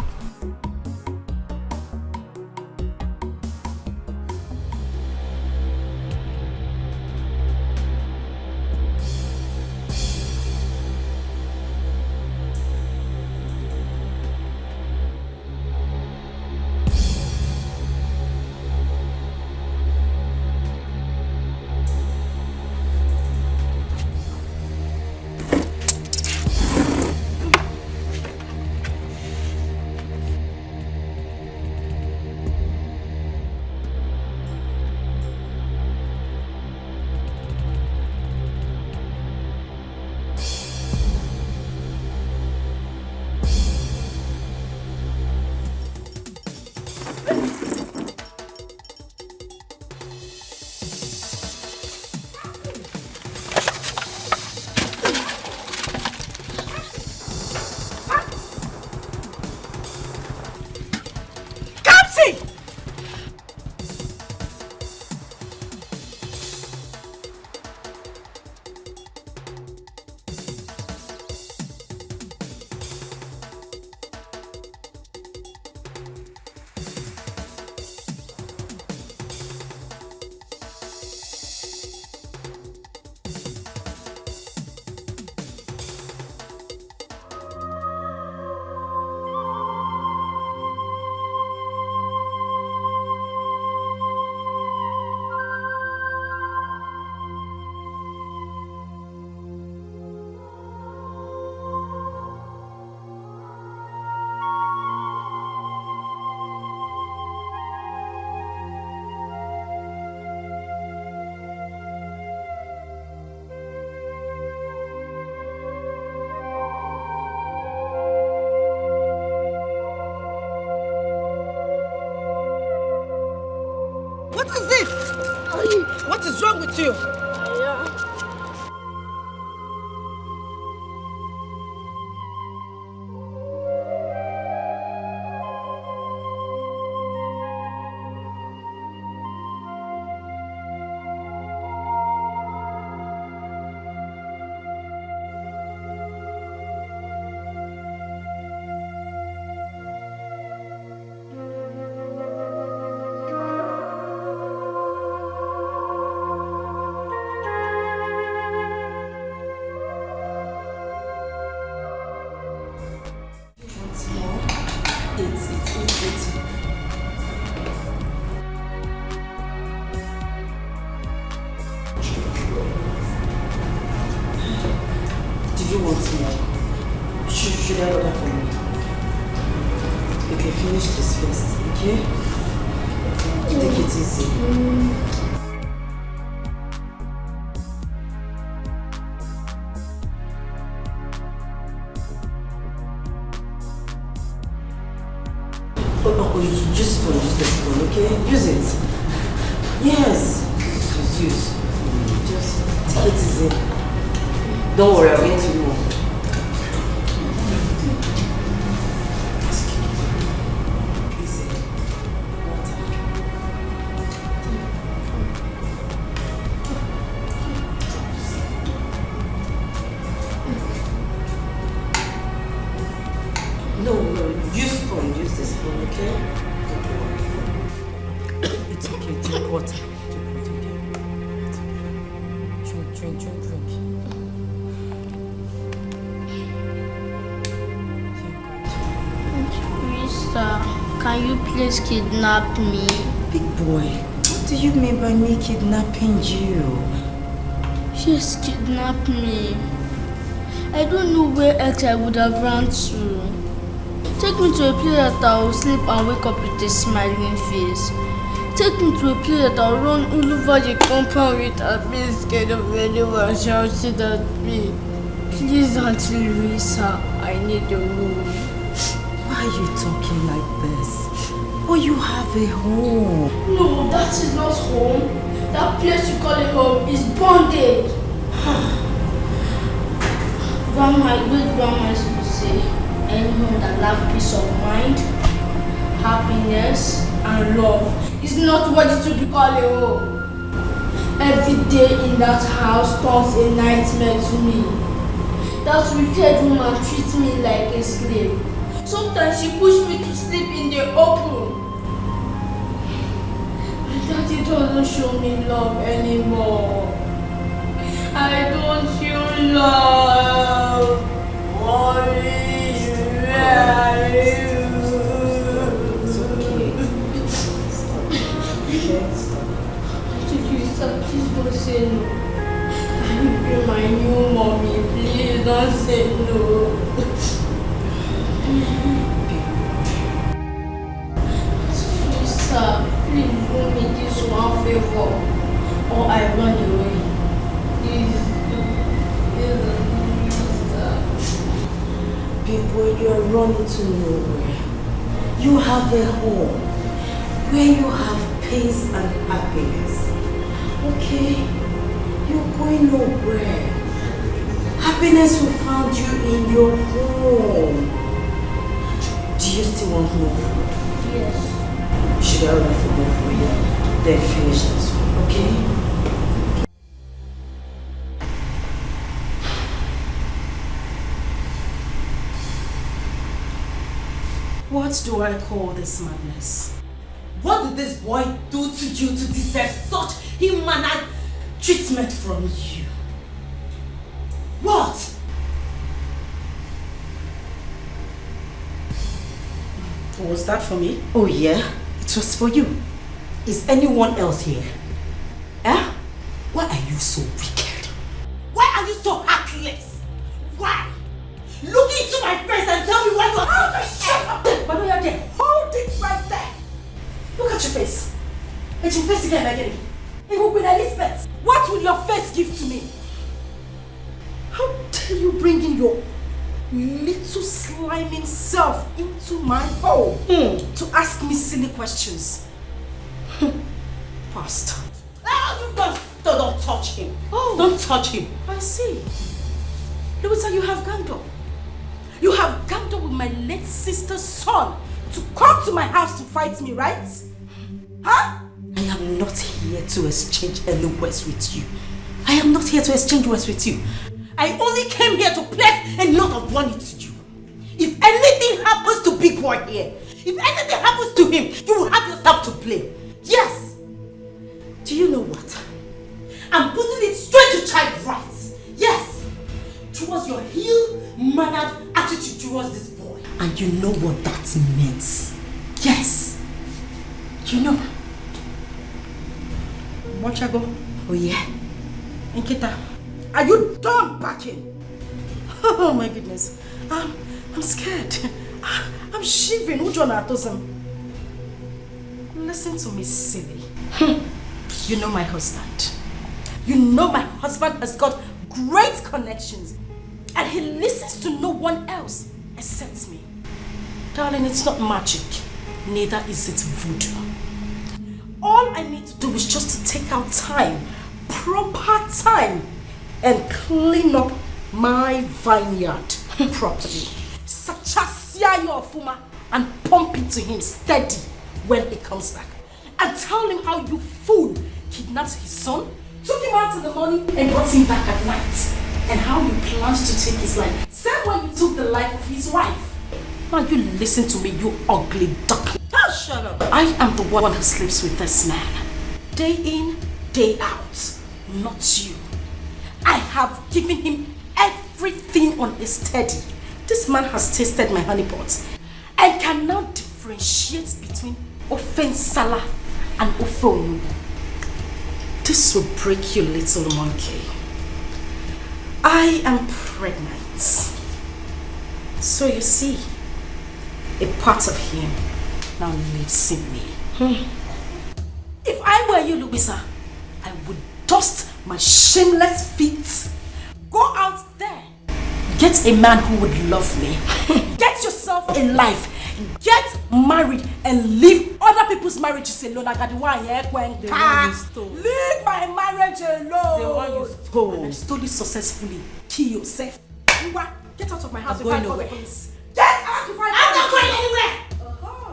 What is this? What is wrong with you? Should I order for me? Okay, finish this first, okay? Take it easy. Oh, use the spoon, okay? Use it. Yes. Use. Just take it easy. Don't worry, I'll get you more. Please kidnap me. Big boy, what do you mean by me kidnapping you? Just kidnap me. I don't know where else I would have run to. Take me to a place that I will sleep and wake up with a smiling face. Take me to a place that I will run all over the compound with a bit scared of anyone shouting at me. Please, Auntie Louisa, I need a room. Why are you talking like this? Oh, you have a home. No, that is not home. That place you call a home is bondage. Grandma, great-grandma used to say, any home that lacks peace of mind, happiness, and love is not worthy to be called a home. Every day in that house turns a nightmare to me. That wicked woman treats me like a slave. Sometimes she pushes me to sleep in the open. My daddy doesn't show me love anymore. I don't feel love. Mommy, where are you? Please don't say no. Can you be my new mommy? Please don't say no. Please, sir, please do me this one favor, or I run away. Please, sir. People, you're running to nowhere. You have a home where you have peace and happiness. Okay, you're going nowhere. Happiness will find you in your home. Do you still want more food? Yes. Should I order food for you? Then finish this one, okay? What do I call this madness? What did this boy do to you to deserve such human treatment from you? What? Was that for me? Oh yeah, it was for you. Is anyone else here? Eh? Why are you so wicked? Why are you so heartless? Why? Look into my face and tell me why you are... Shut up! But you're there. Hold it right there. Look at your face. It's your face again, Maggie. It will be Elizabeth. What will your face give to me? How dare you bring in your little sliming self into my home to ask me silly questions? Bastard. Oh, you don't touch him. Oh. Don't touch him. I see. Louisa, you have ganged up. You have ganged up with my late sister's son to come to my house to fight me, right? Huh? I am not here to exchange any words with you. I am not here to exchange words with you. I only came here to place a note of warning to you. If anything happens to Big Boy here, if anything happens to him, you will have yourself to blame. Yes. Do you know what? I'm putting it straight to child rights. Yes. Towards your ill-mannered attitude towards this boy. And you know what that means. Yes. You know. Mochago. Oh yeah. Nkita, are you done backing? Oh my goodness. I'm scared. I'm shivering. Listen to me, silly. You know my husband. You know my husband has got great connections. And he listens to no one else except me. Darling, it's not magic. Neither is it voodoo. All I need to do is just to take out time, proper time, and clean up my vineyard properly. Sachasia your fuma and pump it to him steady when he comes back. And tell him how you fool kidnapped his son, took him out in the morning and brought him back at night. And how you planned to take his life. Same when you took the life of his wife. Now you listen to me, you ugly duckling. Oh, shut up. I am the one who sleeps with this man. Day in, day out. Not you. I have given him everything on a steady. This man has tasted my honey pots and can now differentiate between ofen sala and ofen. This will break you, little monkey. I am pregnant. So you see, a part of him now lives in me. If I were you, Louisa, I would dust my shameless feet, go out there Get a man who would love me. Get yourself a life. Get married and leave other people's marriages alone. I got the one here. The one you stole. Leave my marriage alone. The one you stole. And I stole it successfully. Kill yourself. Get out of my house. I'm going nowhere. Get out of my house. I'm not going anywhere.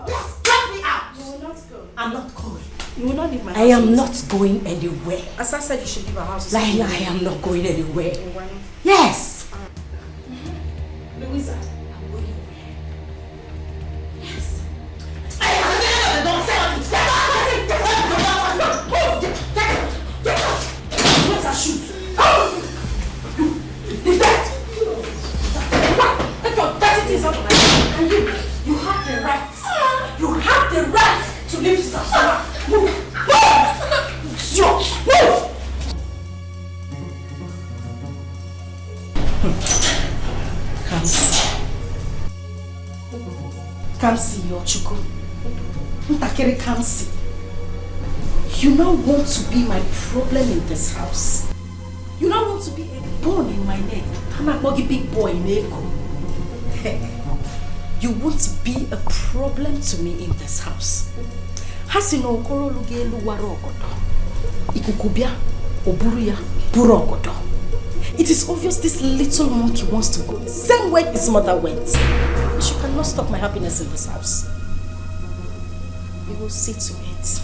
Just drop me out. You will not go. I'm not going. You will not leave my house. I am not going anywhere. As I said, you should leave our house. I am not going anywhere. Yes. Louisa, I'm going away. Yes. I am the don't say get out! Where's our shoes? Is that? Take your dirty things out of my house. And you have the right. You have the right to leave this house. Move! Move! Kamsi Yochuku. Ntakere Kamsi. You now want to be my problem in this house. You now want to be a bone in my neck. I'm not a big boy in Eko. You want to be a problem to me in this house. Hasino okoro lugelu warogodo. Ikukubia oburuya burogodo. It is obvious this little monkey wants to go the same way his mother went. She cannot stop my happiness in this house. We will see to it.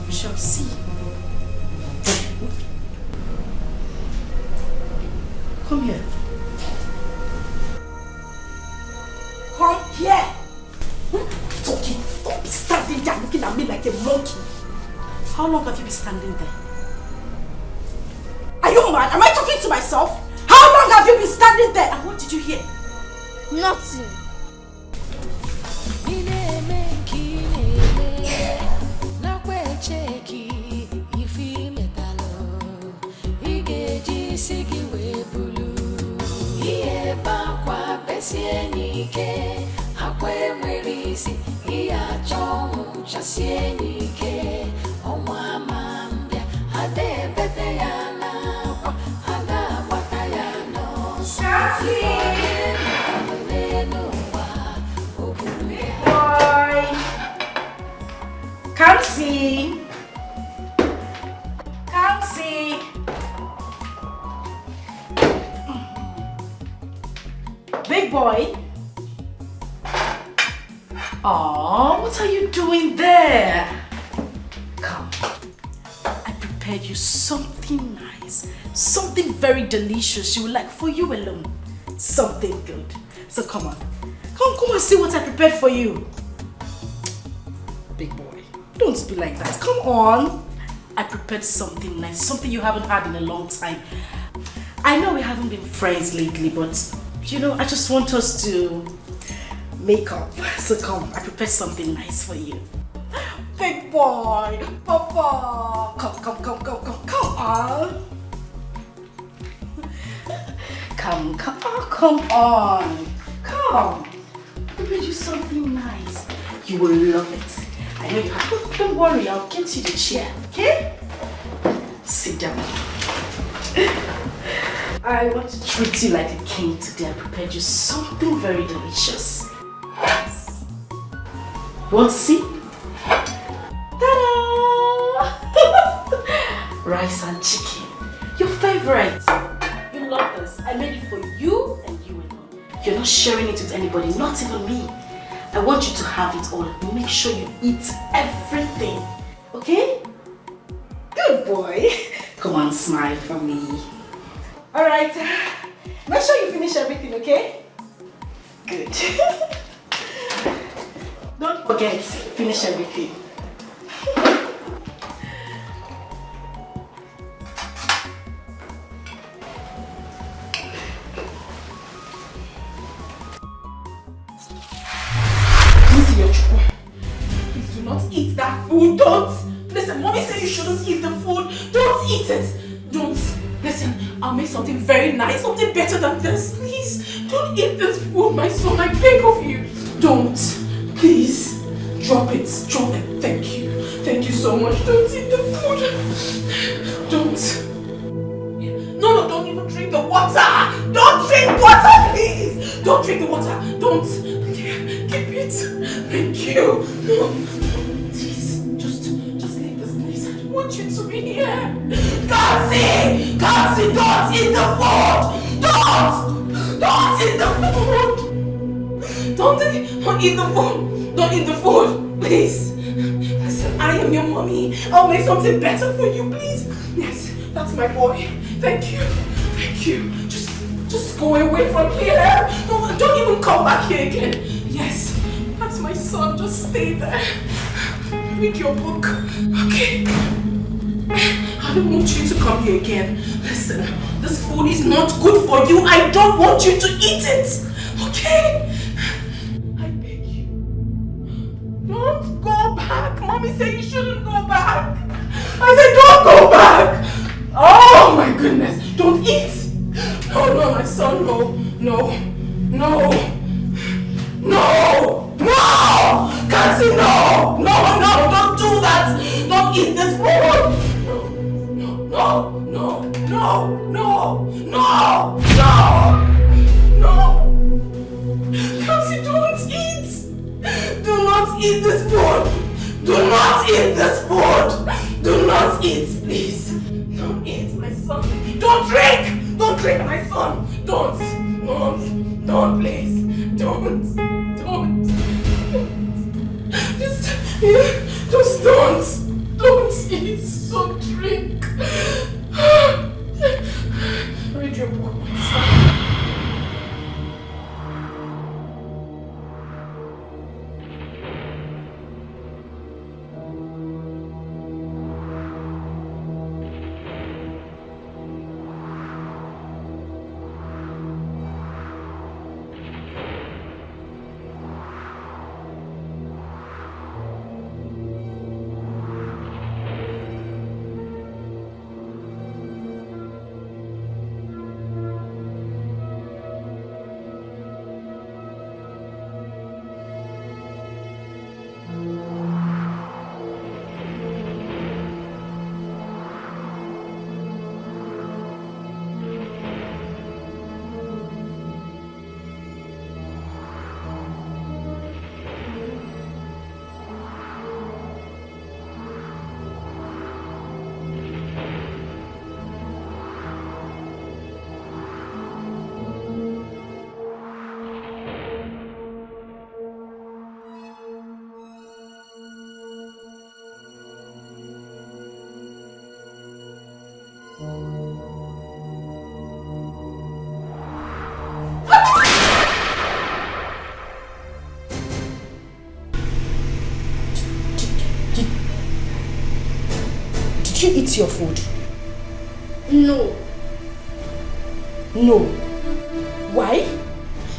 We shall see. Come here. Come here. Talking. Don't be standing there looking at me like a monkey. How long have you been standing there? Are you mad? Am I talking to myself? How long have you been standing there? And what did you hear? Nothing. Can't see. Can't see. Big boy. Oh, what are you doing there? Come. I prepared you something nice. Something very delicious you would like for you alone. Something good. So come on. Come and see what I prepared for you. Big boy. Don't be like that. Come on. I prepared something nice. Something you haven't had in a long time. I know we haven't been friends lately, but you know, I just want us to make up. So come, I prepared something nice for you. Big boy, Papa. Come on. Come on. Come. I prepared you something nice. You will love it. I know you have. Don't worry, I'll get you the chair, okay? Sit down. I want to treat you like a king today. I prepared you something very delicious. Yes. You want to see? Ta-da! Rice and chicken. Your favorite. You love this. I made it for you and you alone. You're not sharing it with anybody, not even me. I want you to have it all. Make sure you eat everything. Okay? Good boy. Come on, smile for me. Alright. Make sure you finish everything, okay? Good. Don't forget, finish everything. Please do not eat that food. Don't. Listen, mommy said you shouldn't eat the food. Don't eat it. Don't. Listen, I'll make something very nice, something better than this. Please, don't eat this food, my son. I beg of you. Don't. Please. Drop it. Drop it. Thank you. Thank you so much. Don't eat the food. Don't. No, don't even drink the water. Don't drink drink water, please. Don't drink the water. Don't. Keep it. Thank you. No. Please, just leave this place. I don't want you to be here. Kansi, don't eat the food. Don't eat the food. Don't eat the food. Don't eat the food, please. Listen, I am your mommy. I'll make something better for you, please. Yes, that's my boy. Thank you. Just go away from here. Don't even come back here again. Yes, that's my son. Just stay there. Read your book, okay? I don't want you to come here again. Listen, this food is not good for you. I don't want you to eat it, okay? I beg you. Don't go back. Mommy said you shouldn't go back. I said don't go back. Oh my goodness. Don't eat. No, my son, no. Kansi, no, don't do that. Don't eat this food. No. Kansi, don't eat. Do not eat this food. Do not eat this food. Do not eat, please. Don't eat, my son. Don't drink, my son. Don't, please. Don't. Just don't eat, don't drink. Read your book, my son. Did you eat your food? No. Why?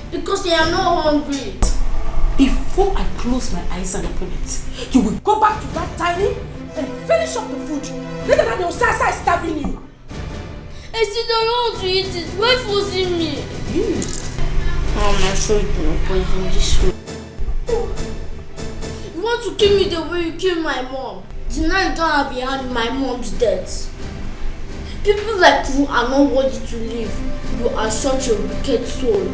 Because I am not hungry. Before I close my eyes and open it, you will go back to that dining and finish up the food. Later than your Sasa is starving you. I still don't want to eat it. Why forcing me? Mom, I'm sure you don't poison this food. You want to kill me the way you killed my mom. The night don't have a hand in my mom's death. People like you are not worthy to live. You are such a wicked soul.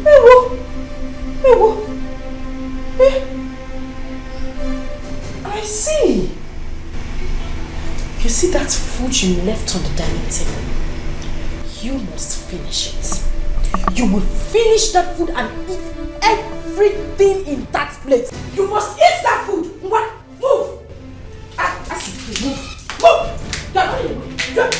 I see. You see that food you left on the dining table? You must finish it. You will finish that food and eat everything in that plate. You must eat that food. What? Move! I see. Move! Get out of here.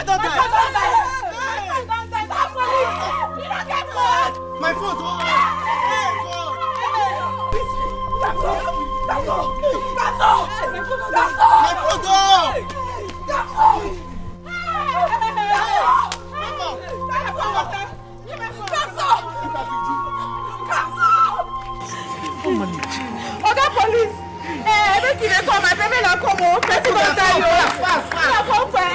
don't die. My phone. Oga police! Make you call my baby na come on. Person don die yo. Na come for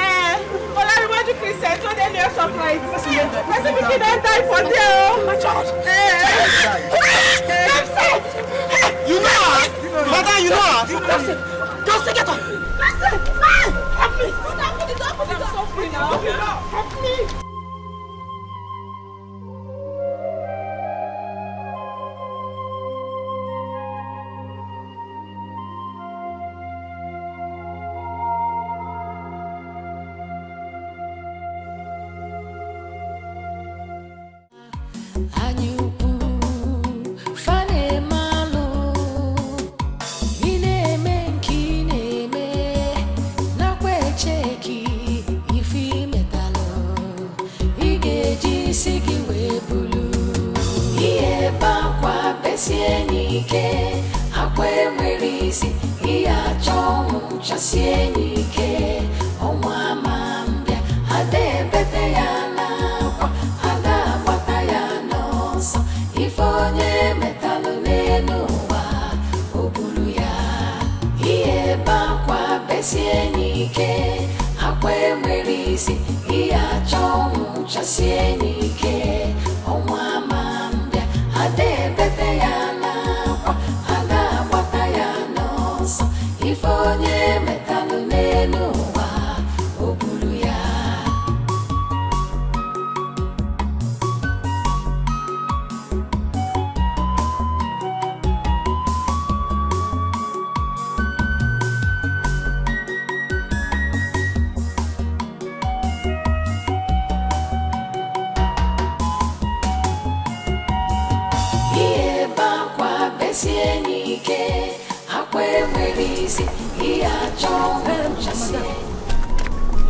Olariwaju Christian to dey near shop right. Person pikin don die for there oh. My child. You know her? Mother, you know her? Just get up. Help me! I'm suffering now. Help me!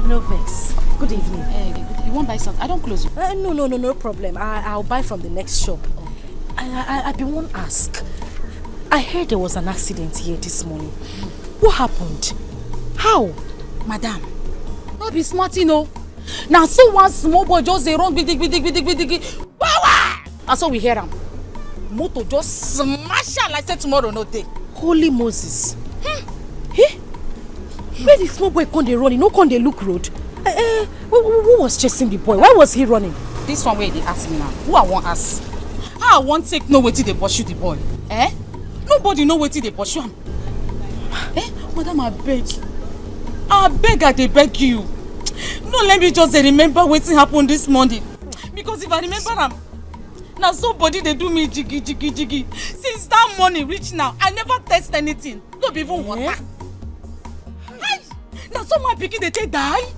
No vex. Good evening. You won't buy something? I don't close you. No problem. I'll buy from the next shop. Okay. I be one ask. I heard there was an accident here this morning. What happened? How? Madam, not be smart, you know. Now, so one small boy just dey run big. Wow! And so we hear him. Motor just smash her like say tomorrow no day. Holy Moses. Hey? Where the small boy come dey run? He no come dey look road. Who was chasing the boy? Why was he running? This one where they ask me now. Who I want ask? How I want take no wetin they pursue the boy? Nobody know wetin they pursue him. Madam, I beg, I dey beg you. No, let me just remember wetin happened this morning. Because if I remember am, now somebody they do me jiggy. Since that morning reach now, I never taste anything. Not even water. Now someone picking they take die.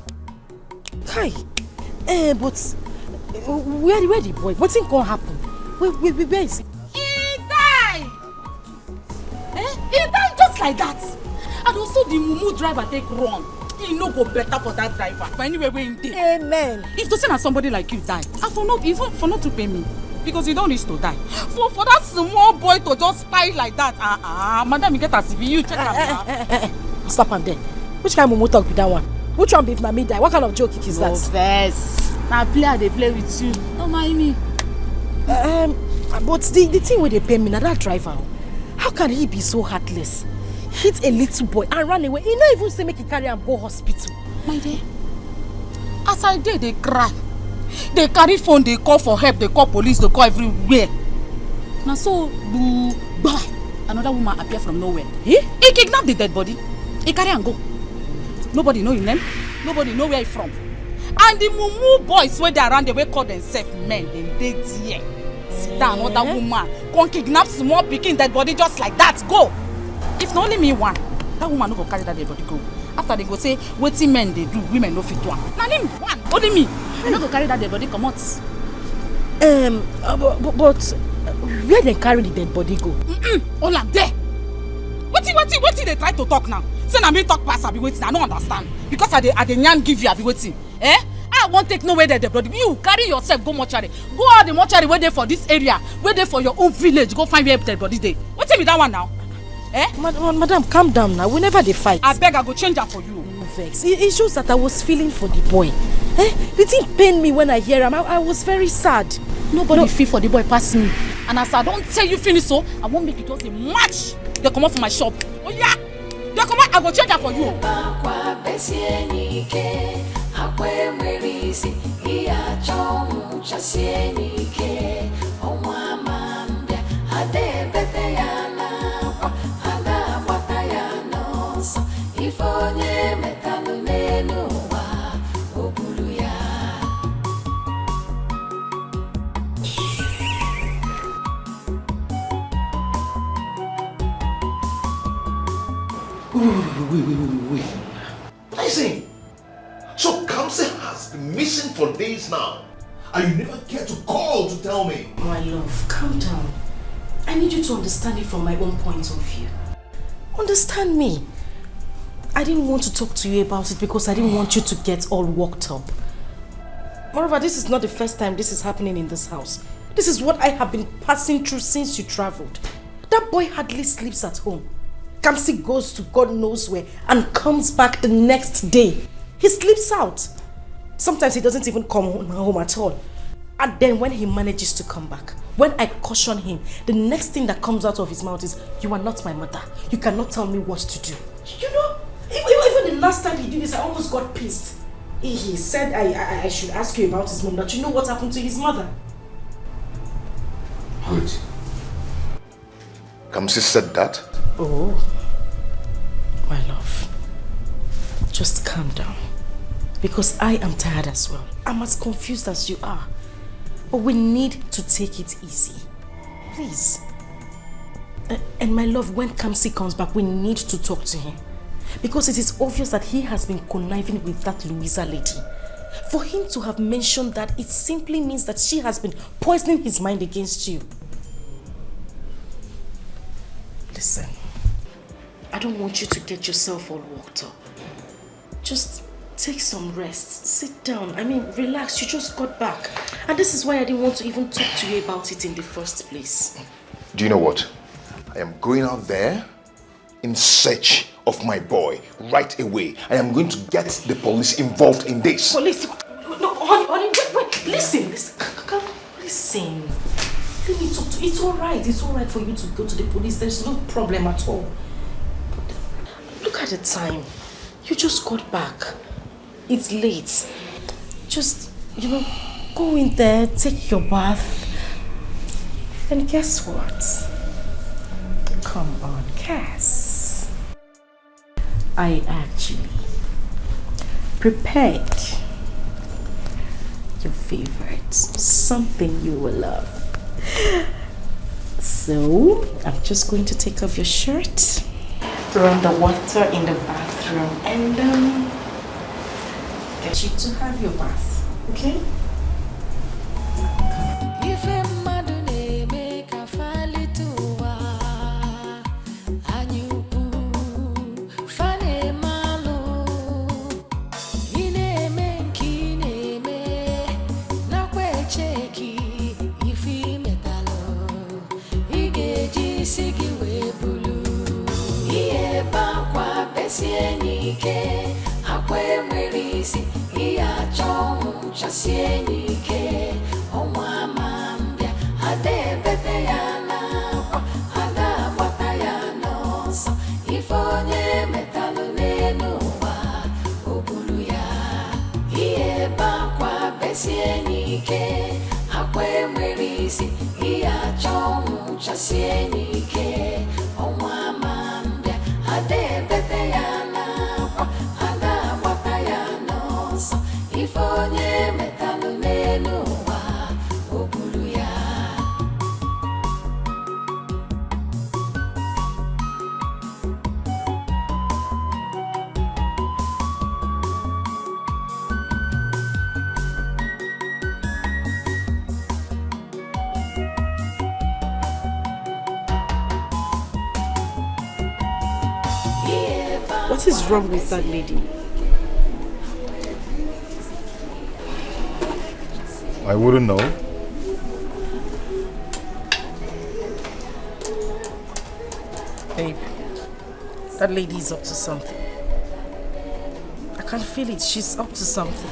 Kai, but where the boy? What's gonna happen? Where is he? He died. He died just like that. And also the mumu driver take run. He no go better for that driver. But anyway, we in there. Amen. If to say that somebody like you die, and for not to pay me, because you don't need to die. For that small boy to just spy like that, madam, you get a CV, you check am. Stop am there. Which kind of mumu talk with that one? Which one be if na me die? What kind of joke is that? No vex. Now Plea they play with you. Don't mind me. But the thing where they pay me, now that driver, how can he be so heartless? Hit a little boy and run away. He not even say make he carry him go hospital. My dear, as I did, they cry. They carry phone, they call for help, they call police, they call everywhere. Now so, another woman appear from nowhere. He kidnapped the dead body. He carry and go. Nobody know his name. Nobody know where he from. And the mumu boys where they around, they will call themselves men. They there. Sit down, another woman. Come kidnap small picking dead body just like that. Go. If not only me one, that woman no go carry that dead body go. After they go say, wetin men they do, women no fit do am. Now name one, only me. I no go carry that dead body come out. But where they carry the dead body go? All am there. Wetin they try to talk now? Say na me talk pass, I be waiting. I don't understand. Because I dey yarn give you, I be waiting. I won't take nowhere there, the body. You carry yourself, go mortuary. Go out the mortuary where they for this area, where they for your own village. Go find where the body day. What's it with that one now? Eh? Madam, calm down now. Whenever they fight. I beg, I go change that for you. No vex. It shows that I was feeling for the boy. Eh? The thing pained me when I hear him. I was very sad. Nobody feel for the boy past me. And as I don't tell you finish so, I won't make it just a match. They come out from my shop. Oh yeah. They come out, I go change that for you. Wait. Listen. So Kamsi has been missing for days now. And you never care to call to tell me. My love, calm down. I need you to understand it from my own point of view. Understand me. I didn't want to talk to you about it because I didn't want you to get all worked up. Moreover, this is not the first time this is happening in this house. This is what I have been passing through since you traveled. That boy hardly sleeps at home. Kamsi goes to God knows where and comes back the next day. He sleeps out. Sometimes he doesn't even come home at all. And then when he manages to come back, when I caution him, the next thing that comes out of his mouth is, "You are not my mother. You cannot tell me what to do." You know, even the last time he did this, I almost got pissed. He said I should ask you about his mom, that you know what happened to his mother. Wait. Kamsi said that? Oh, my love, just calm down, because I am tired as well. I'm as confused as you are, but we need to take it easy, please. And my love, when Kamsi comes back, we need to talk to him, because it is obvious that he has been conniving with that Louisa lady. For him to have mentioned that, it simply means that she has been poisoning his mind against you. Listen, I don't want you to get yourself all worked up. Just take some rest. Sit down. I mean, relax. You just got back. And this is why I didn't want to even talk to you about it in the first place. Do you know what? I am going out there in search of my boy right away. I am going to get the police involved in this. Police? No, honey, wait. Listen. Listen. Let me talk to you. It's alright. It's alright for you to go to the police. There's no problem at all. Look at the time. You just got back. It's late. Just, go in there, take your bath. And guess what? Come on, Cass. I actually prepared your favorite. Something you will love. So, I'm just going to take off your shirt, run the water in the bathroom, and get you to have your bath, okay? What is wrong with that lady? I wouldn't know. Babe, that lady is up to something. I can feel it. She's up to something.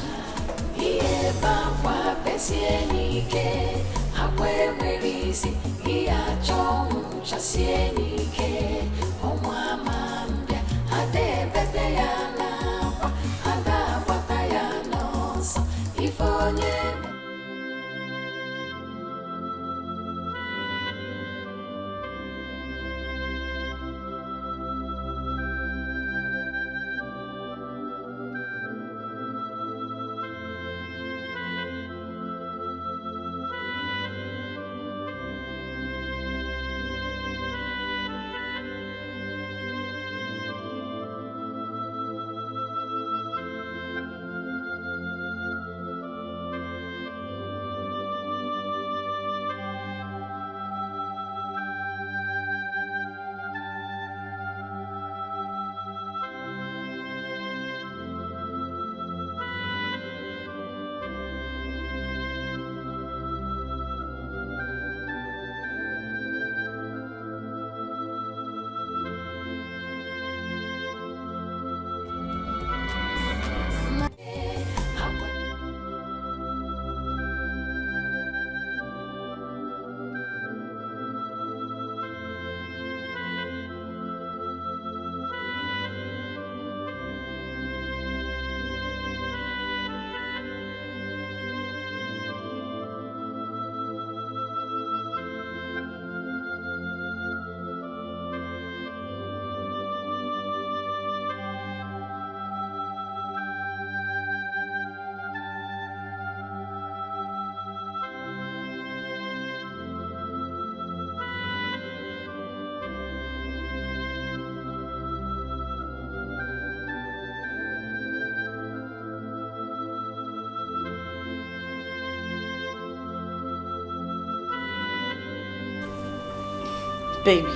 Baby.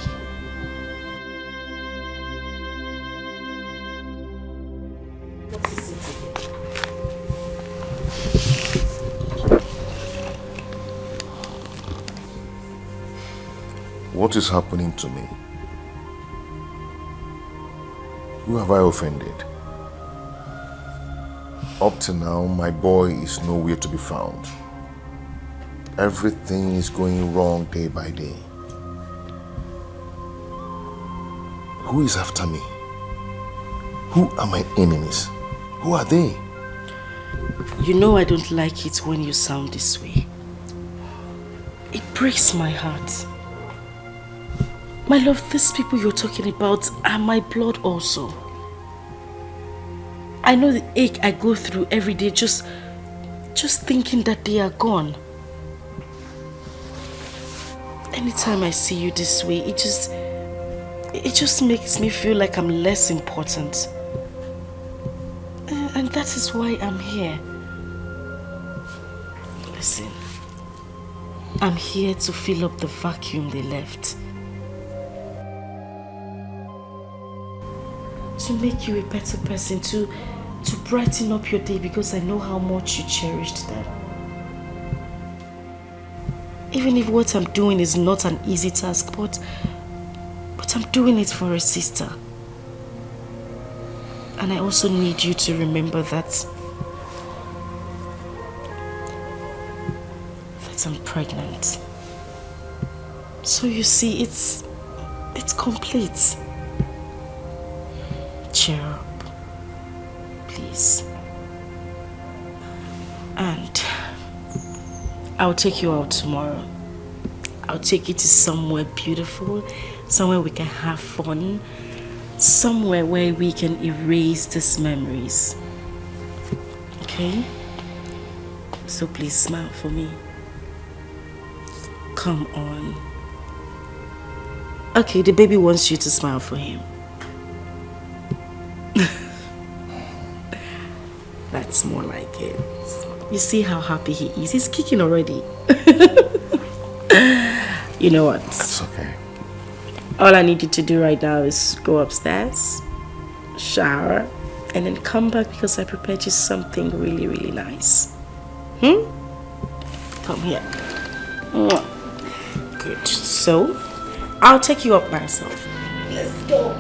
What is it again? What is happening to me? Who have I offended? Up to now, my boy is nowhere to be found. Everything is going wrong day by day. Who is after me? Who are my enemies? Who are they? You know I don't like it when you sound this way. It breaks my heart. My love, these people you're talking about are my blood also. I know the ache I go through every day just thinking that they are gone. Anytime I see you this way, it just makes me feel like I'm less important. And that is why I'm here. Listen, I'm here to fill up the vacuum they left. To make you a better person, to brighten up your day, because I know how much you cherished them. Even if what I'm doing is not an easy task, but I'm doing it for a sister. And I also need you to remember that I'm pregnant. So you see, it's complete. Cheer up, please. And I'll take you out tomorrow. I'll take you to somewhere beautiful, somewhere we can have fun, somewhere where we can erase these memories. Okay? So please smile for me. Come on. Okay, the baby wants you to smile for him. That's more like it. You see how happy he is? He's kicking already. You know what? That's okay. All I need you to do right now is go upstairs, shower, and then come back because I prepared you something really, really nice. Come here. Good. So, I'll take you up myself. Let's go.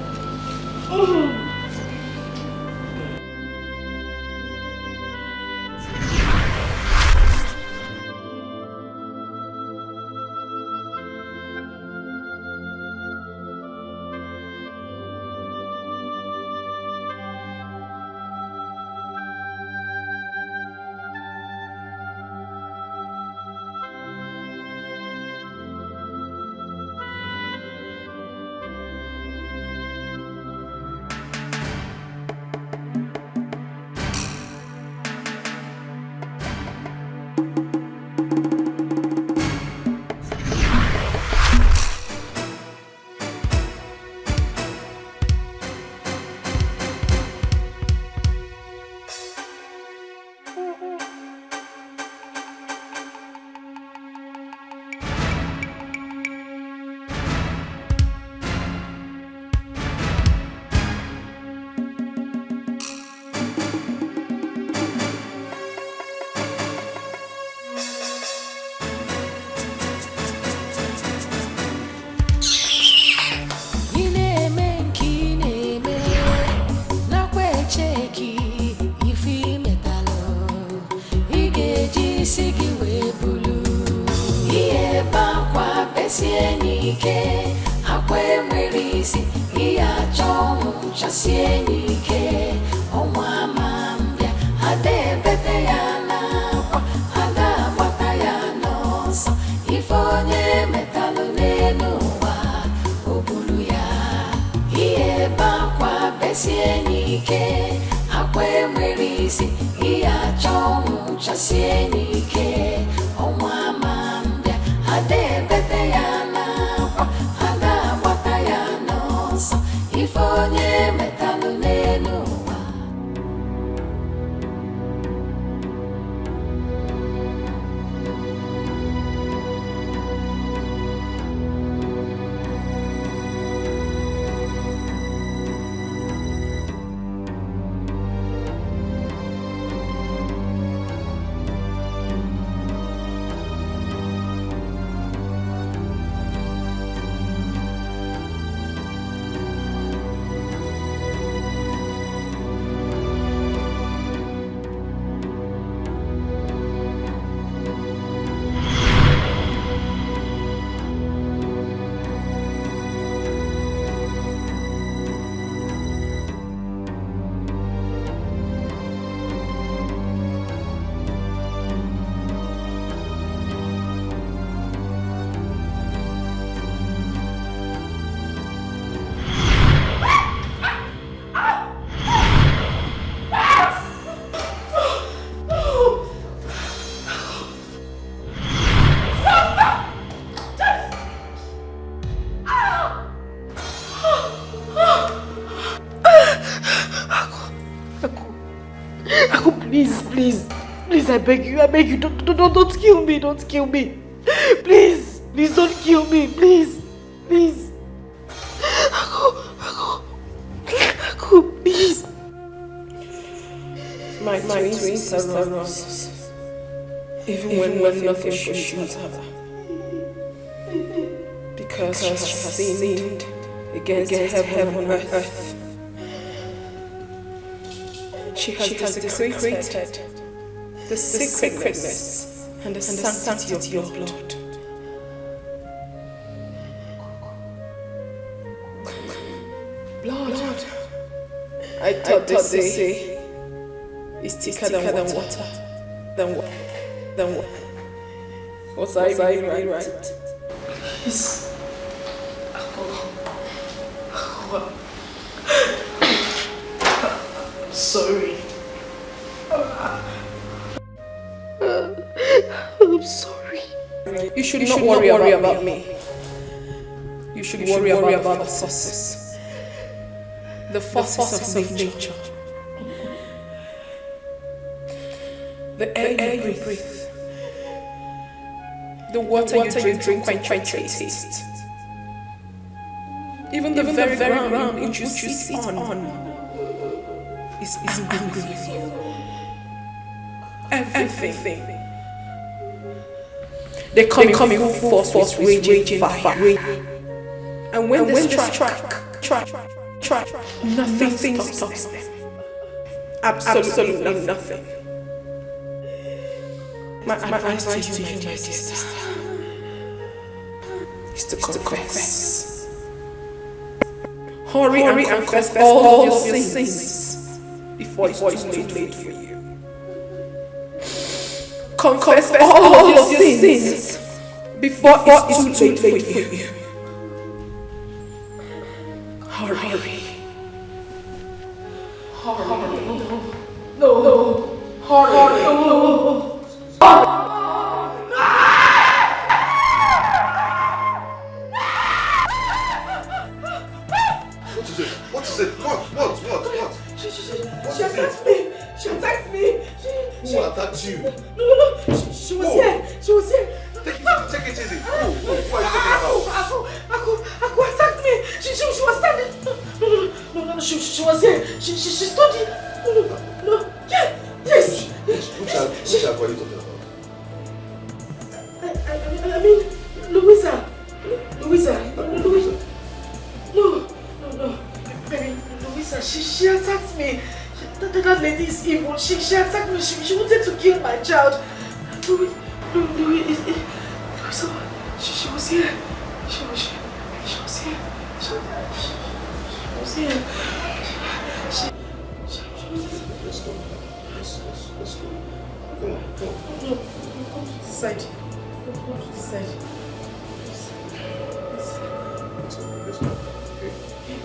Please, I beg you, don't kill me, don't kill me. Please, don't kill me, please. Aku, please. My twin sister runs, even when nothing pushes her. Because she has sinned against heaven and earth. She has desecrated the sacredness and the sanctity of your blood. Blood. I thought they say is thicker than water. Than water. Was I right? Please. Sorry. I'm sorry. You should not worry about me. You should worry about the forces. The forces of nature. The air you breathe. The water you drink quite taste. Even the very ground in which you sit on is angry with you. Everything They come in full force with raging fire. And when they strike, nothing stops them. Absolutely nothing. My advice to you, my sister, is to confess. Hurry and confess all your sins before it's too late for you. Confess all your sins before it's too late for you. Hurry. No. Hurry. What is it? What? She attacked me. Who attacked you? No. She was here. Take it easy. Who are you talking about? Aku attacked me. She was standing. No. She was here. She stood here. No. Yes. Which are you talking about? I mean, Louisa. No. I mean, Louisa, she attacked me. That lady is evil. She attacked me. She wanted to kill my child. Louisa, she was here. She was here. Let's go. Come on. No, come to the side. Come to the side. Let's go. Okay.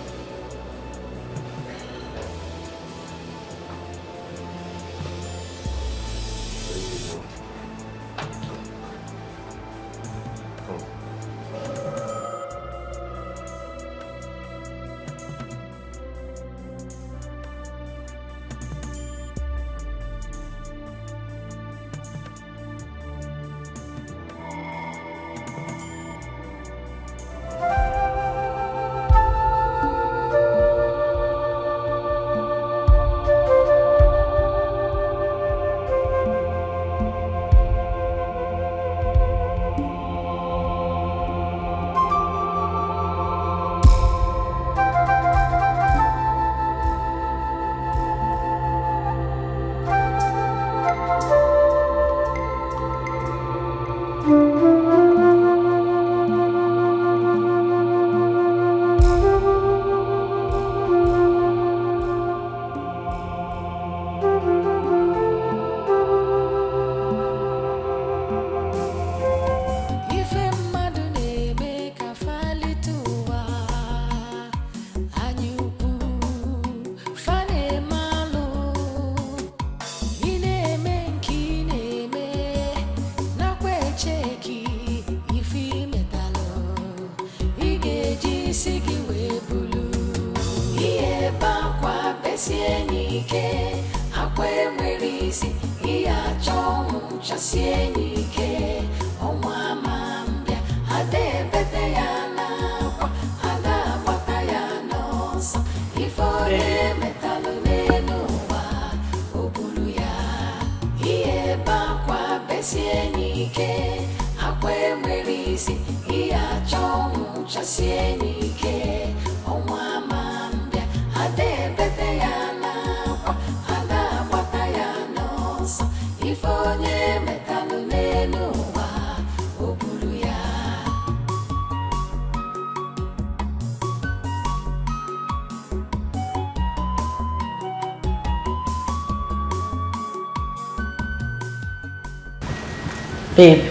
Babe.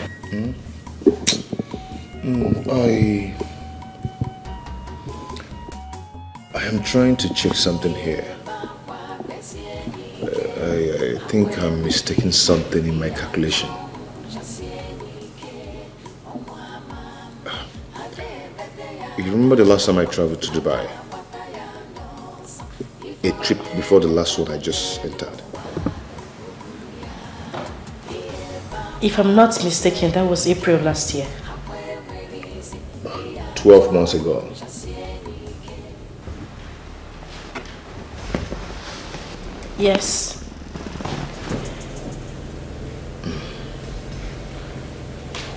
I am trying to check something here. I think I'm mistaking something in my calculation. You remember the last time I traveled to Dubai? A trip before the last one I just entered. If I'm not mistaken, that was April last year. 12 months ago. Yes.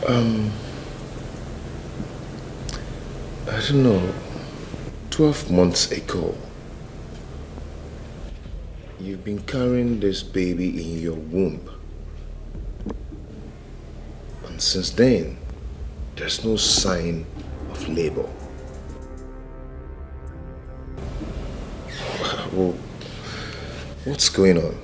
I don't know, 12 months ago, you've been carrying this baby in your womb. And since then, there's no sign of labor. Well, what's going on?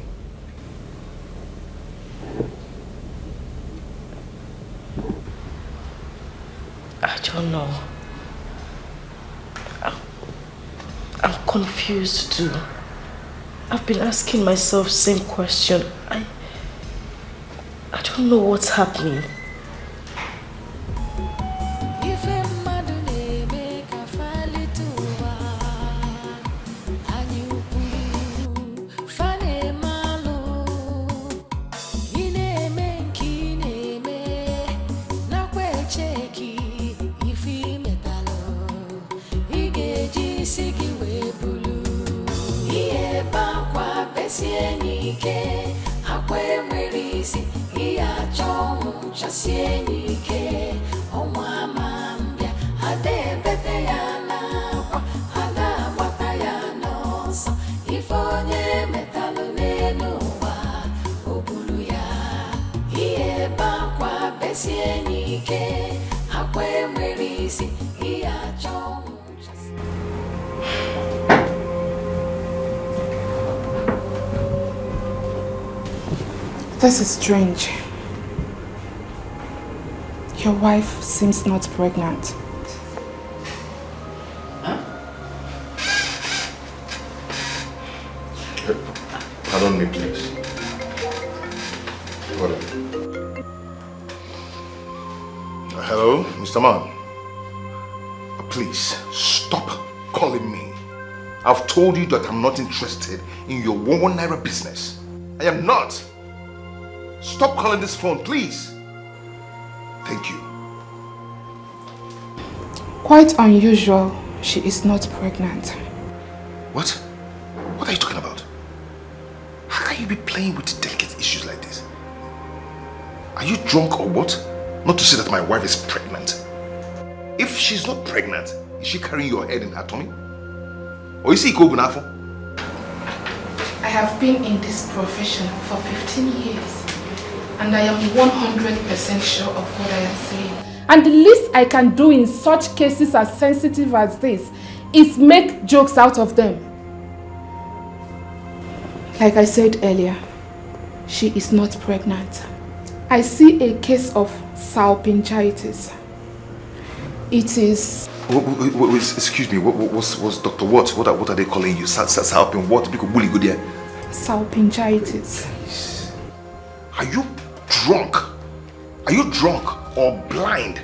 I don't know. I'm confused too. I've been asking myself the same question. I don't know what's happening. This is strange. Your wife seems not pregnant. Pardon me, please. Hold on. Hello, Mr. Man. Please, stop calling me. I've told you that I'm not interested in your 1 naira business. I am not. Stop calling this phone, please. Thank you. Quite unusual, she is not pregnant. What? What are you talking about? How can you be playing with delicate issues like this? Are you drunk or what? Not to say that my wife is pregnant. If she's not pregnant, is she carrying your head in her tummy? Or is he Kogunafo? I have been in this profession for 15 years. And I am 100% sure of what I am saying. And the least I can do in such cases as sensitive as this is make jokes out of them. Like I said earlier, she is not pregnant. I see a case of salpingitis. It is... Excuse me, what's Dr. What? What are they calling you? Salpin what? Salpingitis. Are you drunk? Are you drunk or blind?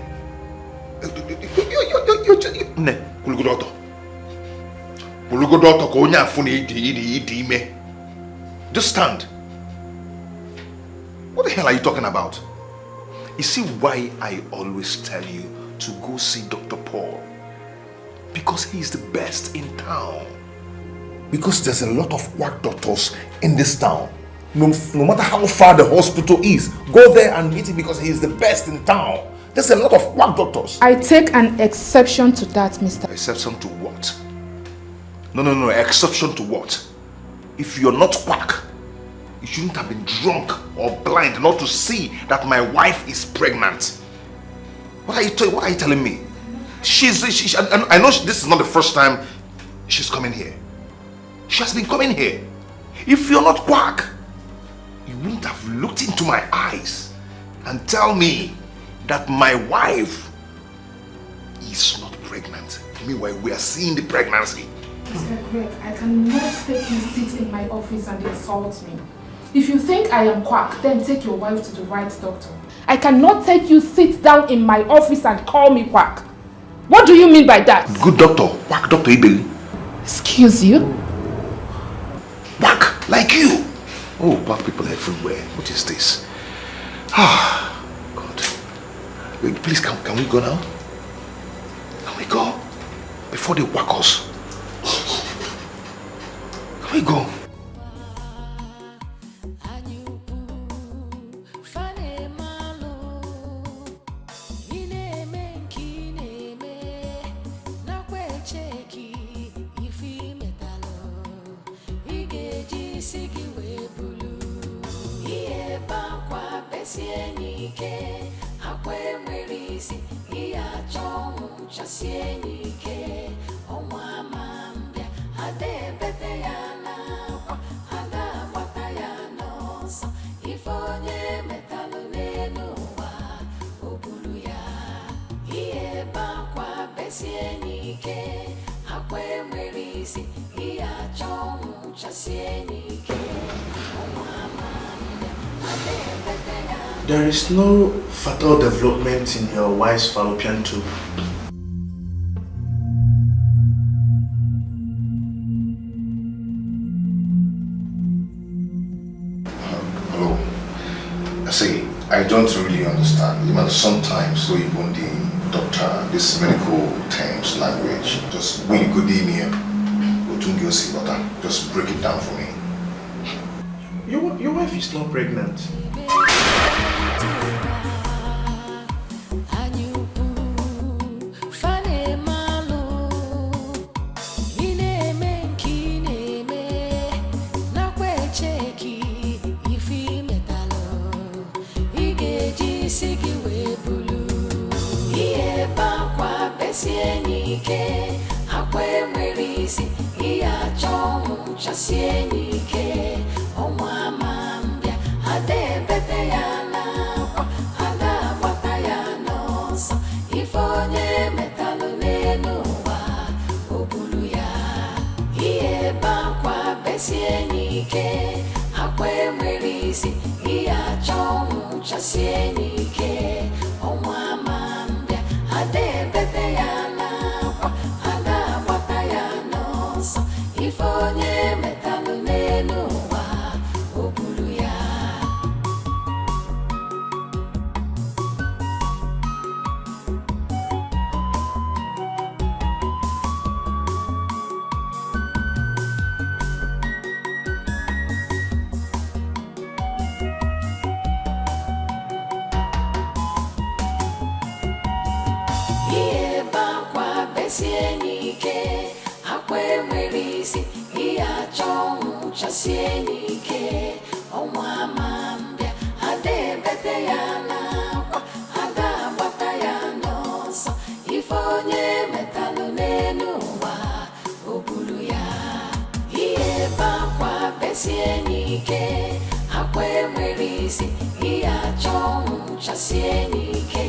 Just stand. What the hell are you talking about? You see why I always tell you to go see Dr. Paul? Because he's the best in town. Because there's a lot of quack doctors in this town. No matter how far the hospital is, go there and meet him because he is the best in town. There's a lot of quack doctors. I take an exception to that, Mr. Exception to what? No, exception to what? If you're not quack, you shouldn't have been drunk or blind not to see that my wife is pregnant. What are you telling me? I know this is not the first time she's coming here. She has been coming here. If you're not quack, you wouldn't have looked into my eyes and tell me that my wife is not pregnant. Meanwhile, we are seeing the pregnancy. Mr. Greg, I cannot take you sit in my office and insult me. If you think I am quack, then take your wife to the right doctor. I cannot take you sit down in my office and call me quack. What do you mean by that? Good doctor, quack Dr. Ibeli. Excuse you? Quack, like you. Oh, black people everywhere. What is this? Ah, God. Wait, please, can we go now? Can we go? Before they whack us. Can we go? isi gị wee bulu ihe bakwa besie n'ike akwa enwere isi ihe achọ ọnwụ chasie n'ike ọnwa ama mbịa ada ebete ya n'akwa ada agbata ya n'ọsọ ife onye metalụ n'elu ụwa o bulu ya ihe bakwa besie n'ike akwa enwere isi ihe achọ ọnwụ chasie n'ike ọnwa ama mbịa ada ebete ya. There is no fatal development in your wife's fallopian tube. Hello. See, I don't really understand. Even sometimes, so even the doctor, this medical terms, language, just really good in here. Just break it down for me. Your wife is not pregnant. Chasie n'ike ọnwa ama mbịa ada ebete ya n'akwa ada agbata ya n'ọsọ ife onye metalụ n'elu ụwa o bulu ya ihe bakwa besie n'ike akwa enwere isi ihe achọ ọnwụ chasie n'ike ọnwa ama mbịa ada ebete ya n'akwa ada agbata ya n'ọsọ ife onye chasie n'ike ọnwa ama mbịa ada ebete ya n'akwa ada agbata ya n'ọsọ ife onye metalụ n'elu ụwa o bulu ya ihe bakwa besie n'ike akwa enwere isi ihe achọ ọnwụ chasie n'ike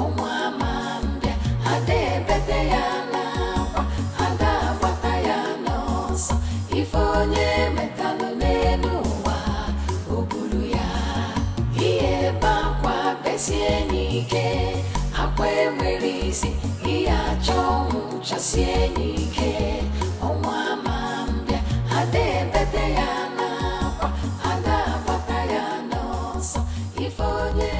ọnwa ama mbịa ada ebete ya n'akwa ada agbata ya n'ọsọ ife onye besie n'ike akwa enwere isi ihe achọ ọnwụ chasie n'ike ọnwa ama mbịa ada ebete ya n'akwa ada agbata ya n'ọsọ ife onye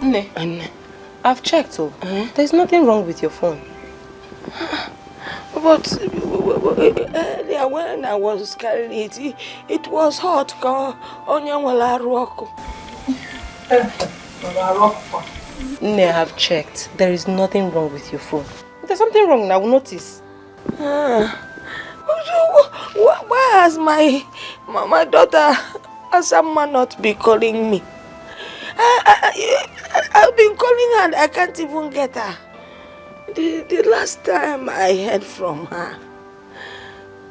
Nne, I've checked. There's nothing wrong with your phone. But earlier when I was carrying it was hot. Nne, I have checked. There is nothing wrong with your phone. If there's something wrong, I will notice. Why has my daughter Asama not be calling me? I've been calling her and I can't even get her. The last time I heard from her,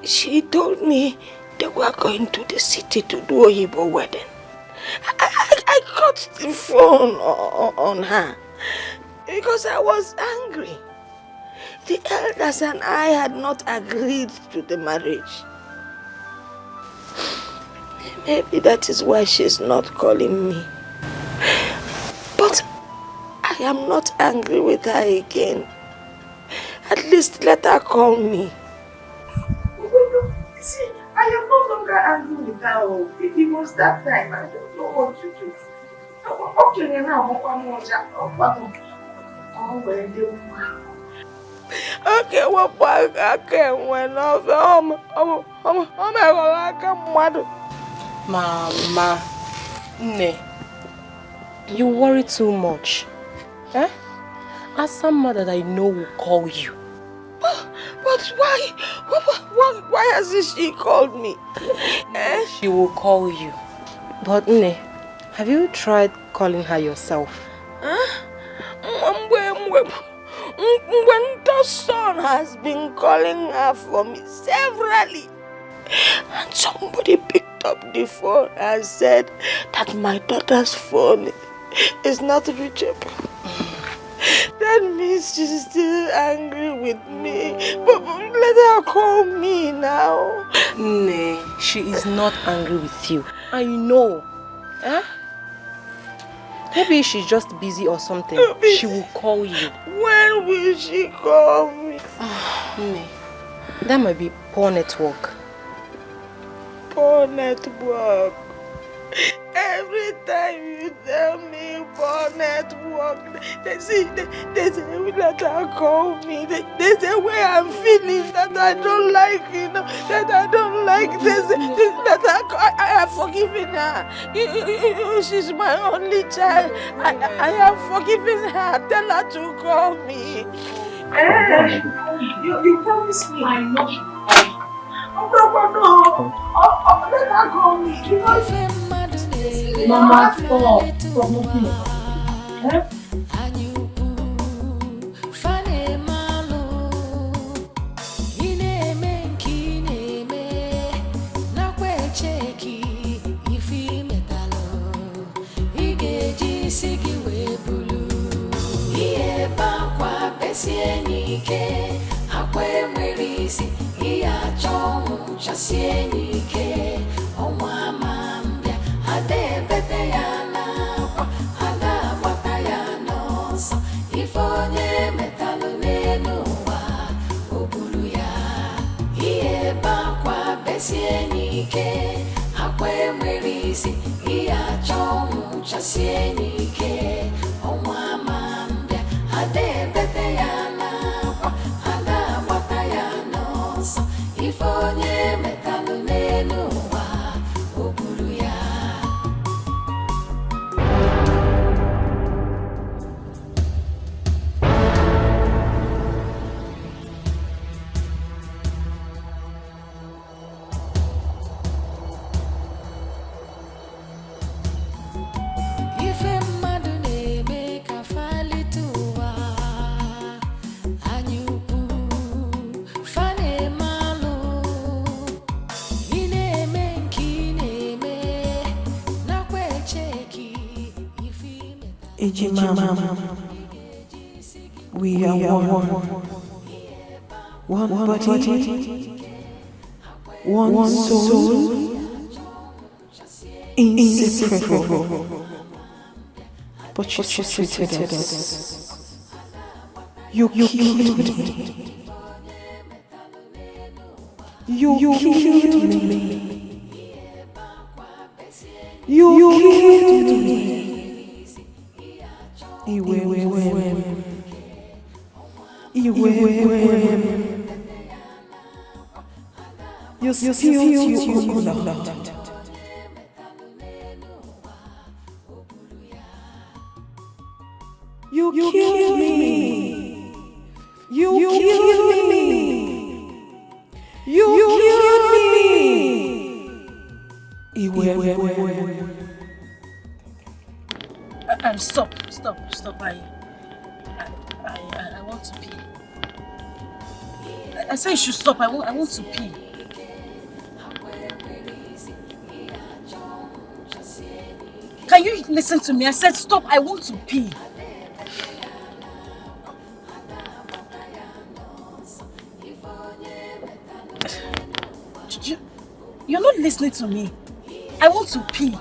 she told me they were going to the city to do a Yibo wedding. I cut the phone on her because I was angry. The elders and I had not agreed to the marriage. Maybe that is why she's not calling me. But I am not angry with her again. At least let her call me. See, I am no longer angry with her. If it was that time, I don't know what to do. Okay, now okay, what I can when Mama, Nne, you worry too much. As someone that I know will call you. But why? Why hasn't she called me? She will call you. But Nne, have you tried calling her yourself? When the son has been calling her for me severally, and somebody picked up the phone and said that my daughter's phone is not reachable. That means she's still angry with me. But let her call me now. Nay, she is not angry with you. I know. Maybe she's just busy or something. She will call you. When will she call me? Nay, that might be poor network. Poor network. Every time you tell me poor network, they say let her call me. They say where I'm feeling that I don't like, that I don't like this. That I have forgiven her. She's my only child. I have forgiven her. Tell her to call me. You promise me. I know. Let her call me. Mama, stop. Stop moving. We are one body, one soul, inseparable. But you separated us. You killed me. You killed me. You killed me. You spilled your blood. You killed me. You killed me. You killed me. Stop. I want to pee. I said you should stop. I want to pee. Can you listen to me? I said stop. I want to pee. You're not listening to me. I want to pee.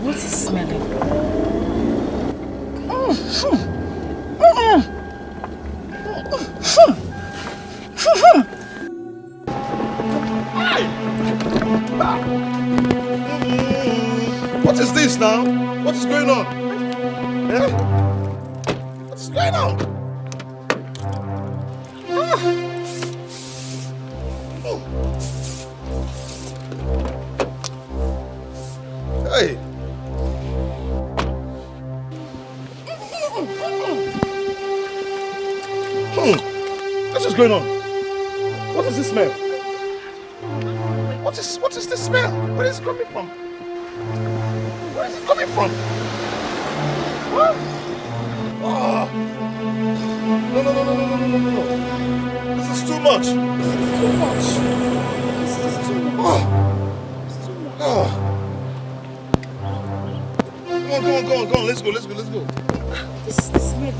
What is smelling? What is this now? What is going on? Yeah? What is going on? Hey! What is going on? What is this smell? What is this smell? Where is it coming from? Where is it coming from? What? Oh. No. This is too much. This is too much. Oh. Come on. Let's go. This is the smell.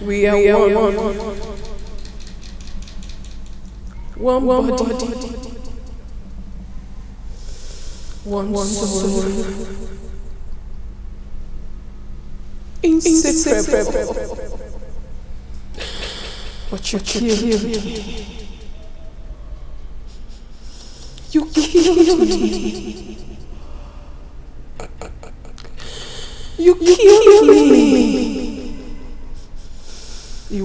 We are one body, one soul, inseparable. But you killed me. You killed me. You killed me. You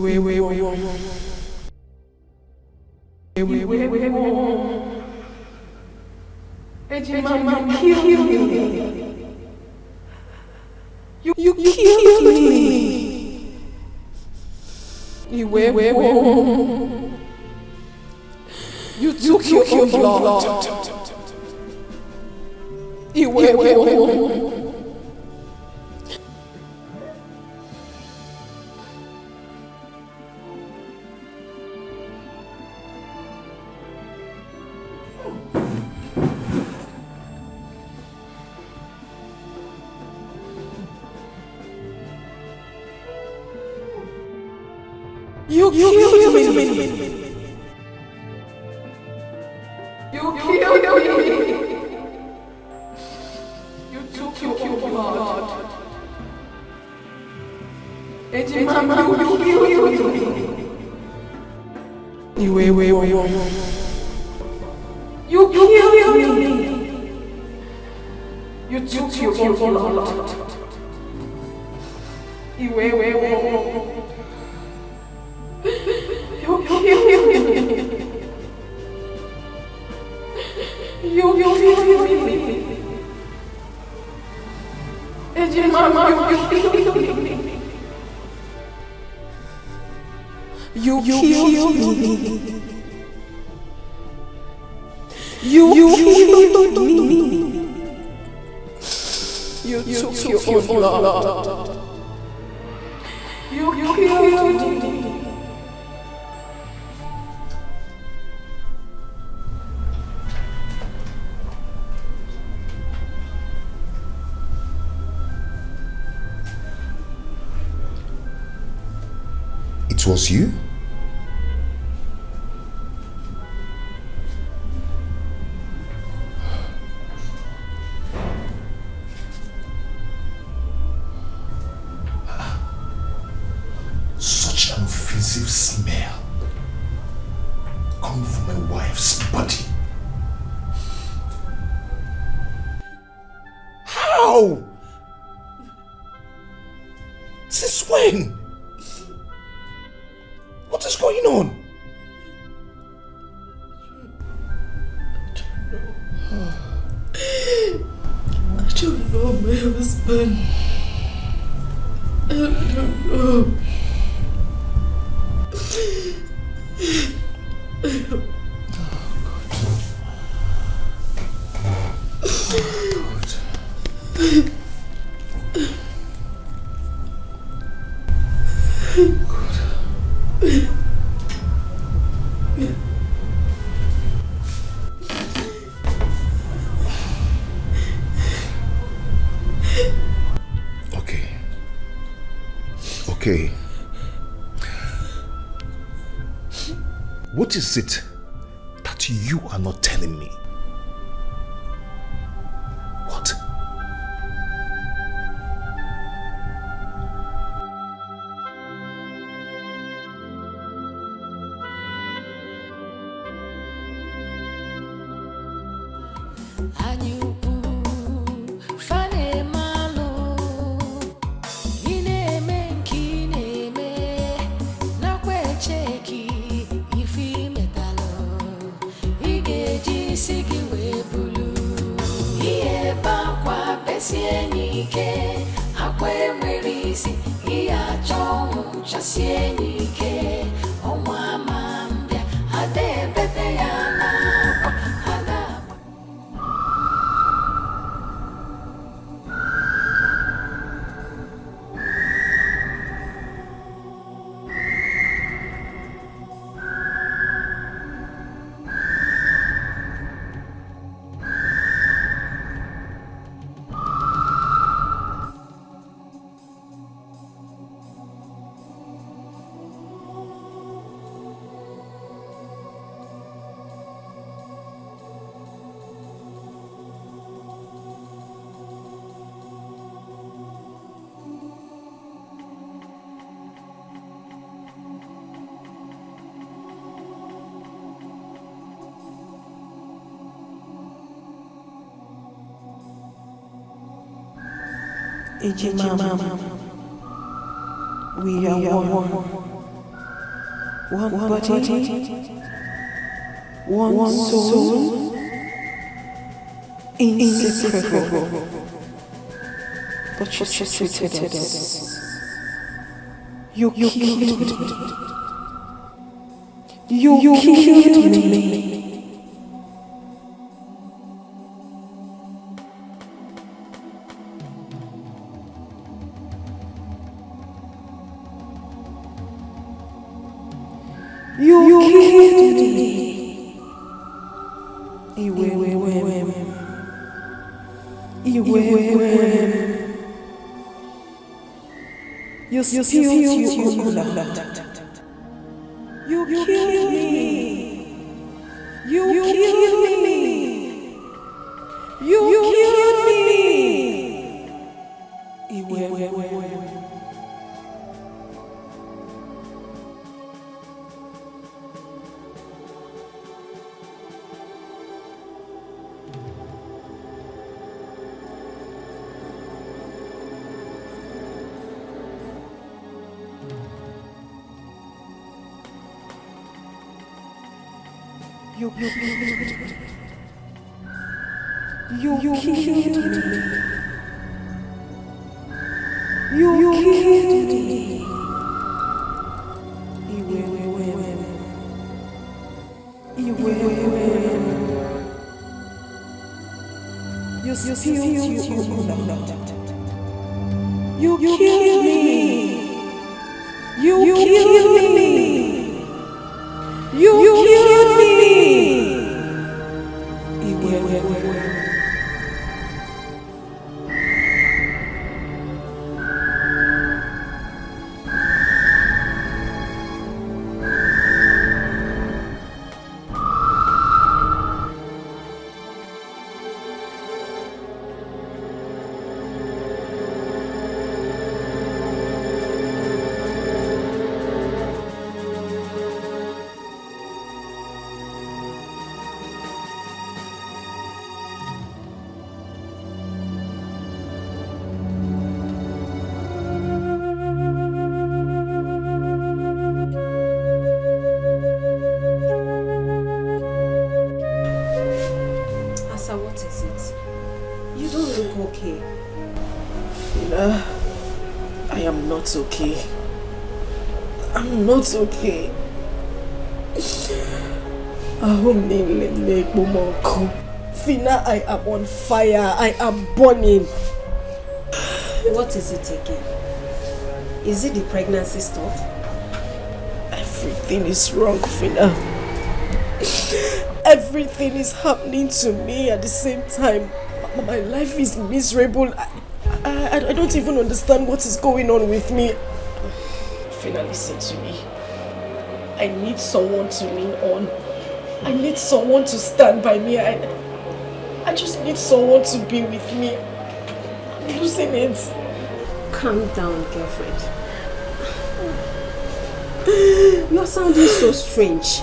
Mama killed me. You killed me. You took your own blood. You killed me. You killed me. You took your own blood. Mama, you killed me. You killed me. You took your own blood. You killed me. Mama, you killed me. You killed me. You killed me. You took your own blood. You killed me. It was you? Such an offensive smell coming from my wife's body. How? Since when? What is going on? I don't know my husband. I don't know. Okay. What is it that you are not telling me? What? Ejimama, we are one body, one soul, inseparable. But you treated us. You killed me. You killed me. You killed me. You spilled your blood. You killed me. You killed me. You killed me. You killed me. You killed me. You spilled your blood. You killed me. You killed me. You killed me. not okay. I'm not okay. Fina, I am on fire. I am burning. What is it again? Is it the pregnancy stuff? Everything is wrong, Fina. Everything is happening to me at the same time. My life is miserable. I don't even understand what is going on with me. Fina, listen to me. I need someone to lean on. I need someone to stand by me. I just need someone to be with me. I'm losing it. Calm down, girlfriend. You're sounding so strange.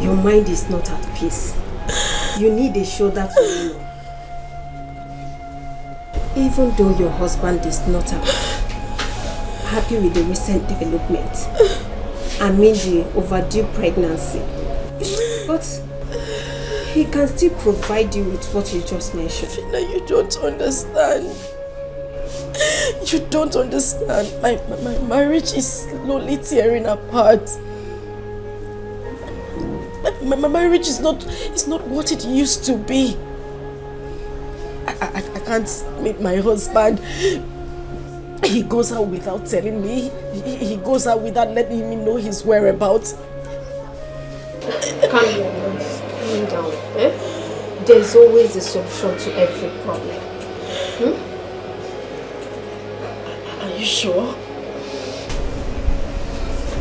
Your mind is not at peace. You need a shoulder to lean on. Even though your husband is not happy with the recent development, I mean the overdue pregnancy, but he can still provide you with what you just mentioned. Fina, you don't understand. You don't understand. My marriage is slowly tearing apart. My marriage is not what it used to be. I can't meet my husband. He goes out without telling me. He goes out without letting me know his whereabouts. Calm down. There's always a solution to every problem. Are you sure?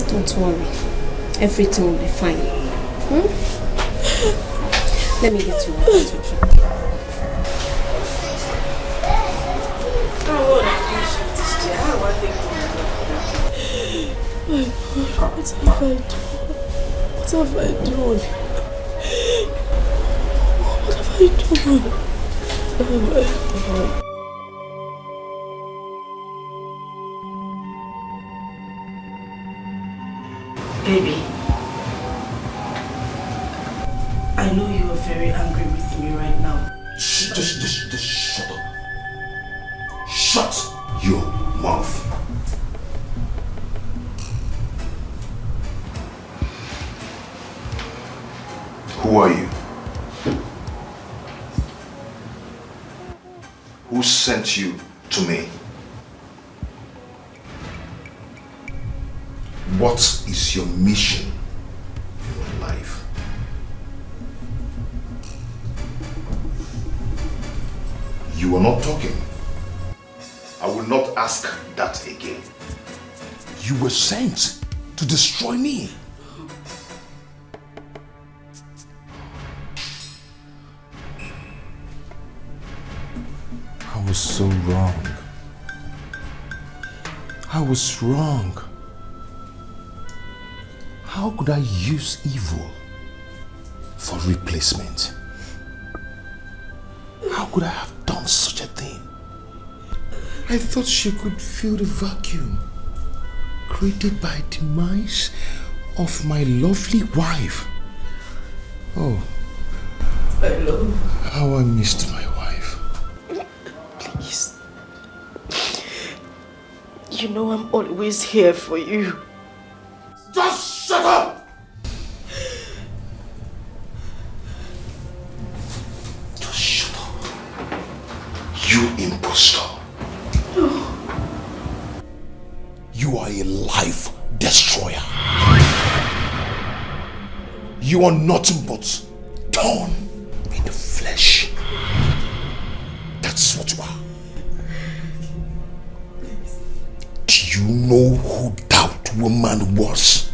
Don't worry. Everything will be fine. Let me get you water. What have I done? What have I done? What have I done? Baby, I know you are very angry with me right now. Just shut up. Shut your mouth. Who are you? Who sent you to me? What is your mission in my life? You are not talking. I will not ask that again. You were sent to destroy me. I was so wrong. I was wrong. How could I use evil for replacement? How could I have done such a thing? I thought she could fill the vacuum created by demise of my lovely wife. Oh, I love how I missed my wife. Please. You know I'm always here for you. Just shut up! Just shut up. You impostor. You are a life destroyer. You are nothing but thorn in the flesh. That's what you are. Do you know who that woman was?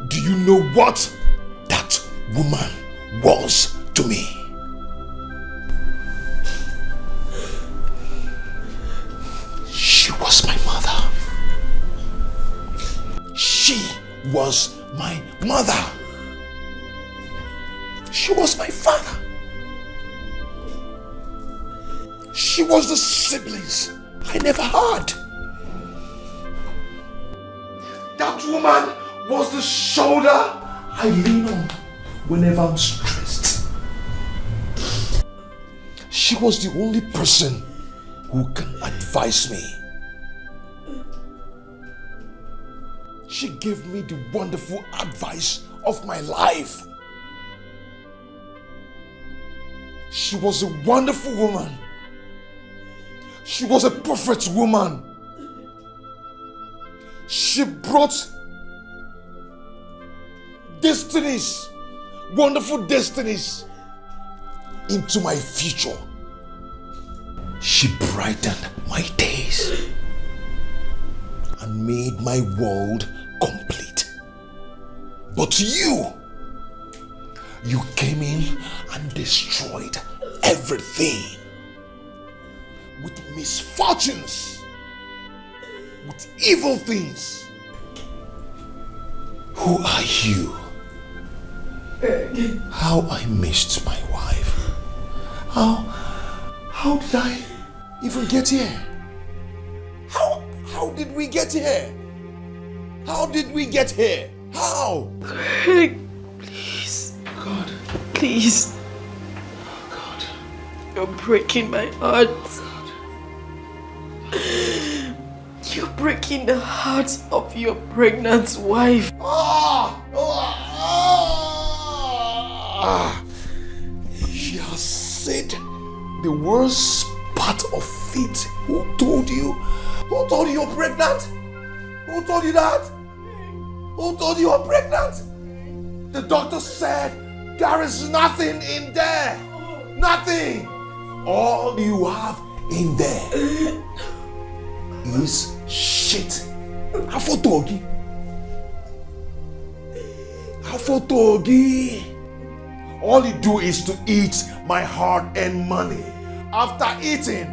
Do you know what that woman was to me? She was my mother. She was my mother. She was my father. She was the siblings I never had. That woman was the shoulder I lean on whenever I'm stressed. She was the only person who can advise me. She gave me the wonderful advice of my life. She was a wonderful woman. She was a perfect woman. She brought destinies, wonderful destinies into my future. She brightened my days and made my world complete. But you came in and destroyed everything with misfortunes, with evil things. Who are you? How I missed my wife. How did I even get here? How did we get here? How did we get here? How? Greg, please. God. Please. God. You're breaking my heart. You're breaking the heart of your pregnant wife. She has said the worst part of it. Who told you? Who told you you're pregnant? Who told you that? Who told you you're pregnant? The doctor said there is nothing in there. Nothing. All you have in there is shit. Afotogi. Afotogi. All you do is to eat my hard-earned money. After eating,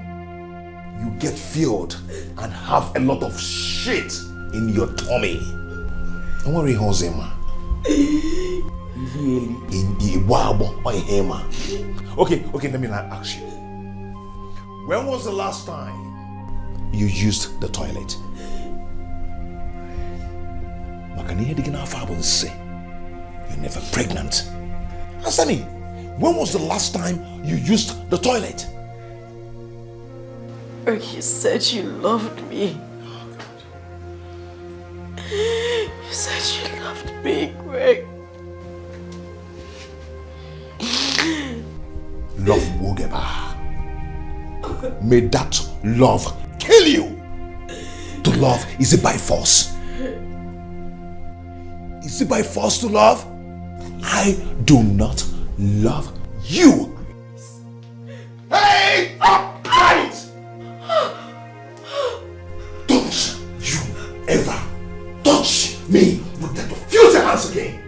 you get filled and have a lot of shit in your tummy. Don't worry, Hosema. In the wabo or hema. Okay, let me now ask you. When was the last time you used the toilet? You're never pregnant. Answer me. When was the last time you used the toilet? You said you loved me. You said you loved me, Greg. Love Wogeba. May that love kill you. To love, is it by force? Is it by force to love? I do not love you. Hey! Right! Don't you ever touch me with that filthy hands again.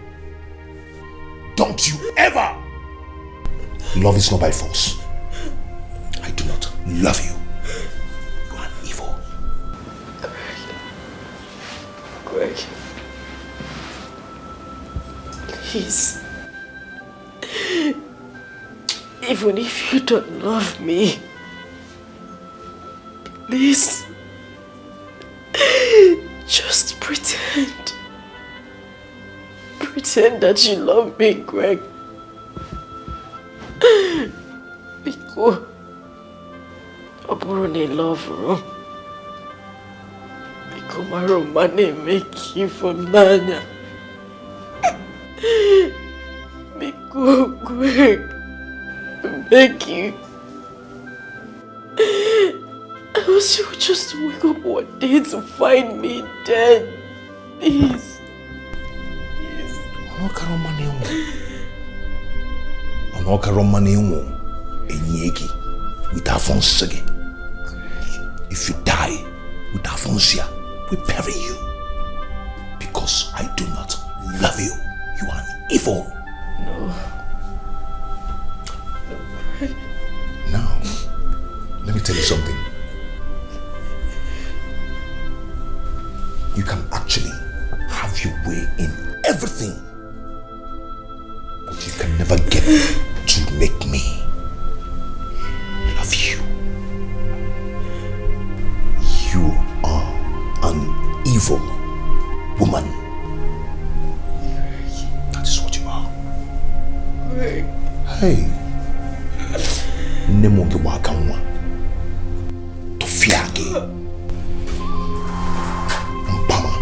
Don't you ever. Love is not by force. I do not love you. You are evil. Greg. Please. Even if you don't love me, please. Just pretend. Pretend that you love me, Greg. Because I love you. Because my romance make you from Nanya. Because Greg, make you. I wish you would just wake up one day to find me dead. Please. If you die with Afonsia, we bury you. Because I do not love you. You are an evil. No. Now, let me tell you something. You can actually have your way in everything. But you can never get to make me love you. You are an evil woman. That is what you are. Hey. Nemonge wakamwa. Tofiage. Mpama.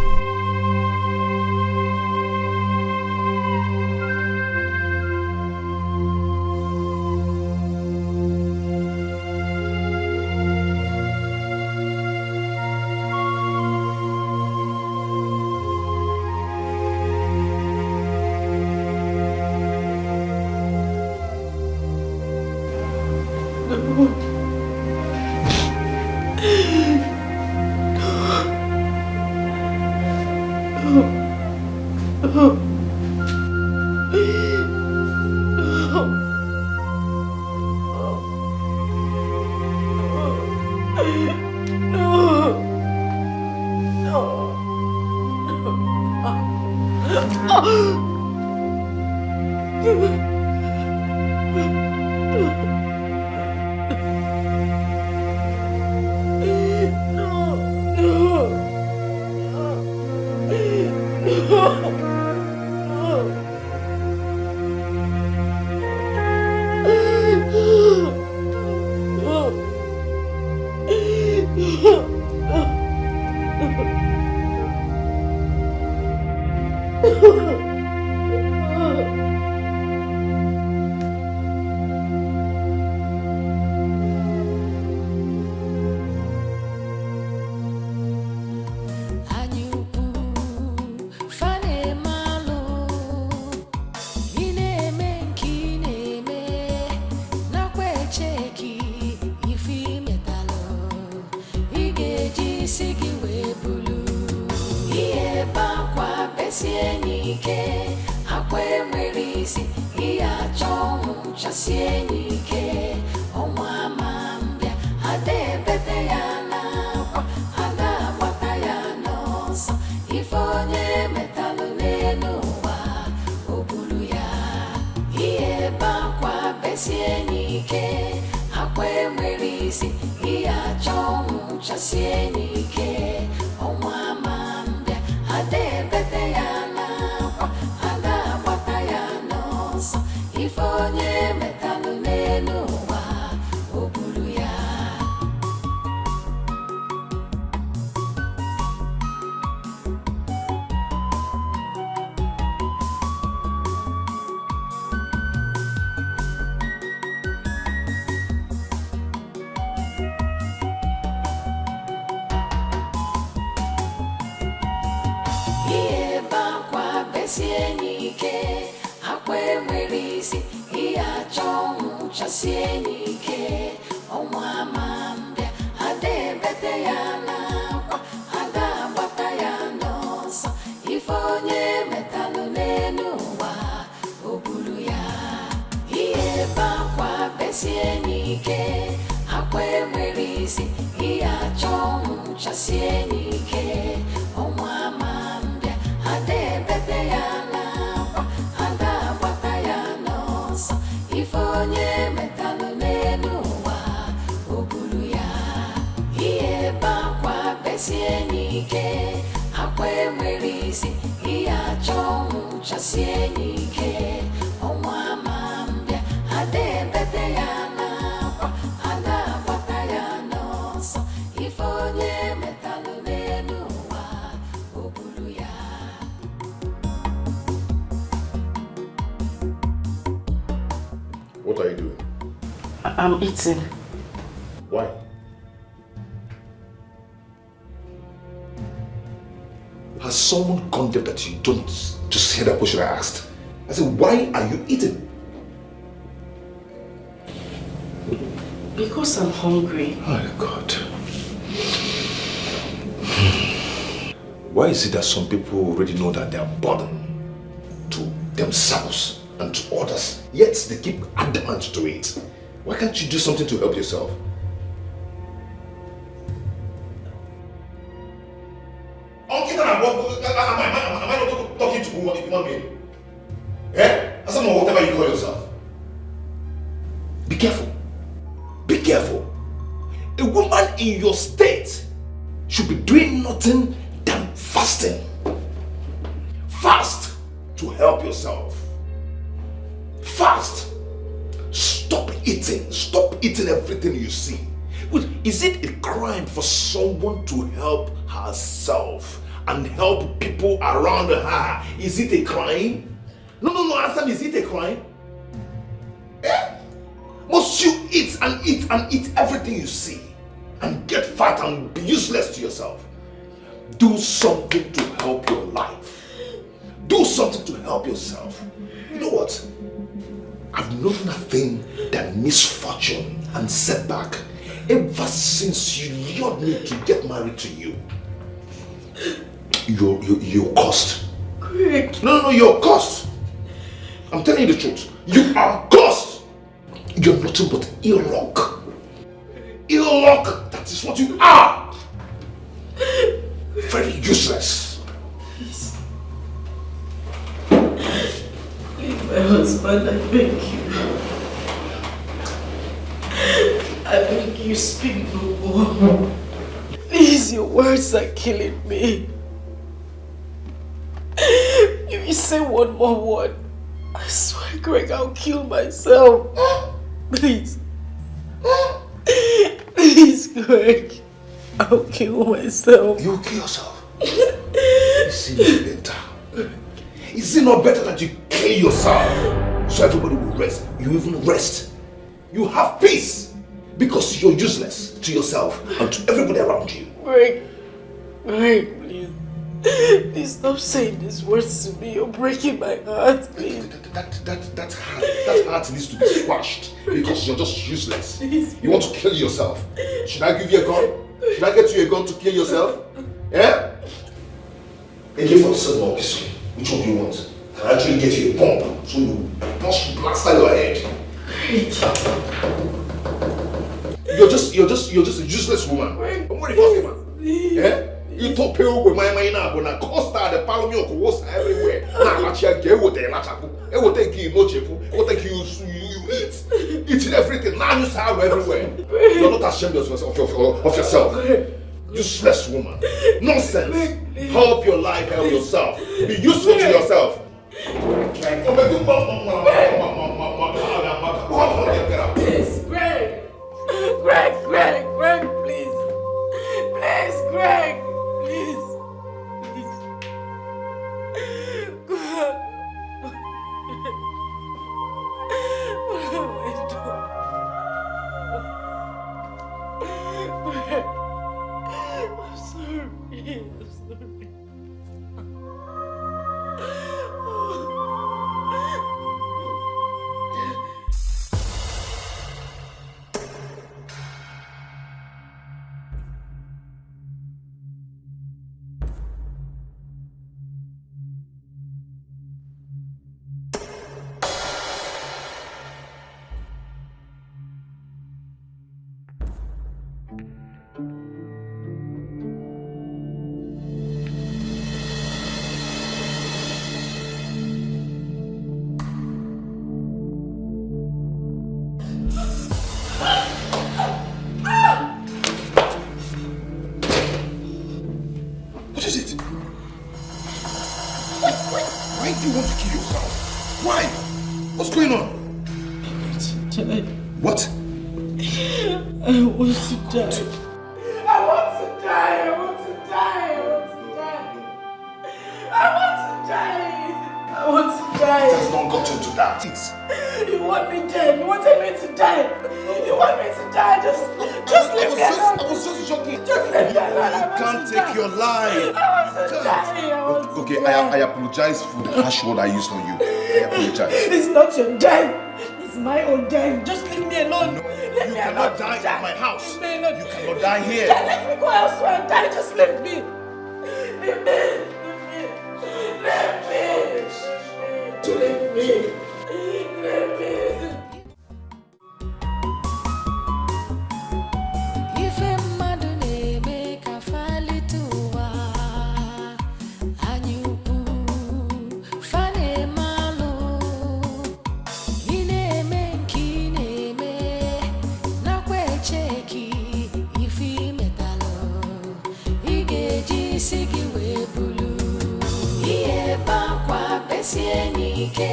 Sieni n'ike akwa enwere isi ihe achọ nwụchasie n'ike ọnwa ama mbịa ada ebete ya n'akwa ada agbata ya n'ọsọ ife onye metalụ n'elu ụwa o buru ya. Sie n'ike akwa enwere isi ihe achọ nwụchasie n'ike ọnwa ama mbịa ada ebete ya n'akwa ada agbata ya n'ọsọ ife onye metalụ n'elu ụwa o buru ya. Ihe ebe akwa besie n'ike akwa enwere isi ihe achọ nwụchasie n'ike ọnwa ama mbịa ada ebete ya n'akwa ada agbata ya n'ọsọ ife onye metalụ n'elu ụwa o buru ya. Ihe ebe akwa besie n'ike akwa enwere isi ihe achọ nwụchasie n'ike ọnwa ama mbịa ada ebete ya n'akwa ada agbata ya n'ọsọ ife onye metalụ n'elu ụwa o buru ya. What are you doing? I'm eating. Why? Has someone gone there that you don't just hear that question I asked? I said, why are you eating? Because I'm hungry. Oh God. Why is it that some people already know that they are burdened to themselves and to others, yet they keep adamant to it? Why can't you do something to help yourself? Am I not talking to a human being? Eh? As I'm whatever you call yourself. Be careful. Be careful. A woman in your state should be doing nothing than fasting. Fast to help yourself. Fast. Stop eating. Stop eating everything you see. Is it a crime for someone to help herself and help people around her? Is it a crime? No, answer me, is it a crime? Eh? Must you eat and eat and eat everything you see and get fat and be useless to yourself? Do something to help your life. Do something to help yourself. You know what? I've known nothing than misfortune and setback ever since you lured me to get married to you. You're cursed. Greg. No, you're cursed. I'm telling you the truth. You are cursed. You're nothing but ill luck. Ill luck, that is what you are. Very useless. Please. Leave my husband, I beg you. I beg you, speak no more. Please, your words are killing me. If you say one more word, I swear, Greg, I'll kill myself. Please. Please, Greg. I'll kill myself. You'll kill yourself? Is it not better? Is it not better that you kill yourself so everybody will rest? You even rest. You have peace because you're useless to yourself and to everybody around you. Greg, please. Please stop saying these words to me. You're breaking my heart, please. That heart needs to be squashed because you're just useless. You want to kill yourself. Should I give you a gun? Should I get you a gun to kill yourself? Yeah? AK-47 or pistol? Which one do you want? Can I actually get you a bomb so you blast out your head? You're just a useless woman. I'm worried for you, man. Yeah? You talk with my mind now, but Costa, the Palomio was everywhere. Now, actually, get what they like. It will take you no cheap. It will take you eat. Eating everything. Now you salve everywhere. You're not ashamed of yourself. Useless woman. Nonsense. Help your life, help yourself. Be useful to yourself. Please, Greg, please. Please, Greg, please. God. What am I doing? Greg. I'm sorry. What is it? Why do you want to kill yourself? Why? What's going on? What? I want to die. I want to die. I want to die. I want to die. I want to die. It has not gotten to that. You want me dead? You wanted me to die? You want me to die? Just leave me alone. I was just joking. Just leave me alone. You can't take your life. I want to die. Okay, I apologize for the harsh word I used on you. I apologize. It's not your death. It's my own death. Just leave me alone. Let me cannot die at my house. Leave me alone. You cannot die here. Then let me go elsewhere and die. Just leave me. Leave me. Leave me. Leave me. Ife mmadụ na-eme ka falite ụwa anyị ukwu fa na-eme alụ ị na-eme nke ị na-eme nakwa echeki ife imetalụ ị ga-eji isi gị wee bulu ihe ebe akwa besie n'ike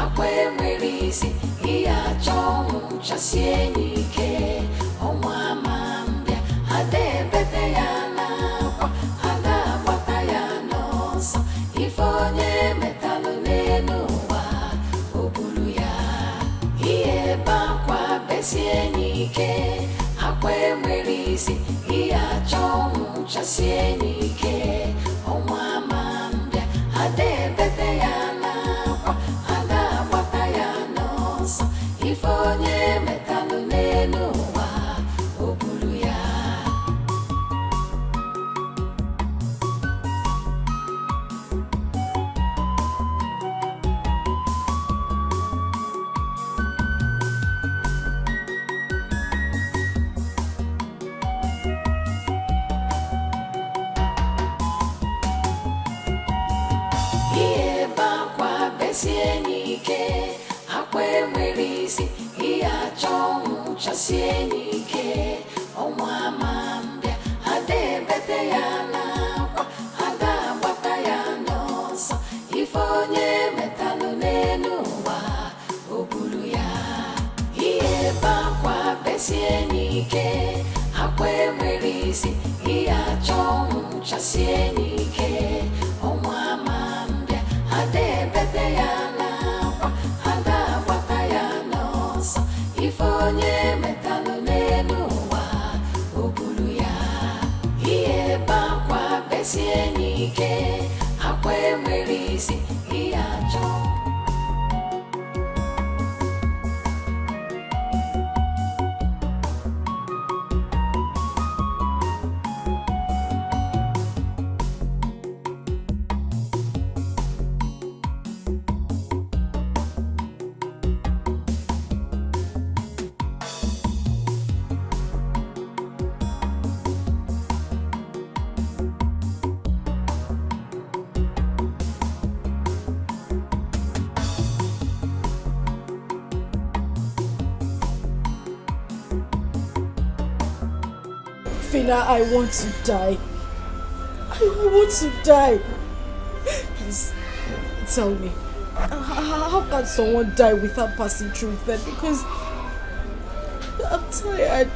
akwa enwere isi ihe achọ ọnwụ chasie n'ike ọnwa ama mbịa ada ebete ya n'akwa ada agbata ya n'ọsọ ife onye metalụ n'elu ụwa o buru ya ihe ebe akwa besie n'ike akwa enwere isi ihe achọ ọnwụ chasie n'ike ọnwa ama mbịa ada ebete ya n'akwa ada agbata ya n'ọsọ ife onye metalụ n'elu ụwa o buru ya ihe ebe akwa besie n'ike akwa enwere isi ihe achọ ọnwụ chasie n'ike ọnwa ama mbịa ada ebete ya n'akwa ada agbata ya n'ọsọ ife onye metalụ n'elu ụwa o buru ya ihe ebe akwa besie n'ike akwa enwere isi ihe achọ ọnwụ chasie n'ike ọnwa ama mbịa ada ebete ya n'akwa ada agbata ya n'ọsọ ife onye metalụ n'elu ụwa o buru ya ihe ebe akwa besie n'ike akwa enwere isi ihe achọ Fina, I want to die. I want to die. Please, tell me. How can someone die without passing through that? Because I'm tired.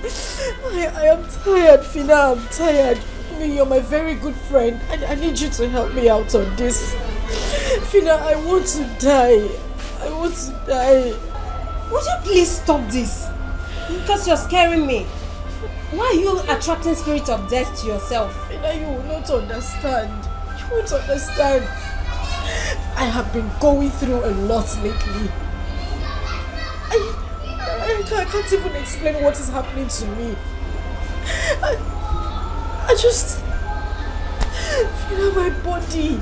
I am tired, Fina. I'm tired. I mean, you're my very good friend. I need you to help me out on this. Fina, I want to die. I want to die. Would you please stop this? Because you're scaring me. Why are you attracting spirit of death to yourself? Fina, you will not understand. You won't understand. I have been going through a lot lately. I can't even explain what is happening to me. I just feel my body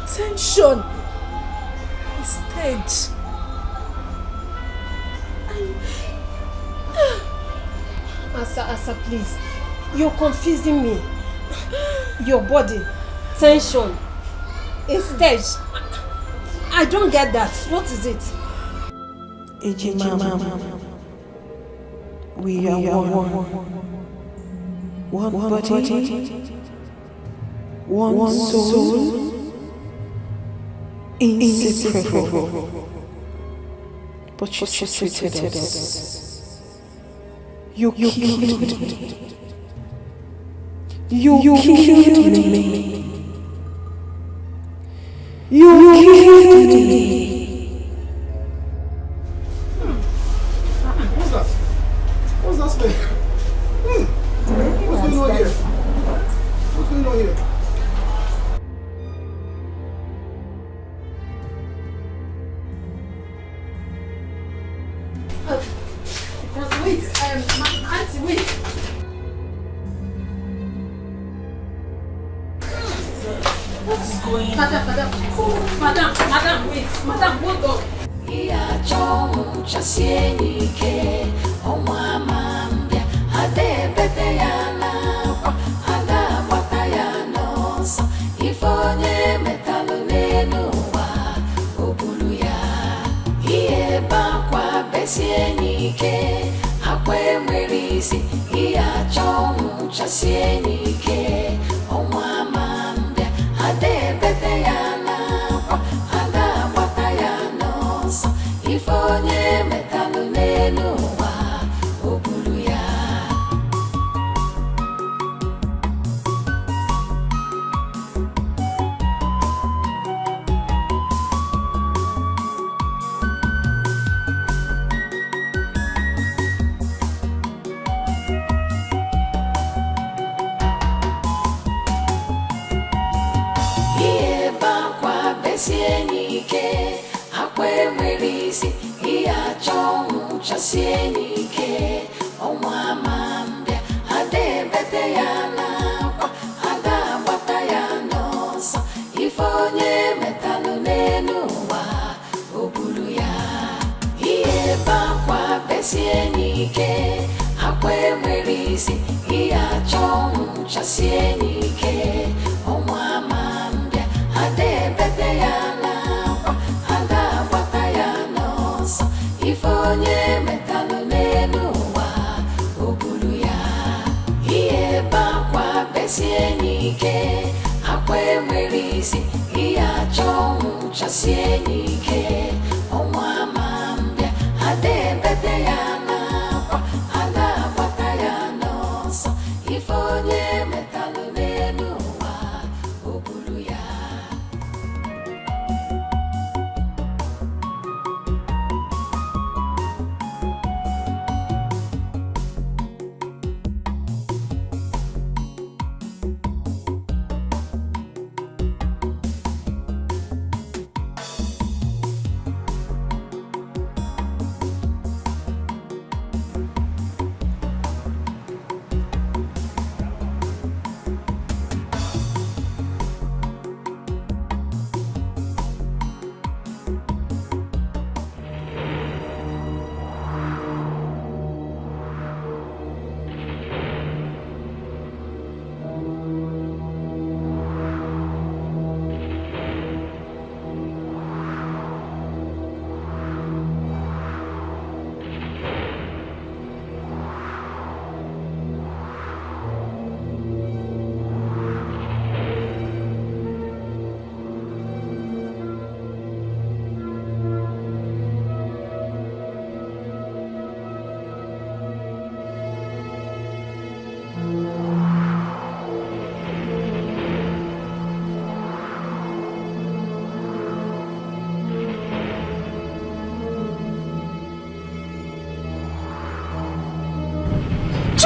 tension is tense. Asa, please. You're confusing me. Your body tension is stage. I don't get that. What is it? Ejima, we are one body, one soul, inseparable. But you treated us. You killed me. You killed me. You killed me. What's that? What's that smell? What's going on here? What's going on here? Wait, auntie, wait. What is going on? Madam, wait. Madam, hold on.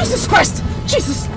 Jesus Christ! Jesus!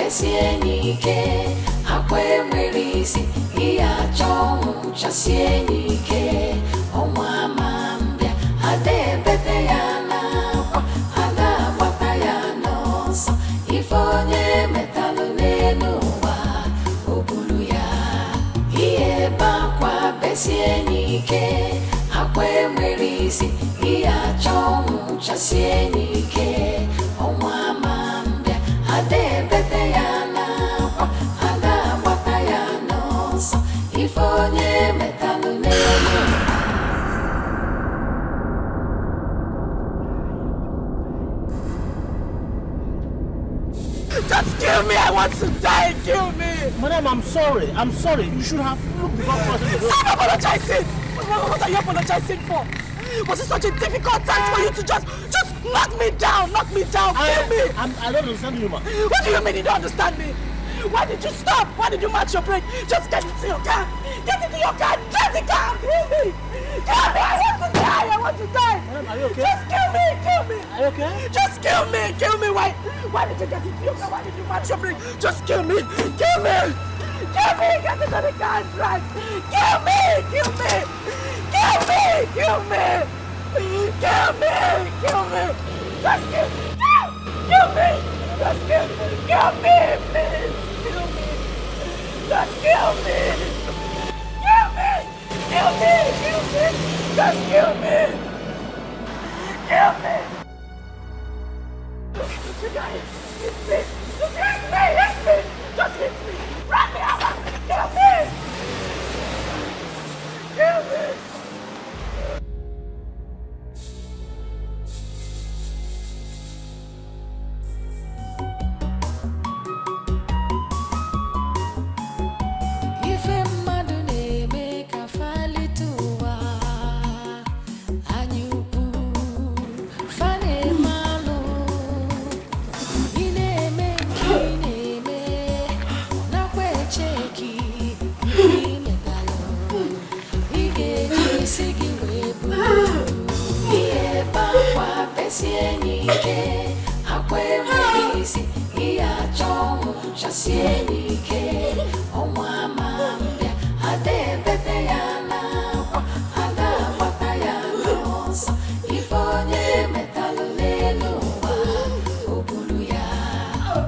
chasie nike akwe mwerisi iya chomu chasie nike omwa mambe nike hakwe mwerisi iya chomu chasie nike omwa mambia ade bete yana ada bata yana so ifonye metalune. Just kill me! I want to die! Kill me! Madam, I'm sorry. I'm sorry. You should have looked before crossing the road. Stop apologizing! What are you apologizing for? Was it such a difficult task for you to just knock me down? Knock me down! Kill me! I don't understand you, man. What do you mean you don't understand me? Why did you stop? Why did you match your brake? Just get into your car! Get into your car! Drive the car! Kill me! Kill me! I want to die! I want to die! Madam, are you okay? Just kill me! Kill me! Are you okay? Just kill me! Kill me! Why did you get into your car? Why did you match your brake? Just kill me! Kill me! Kill me! Get into the car and drive! Kill me! Kill me! Kill me! Kill me! Kill me! Kill me! Just kill me! Kill me! Just kill me! Kill me! Please! Kill me! Just kill me! Kill me! Kill me! Kill me! Just kill me! Kill me! You guys, hit me! Just hit me! Hit me! Just hit me! Run me over! Kill me! Kill me! Sienike, hakwe mwerisi, iya chomu cha sienike, omwa mambia, ade bete yana, ada bata yana, ifonye metalulenu wa, ubulu ya,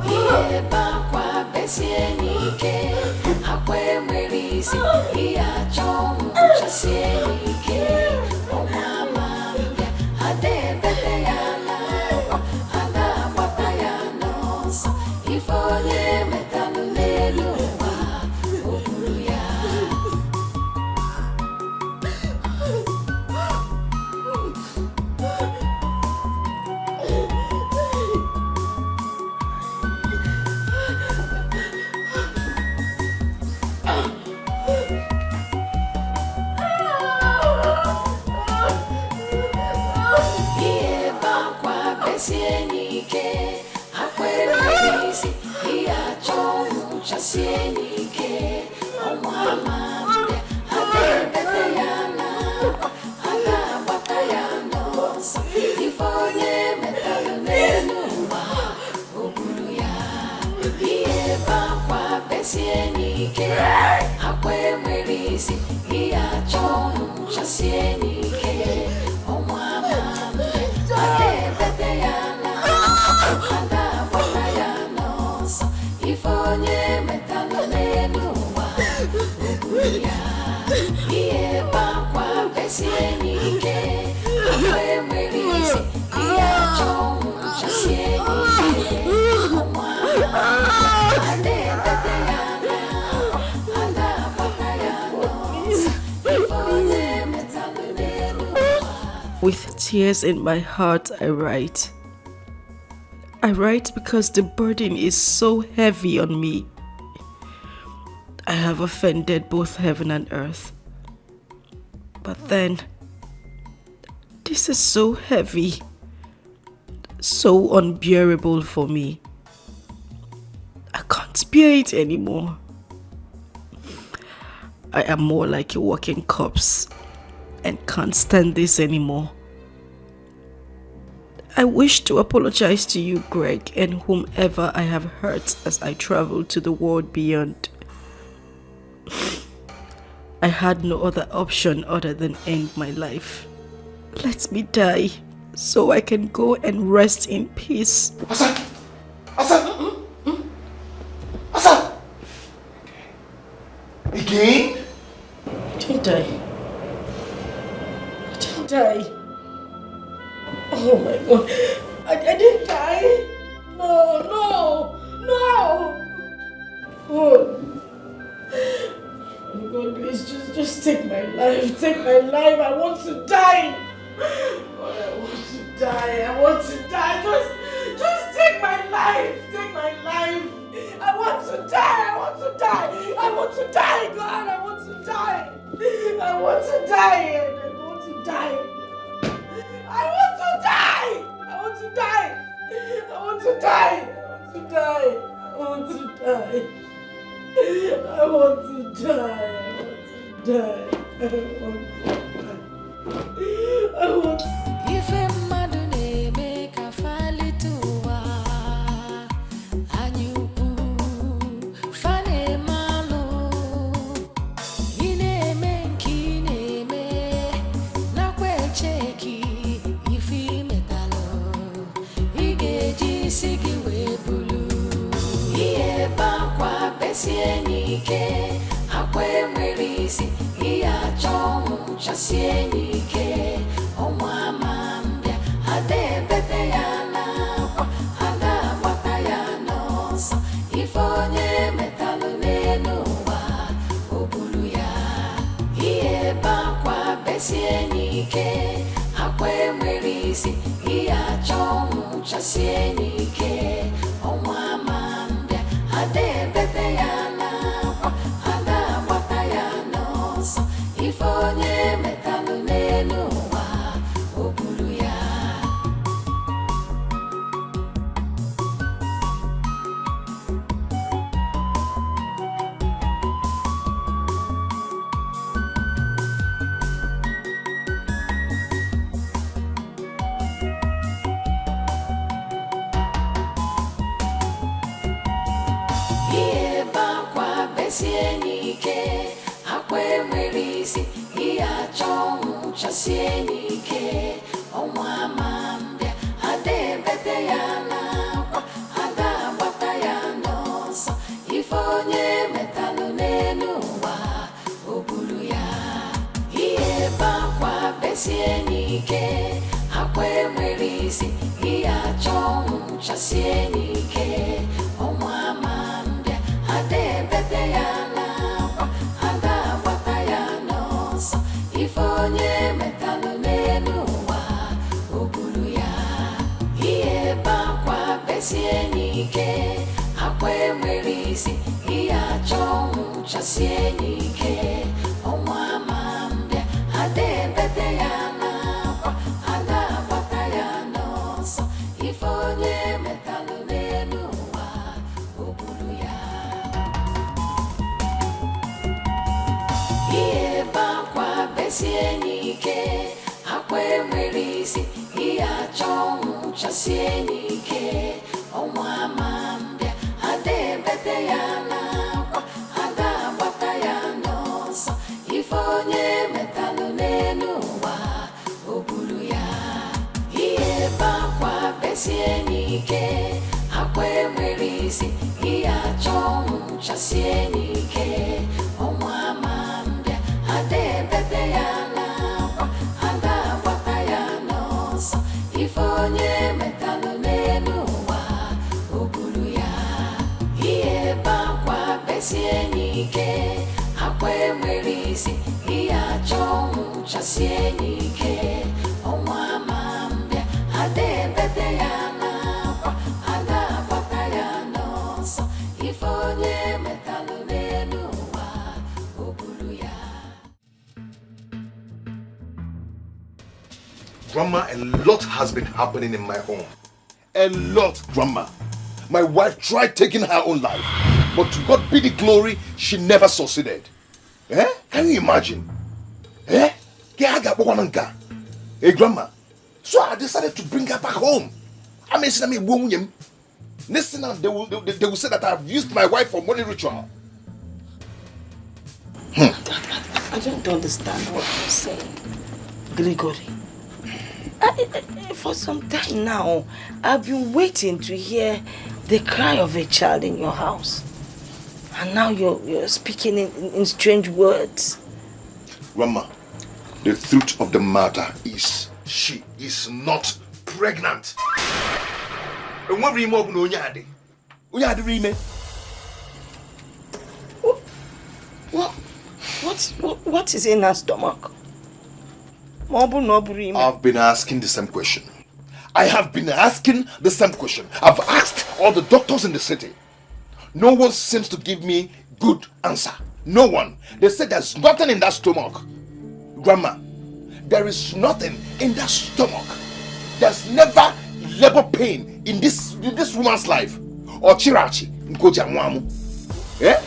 iye bakwa besienike, hakwe mwerisi, iya chomu cha sienike, omwa mambia, ade bete yana. Sienike, hakwe mwerisi, iya chomu cha sienike, omwa mambia, ade bete yana, ada bata yana, ifonye metalunenu wa, ubulu ya, iye bakwa besienike, hakwe mwerisi, iya chomu cha sienike, omwa mambia, ade bete yana. Anda bata yana, ifonye metalunenu wa, ubuya, iye bakwa besienike, hakwe mwerisi, iya chomu cha sienike, omwa ade bete yana, anda bata yana, ifonye metalunenu wa. With tears in my heart, I write. I write because the burden is so heavy on me. I have offended both heaven and earth. But then, this is so heavy, so unbearable for me. I can't bear it anymore. I am more like a walking corpse and can't stand this anymore. I wish to apologize to you, Greg, and whomever I have hurt as I travel to the world beyond. I had no other option other than end my life. Let me die so I can go and rest in peace. Asa! Asa! Asa! Again? Didn't I? die. Oh my God. I didn't die. No. Oh my God, please just take my life. Take my life. I want to die. God, I want to die. Just take my life. Take my life. I want to die. God, I want to die. I want to die. I want to die. I want to die. I want to die. I want to die. I want to die. I want to die. I want to die. I want to die. Ife mmadụ na-eme ka falituwa anyị ukwu fa na-eme alụ ị na-eme nke ị na-eme nakwa echeki ife imetalụ ị ga-eji isi gị wee bulu ihe bakwa besie n'ike akwa enwere isi ihe achọ ọnwụ chasie n'ike ọnwa ama mbịa ada ebete ya n'akwa ada agbata ya n'ọsọ ife onye metalụ n'elu ụwa o buru ya ihe bakwa besie n'ike akwa enwere isi ihe achọ ọnwụ chasie n'ike ọnwa ama mbịa ada ebete ya n'akwa ada agbata ya n'ọsọ ife onye metalụ n'elu ụwa o buru ya ihe bakwa besie n'ike akwa enwere isi ihe achọ ọnwụ chasie n'ike ọnwa ama mbịa ada ebete ya n'akwa ada agbata ya n'ọsọ ife onye metalụ n'elu ụwa o buru ya ihe bakwa besie n'ike akwa enwere isi ihe achọ ọnwụ chasie n'ike ọnwa ama mbịa ada ebete ya n'akwa ada agbata ya n'ọsọ ife onye metalụ n'elu ụwa o buru ya ihe bakwa besie n'ike akwa enwere isi ihe achọ ọnwụ chasie n'ike ọnwa ama mbịa ada ebete ya n'akwa ada agbata ya n'ọsọ ife onye metalụ n'elu ụwa o buru ya ihe bakwa besie n'ike akwa enwere isi ihe achọ ọnwụ chasie n'ike ọnwa ama mbịa ada ebete ya n'akwa ada agbata ya n'ọsọ ife onye metalụ n'elu ụwa o buru ya ihe bakwa besie n'ike akwa enwere isi ihe achọ ọnwụ chasie n'ike ọnwa ama mbịa ada ebete ya n'akwa ada agbata ya n'ọsọ ife onye metalụ n'elu ụwa o buru ya ihe bakwa besie n'ike akwa enwere isi ihe achọ ọnwụ chasie n'ike ọnwa ama mbịa ada ebete ya n'akwa ada agbata ya n'ọsọ ife onye metalụ n'elu ụwa o buru ya. Grandma, a lot has been happening in my home. A lot, Grandma. My wife tried taking her own life, but to God be the glory, she never succeeded. Can you imagine? Hey, Grandma. So I decided to bring her back home. Listen, they will say that I've used my wife for money ritual. I don't understand what you're saying, Gregory. For some time now, I've been waiting to hear the cry of a child in your house. And now you're speaking in strange words. Grandma, The truth of the matter is, she is not pregnant. And what remove no nyade? Unyade rime? What is in her stomach? I've been asking the same question. I have been asking the same question. I've asked all the doctors in the city. No one seems to give me good answer. No one. They said there's nothing in that stomach. Grandma, there is nothing in that stomach. There's never labor pain in this woman's life. Or chirachi. Eh?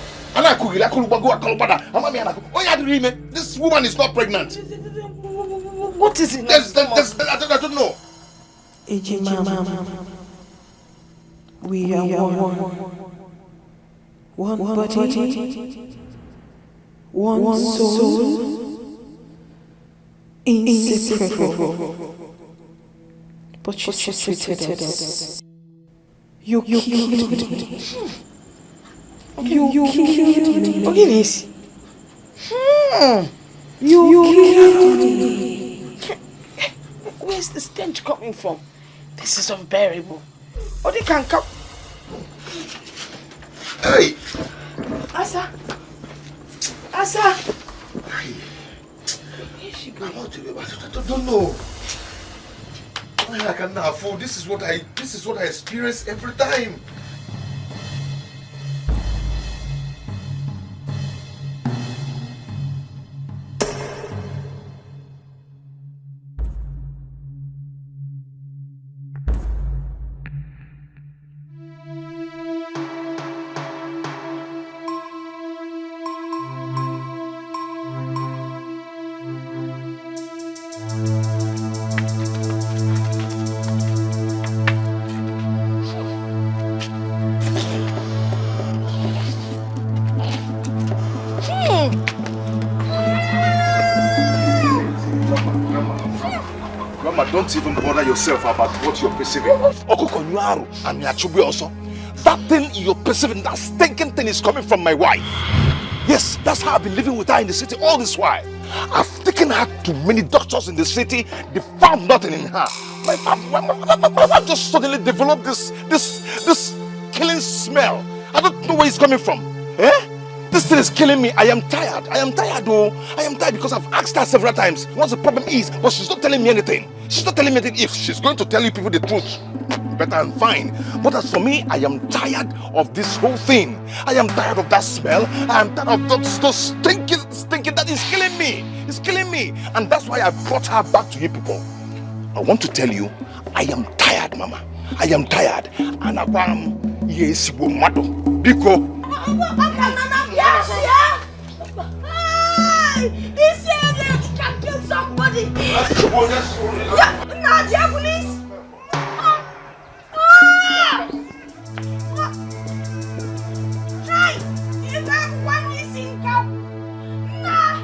This woman is not pregnant. What is it? I don't know. We are one body, one soul, inseparable. But you treated us. You killed me. You killed me. Ogilvy. You killed me. Where's the stench coming from? This is unbearable. Oh, they can come. Hey! Asa! Hey! I don't know. I cannot afford. This is what I experience every time. Don't even bother yourself about what you're perceiving. And that thing you're perceiving, that stinking thing is coming from my wife. Yes, that's how I've been living with her in the city all this while. I've taken her to many doctors in the city. They found nothing in her. My wife just suddenly developed this killing smell. I don't know where it's coming from. Eh? This thing is killing me. I am tired. I am tired because I've asked her several times what the problem is, but she's not telling me anything. She's not telling me anything. If she's going to tell you people the truth, better and fine. But as for me, I am tired of this whole thing. I am tired of that smell. I am tired of those stinking that is killing me. It's killing me. And that's why I brought her back to you people. I want to tell you, I am tired, Mama. I am tired. And I am yes, Biko. He said they can kill somebody. Nadia, police. Hey, you got one missing cow. Nah,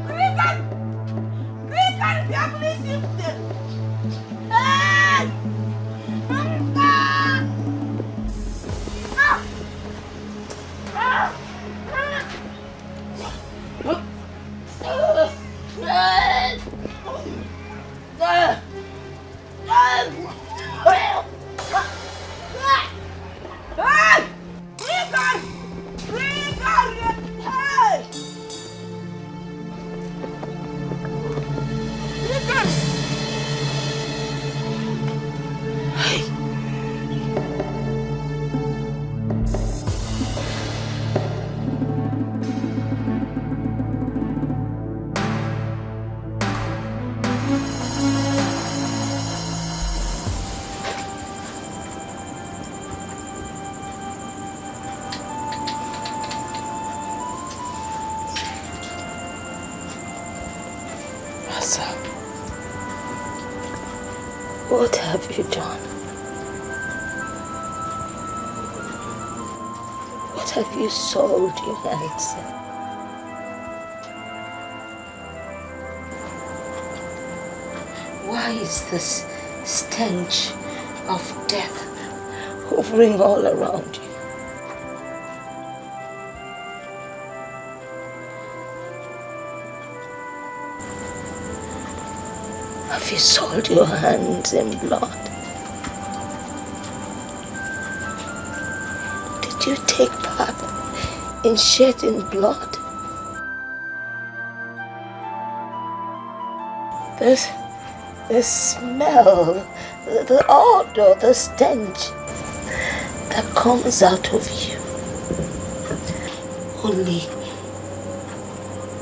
Rican, the police is there. Hey, What have you done? What have you sold, you handsome? Why is this stench of death hovering all around you? Have you soiled your hands in blood? Did you take part in shedding blood? The smell, the odor, the stench that comes out of you only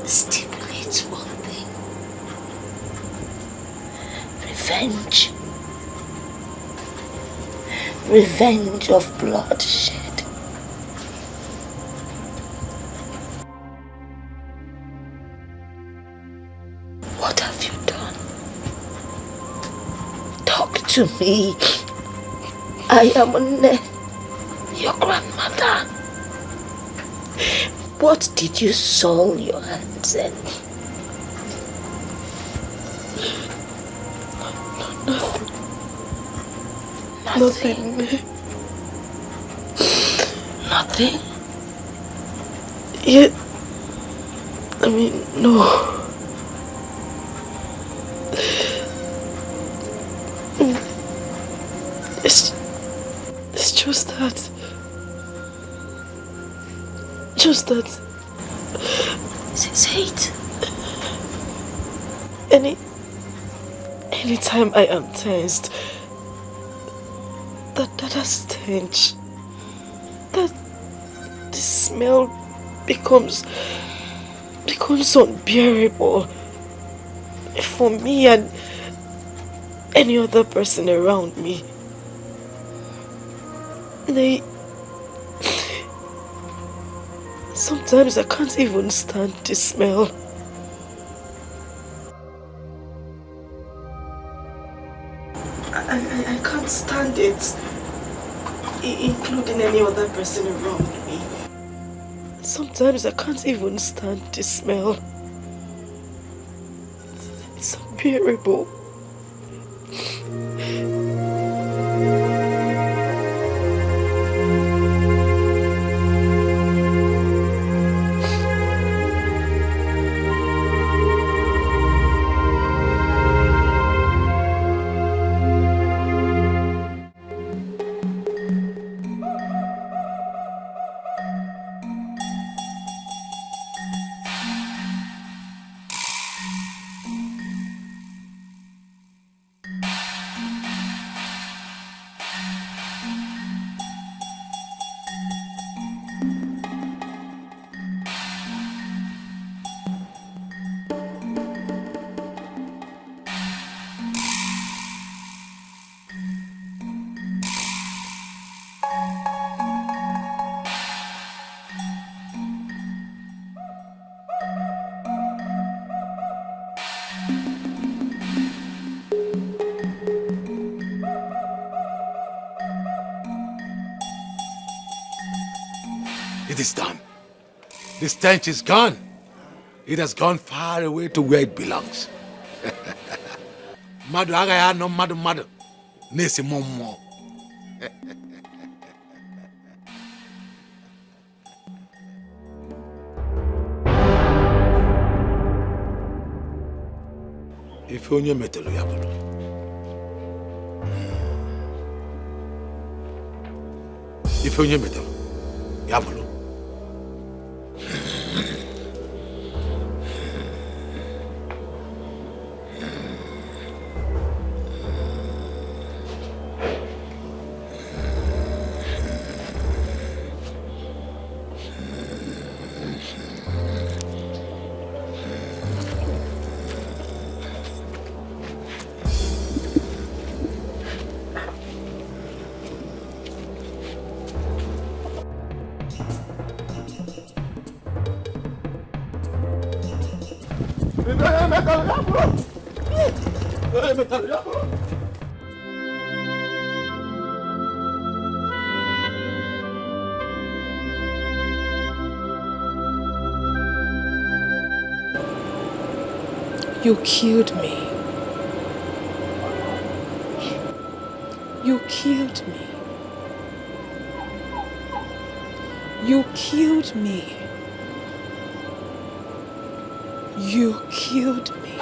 stipulates one thing: revenge. Revenge of bloodshed. What have you done? Talk to me. I am your grandmother. What did you soil your hands in? Nothing. Nothing? Yeah. I mean, no. It's just that. Say it. Anytime I am tensed, that stench, that the smell becomes unbearable for me and any other person around me. Sometimes I can't even stand the smell. I can't stand it, including any other person around me. Sometimes I can't even stand the smell. It's unbearable. It is done. The stench is gone. It has gone far away to where it belongs. Madu agaya no madu. Nesi momo. If onye metelu ya bulu. If onye metelu ya bulu. You killed me. You killed me. You killed me. You killed me.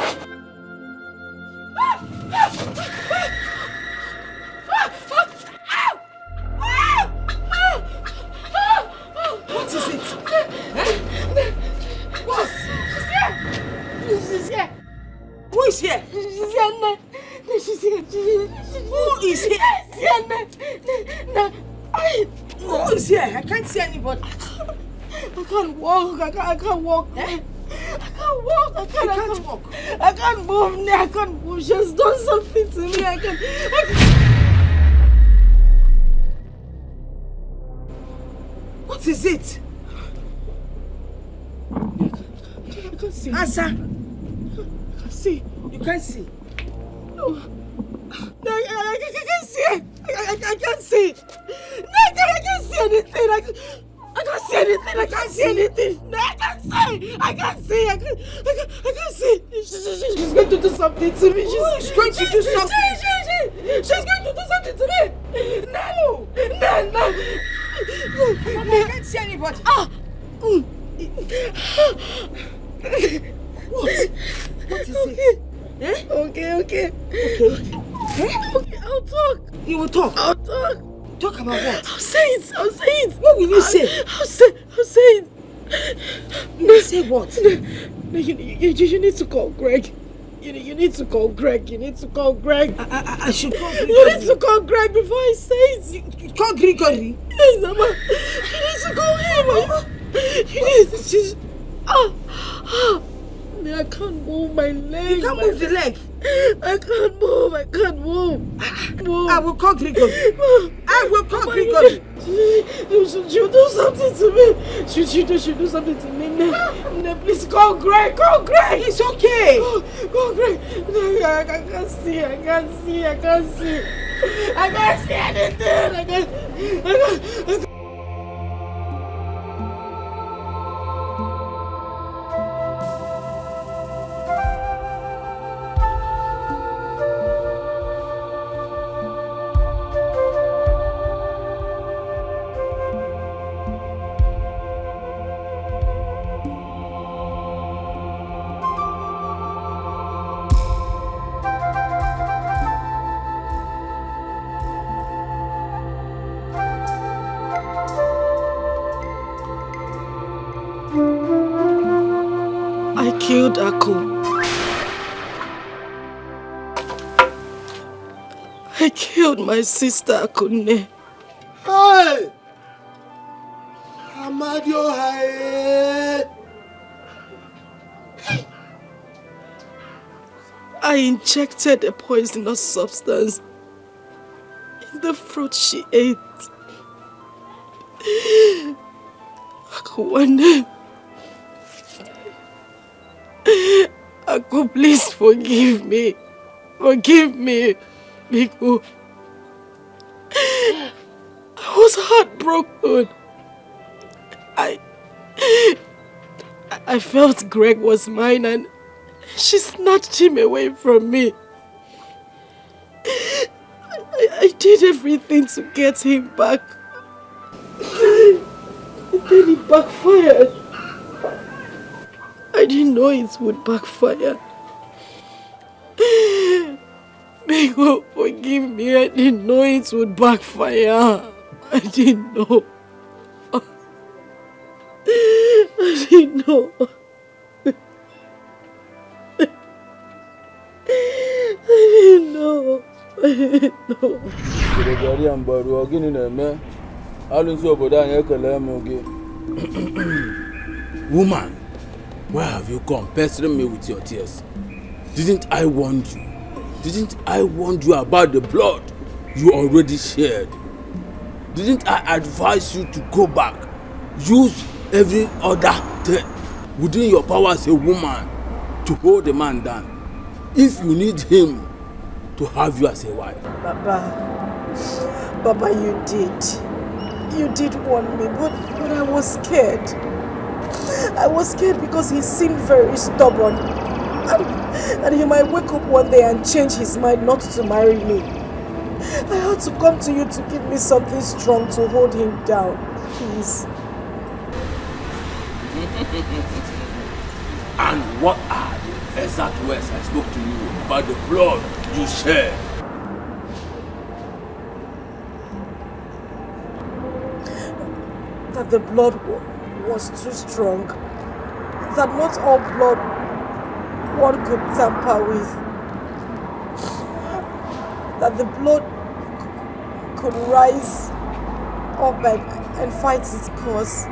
She's here. Who is here? She's here, Nne. She's here. Who is here? She's here, Nne. Who is here? I can't see anybody. I can't walk. I can't walk. Eh? I can't walk. I can't walk. I can't move. Nne. I can't move. She has done something to me. I can't. What is it? I can't see. Answer. I can't see. You can't see? No. No, I can't see it. I can't see. No, I can't see anything. I can't see anything. I can't see anything. No, I can't see. I can't see. I can't see. She's going to do something to me. She's going to do something. She's going to do something to me. No. No. I can't see anybody. What is it? Eh? Okay. Eh? Okay, I'll talk. You will talk? I'll talk. Talk about what? I'll say it. What will you say? I'll say it. You will say what? No, you need to call Greg. You need to call Greg. I should call Greg. You need to call Greg before I say it. You call Gregory? Yes, Mama. You need to call him. You need to just... I can't move my leg. You can't move the leg? I can't move. I will call Gregory. Gregory. She'll do something to me. She'll do something to me. No, please call Greg. It's okay. Call Greg. No, I can't see. I can't see anything. I can't. I killed Aku. I killed my sister Akunne. Hey! Amadio, hey! I injected a poisonous substance in the fruit she ate. Aku, Aku, please forgive me. Forgive me, Biku. I was heartbroken. I felt Greg was mine and she snatched him away from me. I did everything to get him back. And then it backfired. I didn't know it would backfire. Bigo, forgive me. I didn't know it would backfire. I didn't know. I didn't know. Woman, why have you come pestering me with your tears? Didn't I warn you? Didn't I warn you about the blood you already shed? Didn't I advise you to go back? Use every other thing within your power as a woman to hold the man down. If you need him to have you as a wife. Baba, you did. You did warn me, but I was scared. I was scared because he seemed very stubborn. And he might wake up one day and change his mind not to marry me. I had to come to you to give me something strong to hold him down. Please. And what are the exact words I spoke to you about the blood you shed? That the blood was too strong. That not all blood one could tamper with. That the blood could rise up and fight its cause.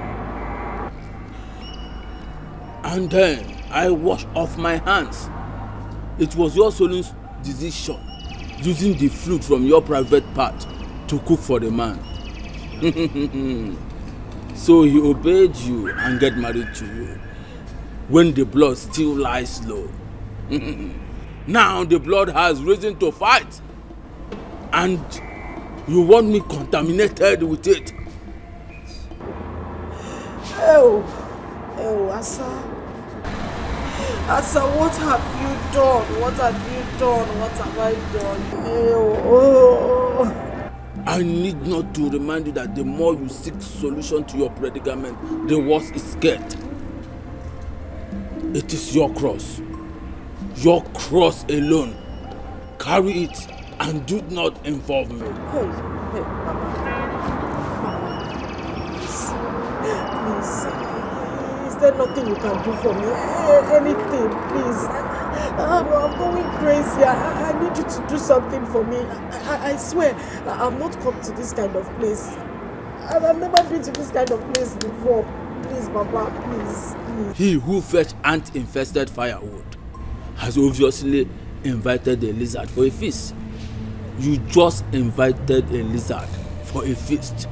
And then I washed off my hands. It was your solemn decision, using the fruit from your private part to cook for the man. So he obeyed you and get married to you, when the blood still lies low. Now the blood has risen to fight, and you want me contaminated with it. Oh, Asa, what have you done? What have you done? What have I done? Oh. I need not to remind you that the more you seek solution to your predicament, the worse it gets. It is your cross alone. Carry it and do not involve me. Hey, Mama. Please. Is there nothing you can do for me? Anything, please. I'm going crazy. I need you to do something for me. I swear, I've not come to this kind of place. I've never been to this kind of place before. Please, Papa, please. He who fetched ant-infested firewood has obviously invited a lizard for a feast. You just invited a lizard for a feast.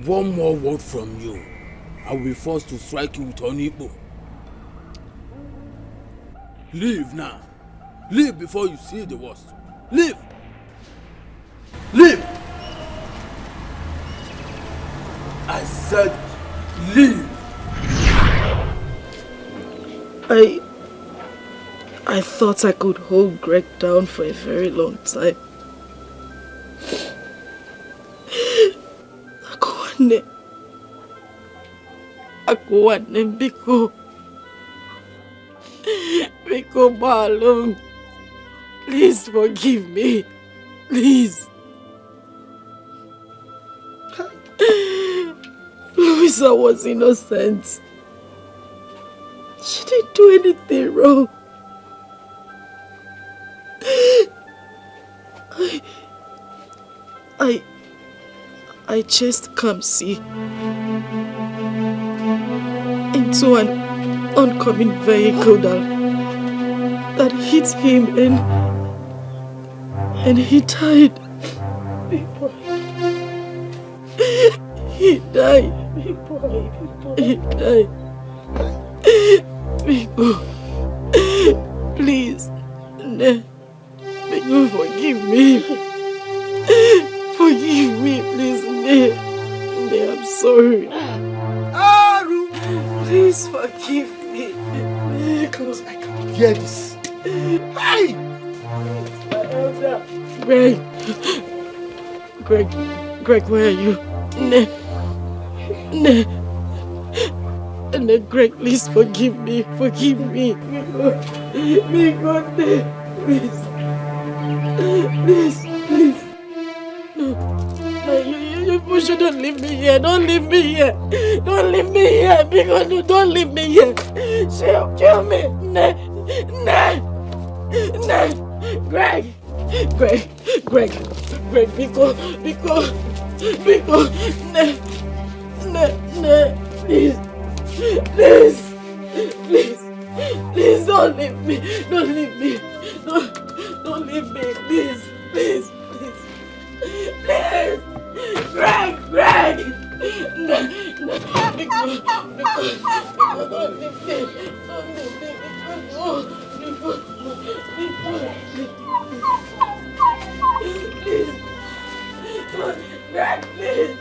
One more word from you, I will be forced to strike you with Onibo. Leave now. Leave before you see the worst. Leave. Leave. I said leave. I thought I could hold Greg down for a very long time. Akuane Biko Balum. Please forgive me. Please. Louisa was innocent. She didn't do anything wrong. I chased Kamsi into an oncoming vehicle that hit him and he died. He died. He died. Biko, please, Biko, forgive me. Forgive me, please, I'm sorry. Please forgive me. Because I can't hear this. Hey! Greg, where are you? Greg, please forgive me. Forgive me. Please. No, you shouldn't leave me here. Don't leave me here. Don't leave me here. Because don't leave me here. She'll kill me. Greg, because, please, don't leave me. Don't leave me, please. Greg! No, because don't leave me. Greg, please.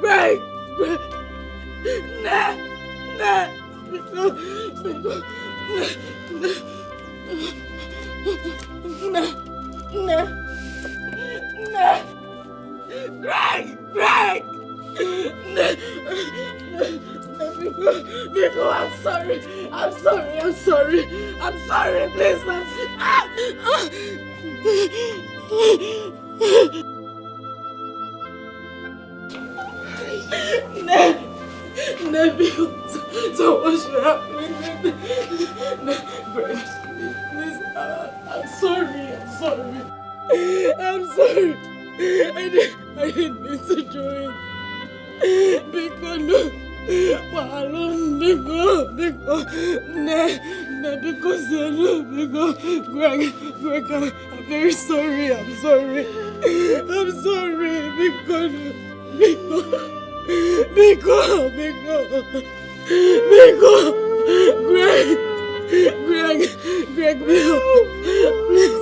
Greg! Greg! Biko, I'm sorry, please, Biko, so what should happen? Greg, please, I'm sorry. I didn't mean to do it. Biko, no. Greg, I'm very sorry. I'm sorry, Biko, Greg, Biko, please,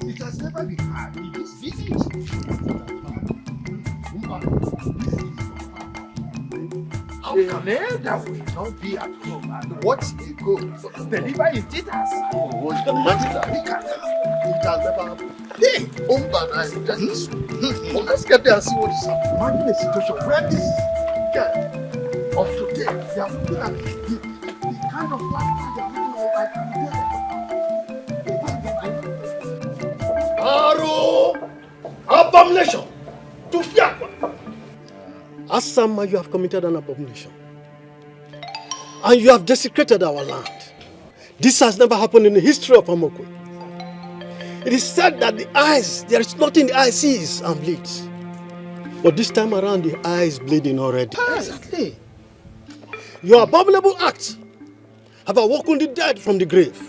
It has never been hard in this village. How come that will not be at home and watch a go deliver in theaters? Oh, it has never happened. Hey, let's get there and see what is happening. Imagine a situation where this girl of today, they are looking at the kind of life they are living all right and there. Aro! Abomination! To fear! Asama, you have committed an abomination. And you have desecrated our land. This has never happened in the history of Amokwe. It is said that there is nothing the eye sees and bleeds. But this time around, the eye is bleeding already. Exactly. Your abominable acts have awoken the dead from the grave.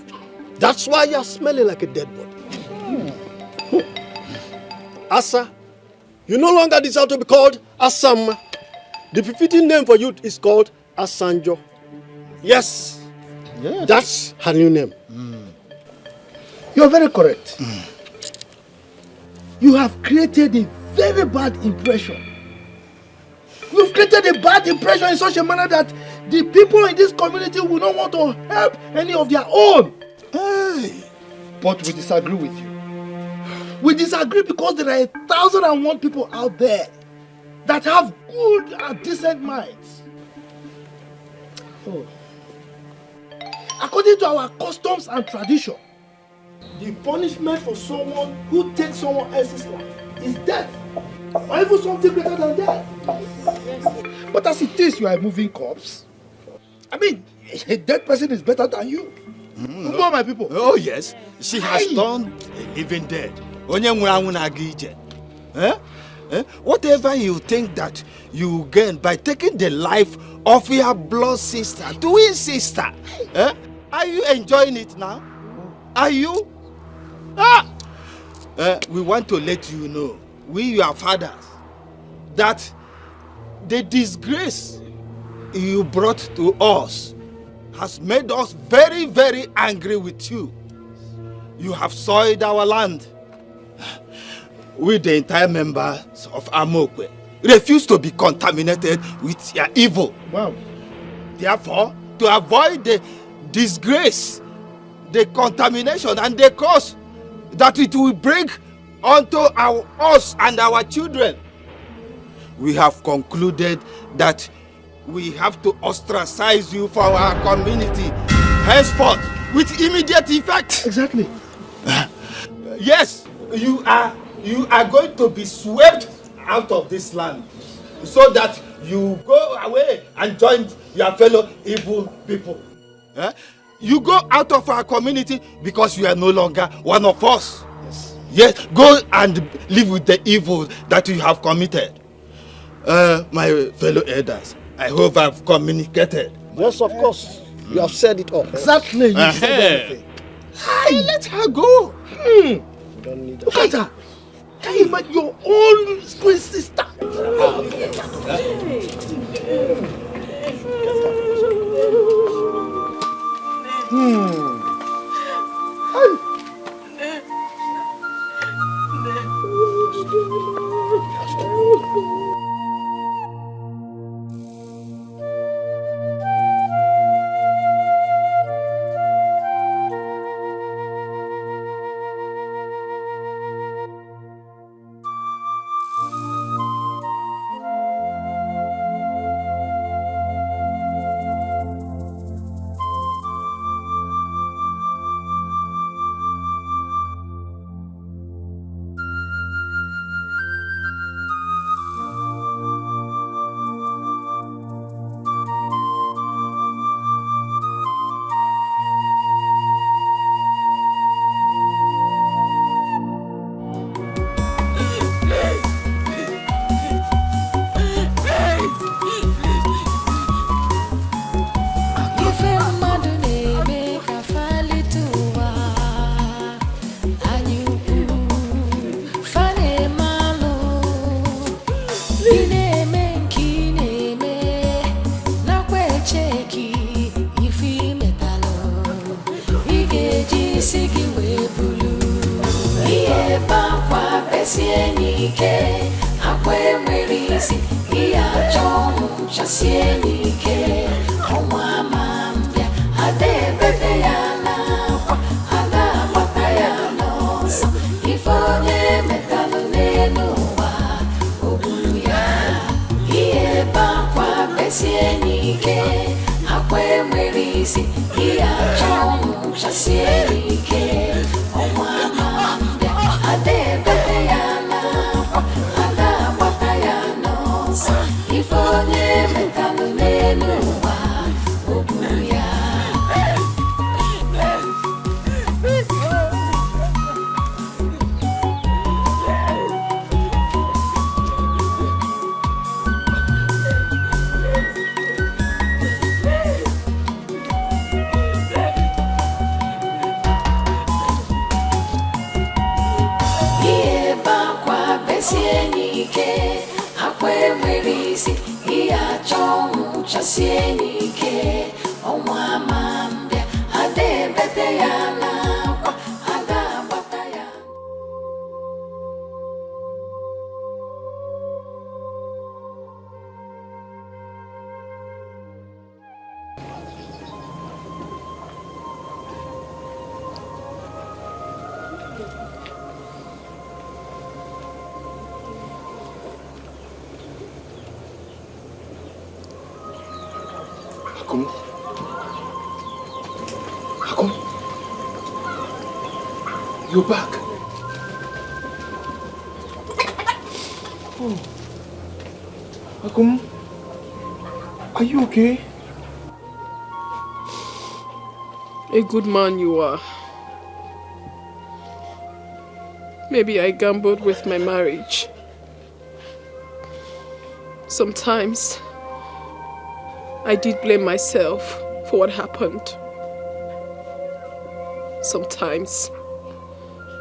That's why you are smelling like a dead body. Asa, you no longer deserve to be called Asama. The befitting name for you is called Asanjo. Yes, that's her new name. You are very correct. You have created a very bad impression. You've created a bad impression in such a manner that the people in this community will not want to help any of their own. Hey. But we disagree with you. We disagree because there are 1,001 people out there that have good and decent minds. Oh. According to our customs and tradition, the punishment for someone who takes someone else's life is death, or even something greater than death. But as it is, you are a moving corpse. I mean, a dead person is better than you. No, my people. Oh yes, she has turned even dead. Whatever you think that you gain by taking the life of your blood sister, twin sister, are you enjoying it now? Are you? We want to let you know, we your fathers, that the disgrace you brought to us has made us very, very angry with you. You have soiled our land. We, the entire members of Amokwe, refuse to be contaminated with your evil. Wow. Therefore, to avoid the disgrace, the contamination, and the curse that it will bring onto us and our children, we have concluded that we have to ostracize you from our community henceforth with immediate effect. Exactly. Yes, you are going to be swept out of this land so that you go away and join your fellow evil people. You go out of our community because you are no longer one of us. Yes, go and live with the evil that you have committed. My fellow elders, I hope I've communicated. Yes, of course. You have said it all. Exactly, you said everything. Hey, let her go. Don't need Look at her. Can you imagine your own twin sister? You're back. Oh. Akum, are you okay? A good man you are. Maybe I gambled with my marriage. Sometimes I did blame myself for what happened. Sometimes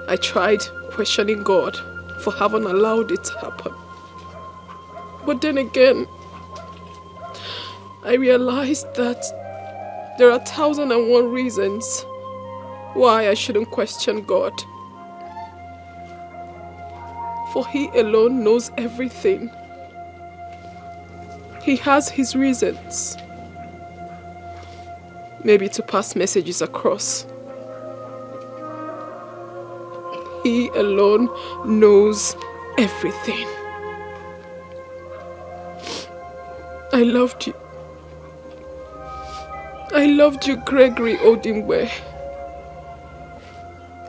I tried questioning God for having allowed it to happen. But then again, I realized that there are 1,001 reasons why I shouldn't question God. For He alone knows everything. He has His reasons. Maybe to pass messages across. He alone knows everything. I loved you. I loved you, Gregory Odimwe.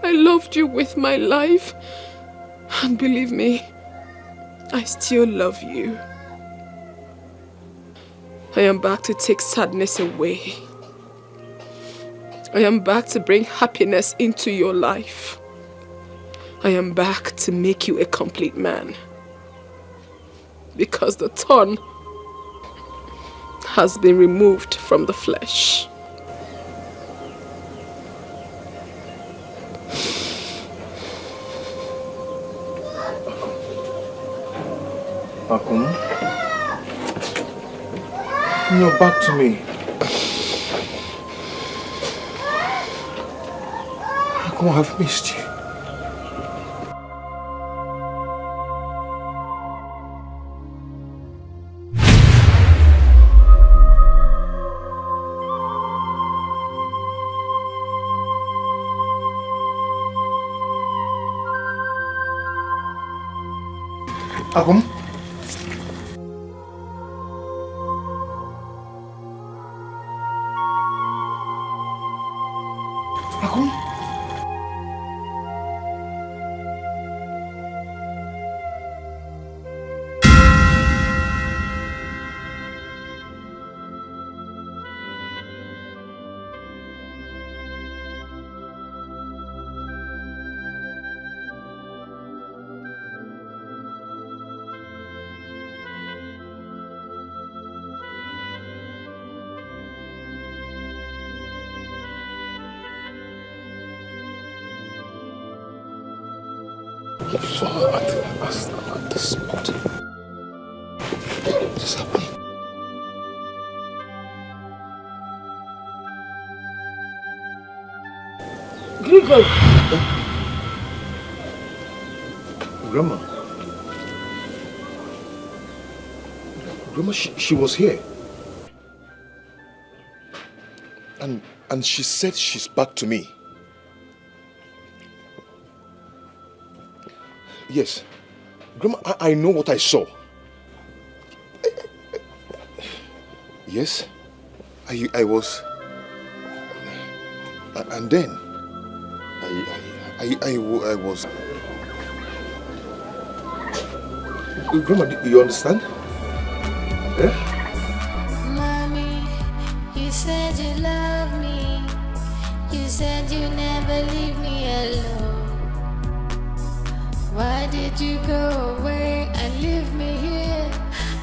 I loved you with my life. And believe me, I still love you. I am back to take sadness away. I am back to bring happiness into your life. I am back to make you a complete man. Because the thorn has been removed from the flesh. Akum, you're back to me. Akum, I've missed you. Akum? Akum? You saw her at the spot. What is happening? Grigor! Grandma. Grandma, she was here. And she said she's back to me. Yes. Grandma, I know what I saw. Yes. I was... And then... I was... Grandma, do you understand? Eh? Mommy, you said you love me. You said you never leave me alone. Why did you go away and leave me here?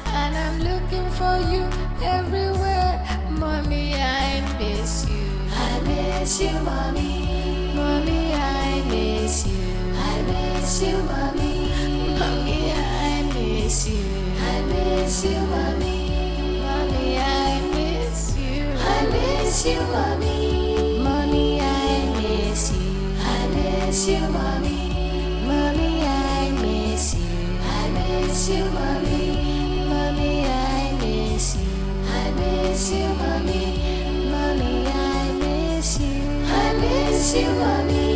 And I'm looking for you everywhere. Mommy, I miss you. I miss you, mommy. Mommy, I miss you. I miss you, mommy. Mommy, I miss you. I miss you, mommy. Mommy, I miss you. I miss you, mommy. Mommy, I miss you. I miss you, mommy. Mommy, I miss you. I miss you, mommy. Mommy, I miss you. I miss you, mommy. Mommy, I miss you. I miss you, mommy.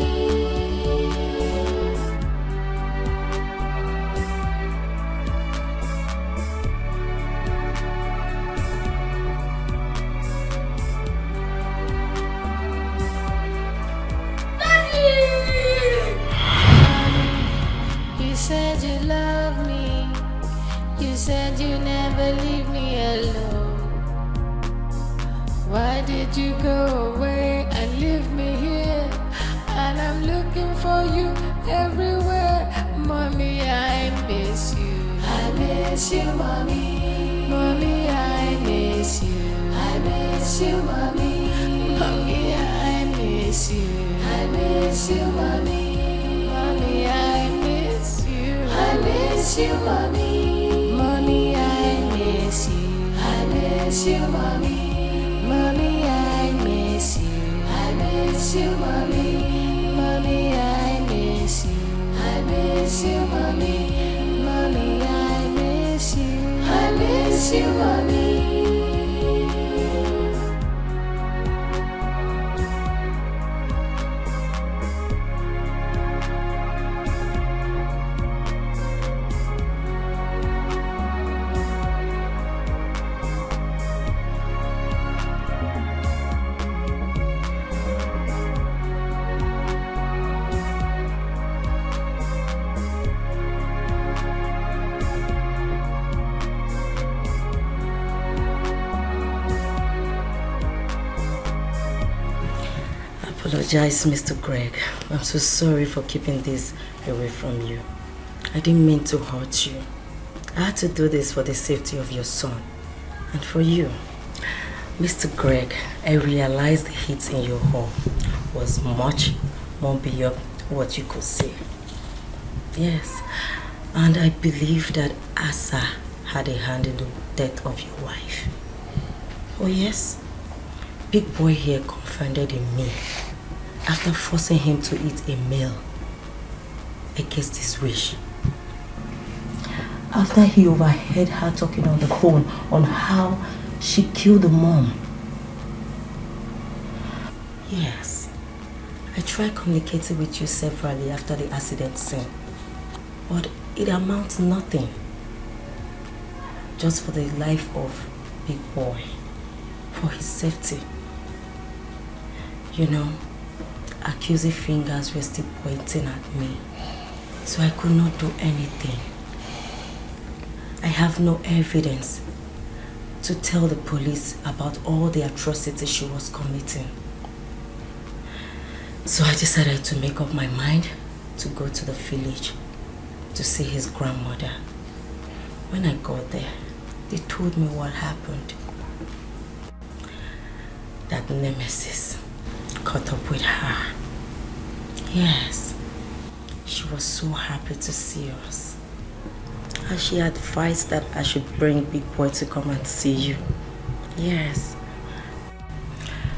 You said you love me. You said you never leave me alone. Why did you go away and leave me here? And I'm looking for you everywhere. Mommy, I miss you. I miss you, mommy. Mommy, I miss you. I miss you, mommy. Mommy, I miss you. I miss you, mommy. Mommy, I miss you. I miss you, mommy. Mommy, I miss you. I miss you, mommy. Mommy, I miss you. I miss you, mommy. Mommy, I miss you. I miss you, mommy. Mommy, I miss you. I miss you, mommy. apologize, Mr. Greg. I'm so sorry for keeping this away from you. I didn't mean to hurt you. I had to do this for the safety of your son and for you. Mr. Greg, I realized the heat in your home was much more beyond what you could see. Yes, and I believe that Asa had a hand in the death of your wife. Oh yes, Big Boy here confided in me after forcing him to eat a meal against his wish. After he overheard her talking on the phone on how she killed the mom. Yes, I tried communicating with you severally after the accident scene, but it amounts to nothing. Just for the life of Big Boy, for his safety. You know, accusing fingers were still pointing at me, so I could not do anything. I have no evidence to tell the police about all the atrocities she was committing. So I decided to make up my mind to go to the village to see his grandmother. When I got there, they told me what happened. That Nemesis caught up with her. Yes, she was so happy to see us. And she advised that I should bring Big Boy to come and see you. Yes.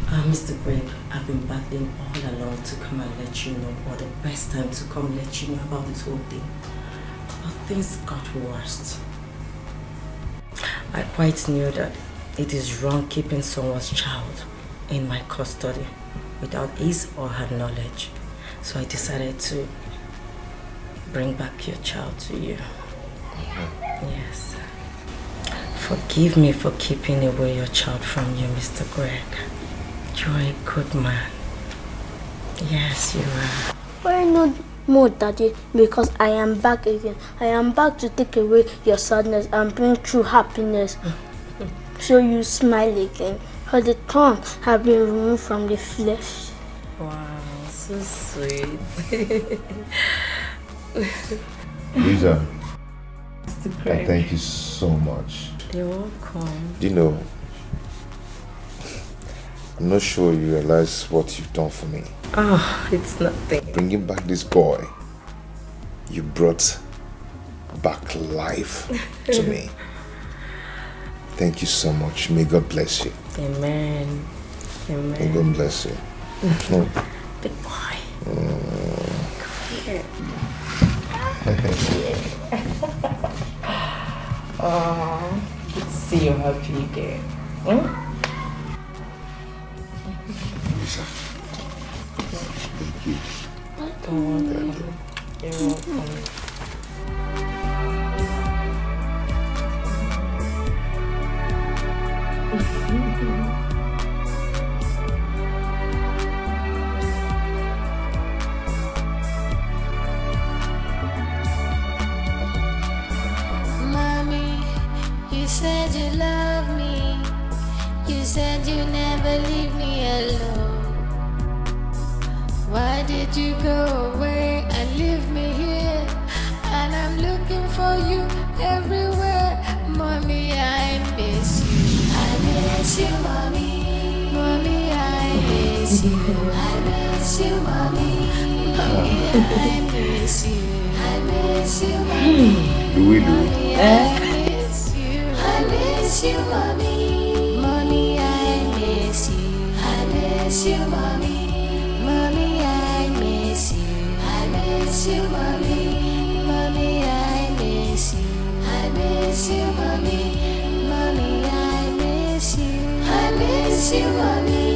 Mr. Greg, I've been battling all along to come and let you know, or the best time to come let you know about this whole thing. But things got worse. I quite knew that it is wrong keeping someone's child in my custody without his or her knowledge. So I decided to bring back your child to you. Yes. Forgive me for keeping away your child from you, Mr. Greg. You're a good man. Yes, you are. Why not more, Daddy? Because I am back again. I am back to take away your sadness and bring true happiness. So you smile again. For the thorns have been removed from the flesh. Wow, so sweet. Lisa, Mr. I Greg. thank you so much. You're welcome. You know, I'm not sure you realize what you've done for me. Oh, it's nothing. Bringing back this boy, you brought back life to me. Thank you so much. May God bless you. Amen. Amen. May God bless you. Big boy. Mm. Oh, good to see you happy again. Lisa. Thank you. You're welcome. Mommy, you said you love me. You said you never leave me alone. Why did you go away and leave me here? And I'm looking for you everywhere. Mommy, I miss you. I miss you, mommy. Mommy, I miss you. I miss you, mommy. Mommy, I miss you. I miss you, mommy. Mommy, I miss you. I miss you, mommy. Mommy, I miss you. I miss you, mommy. Mommy, I miss you. I miss you, mommy. Mommy, I miss you. I miss you, mommy. Mommy, I miss you. I miss you, mommy.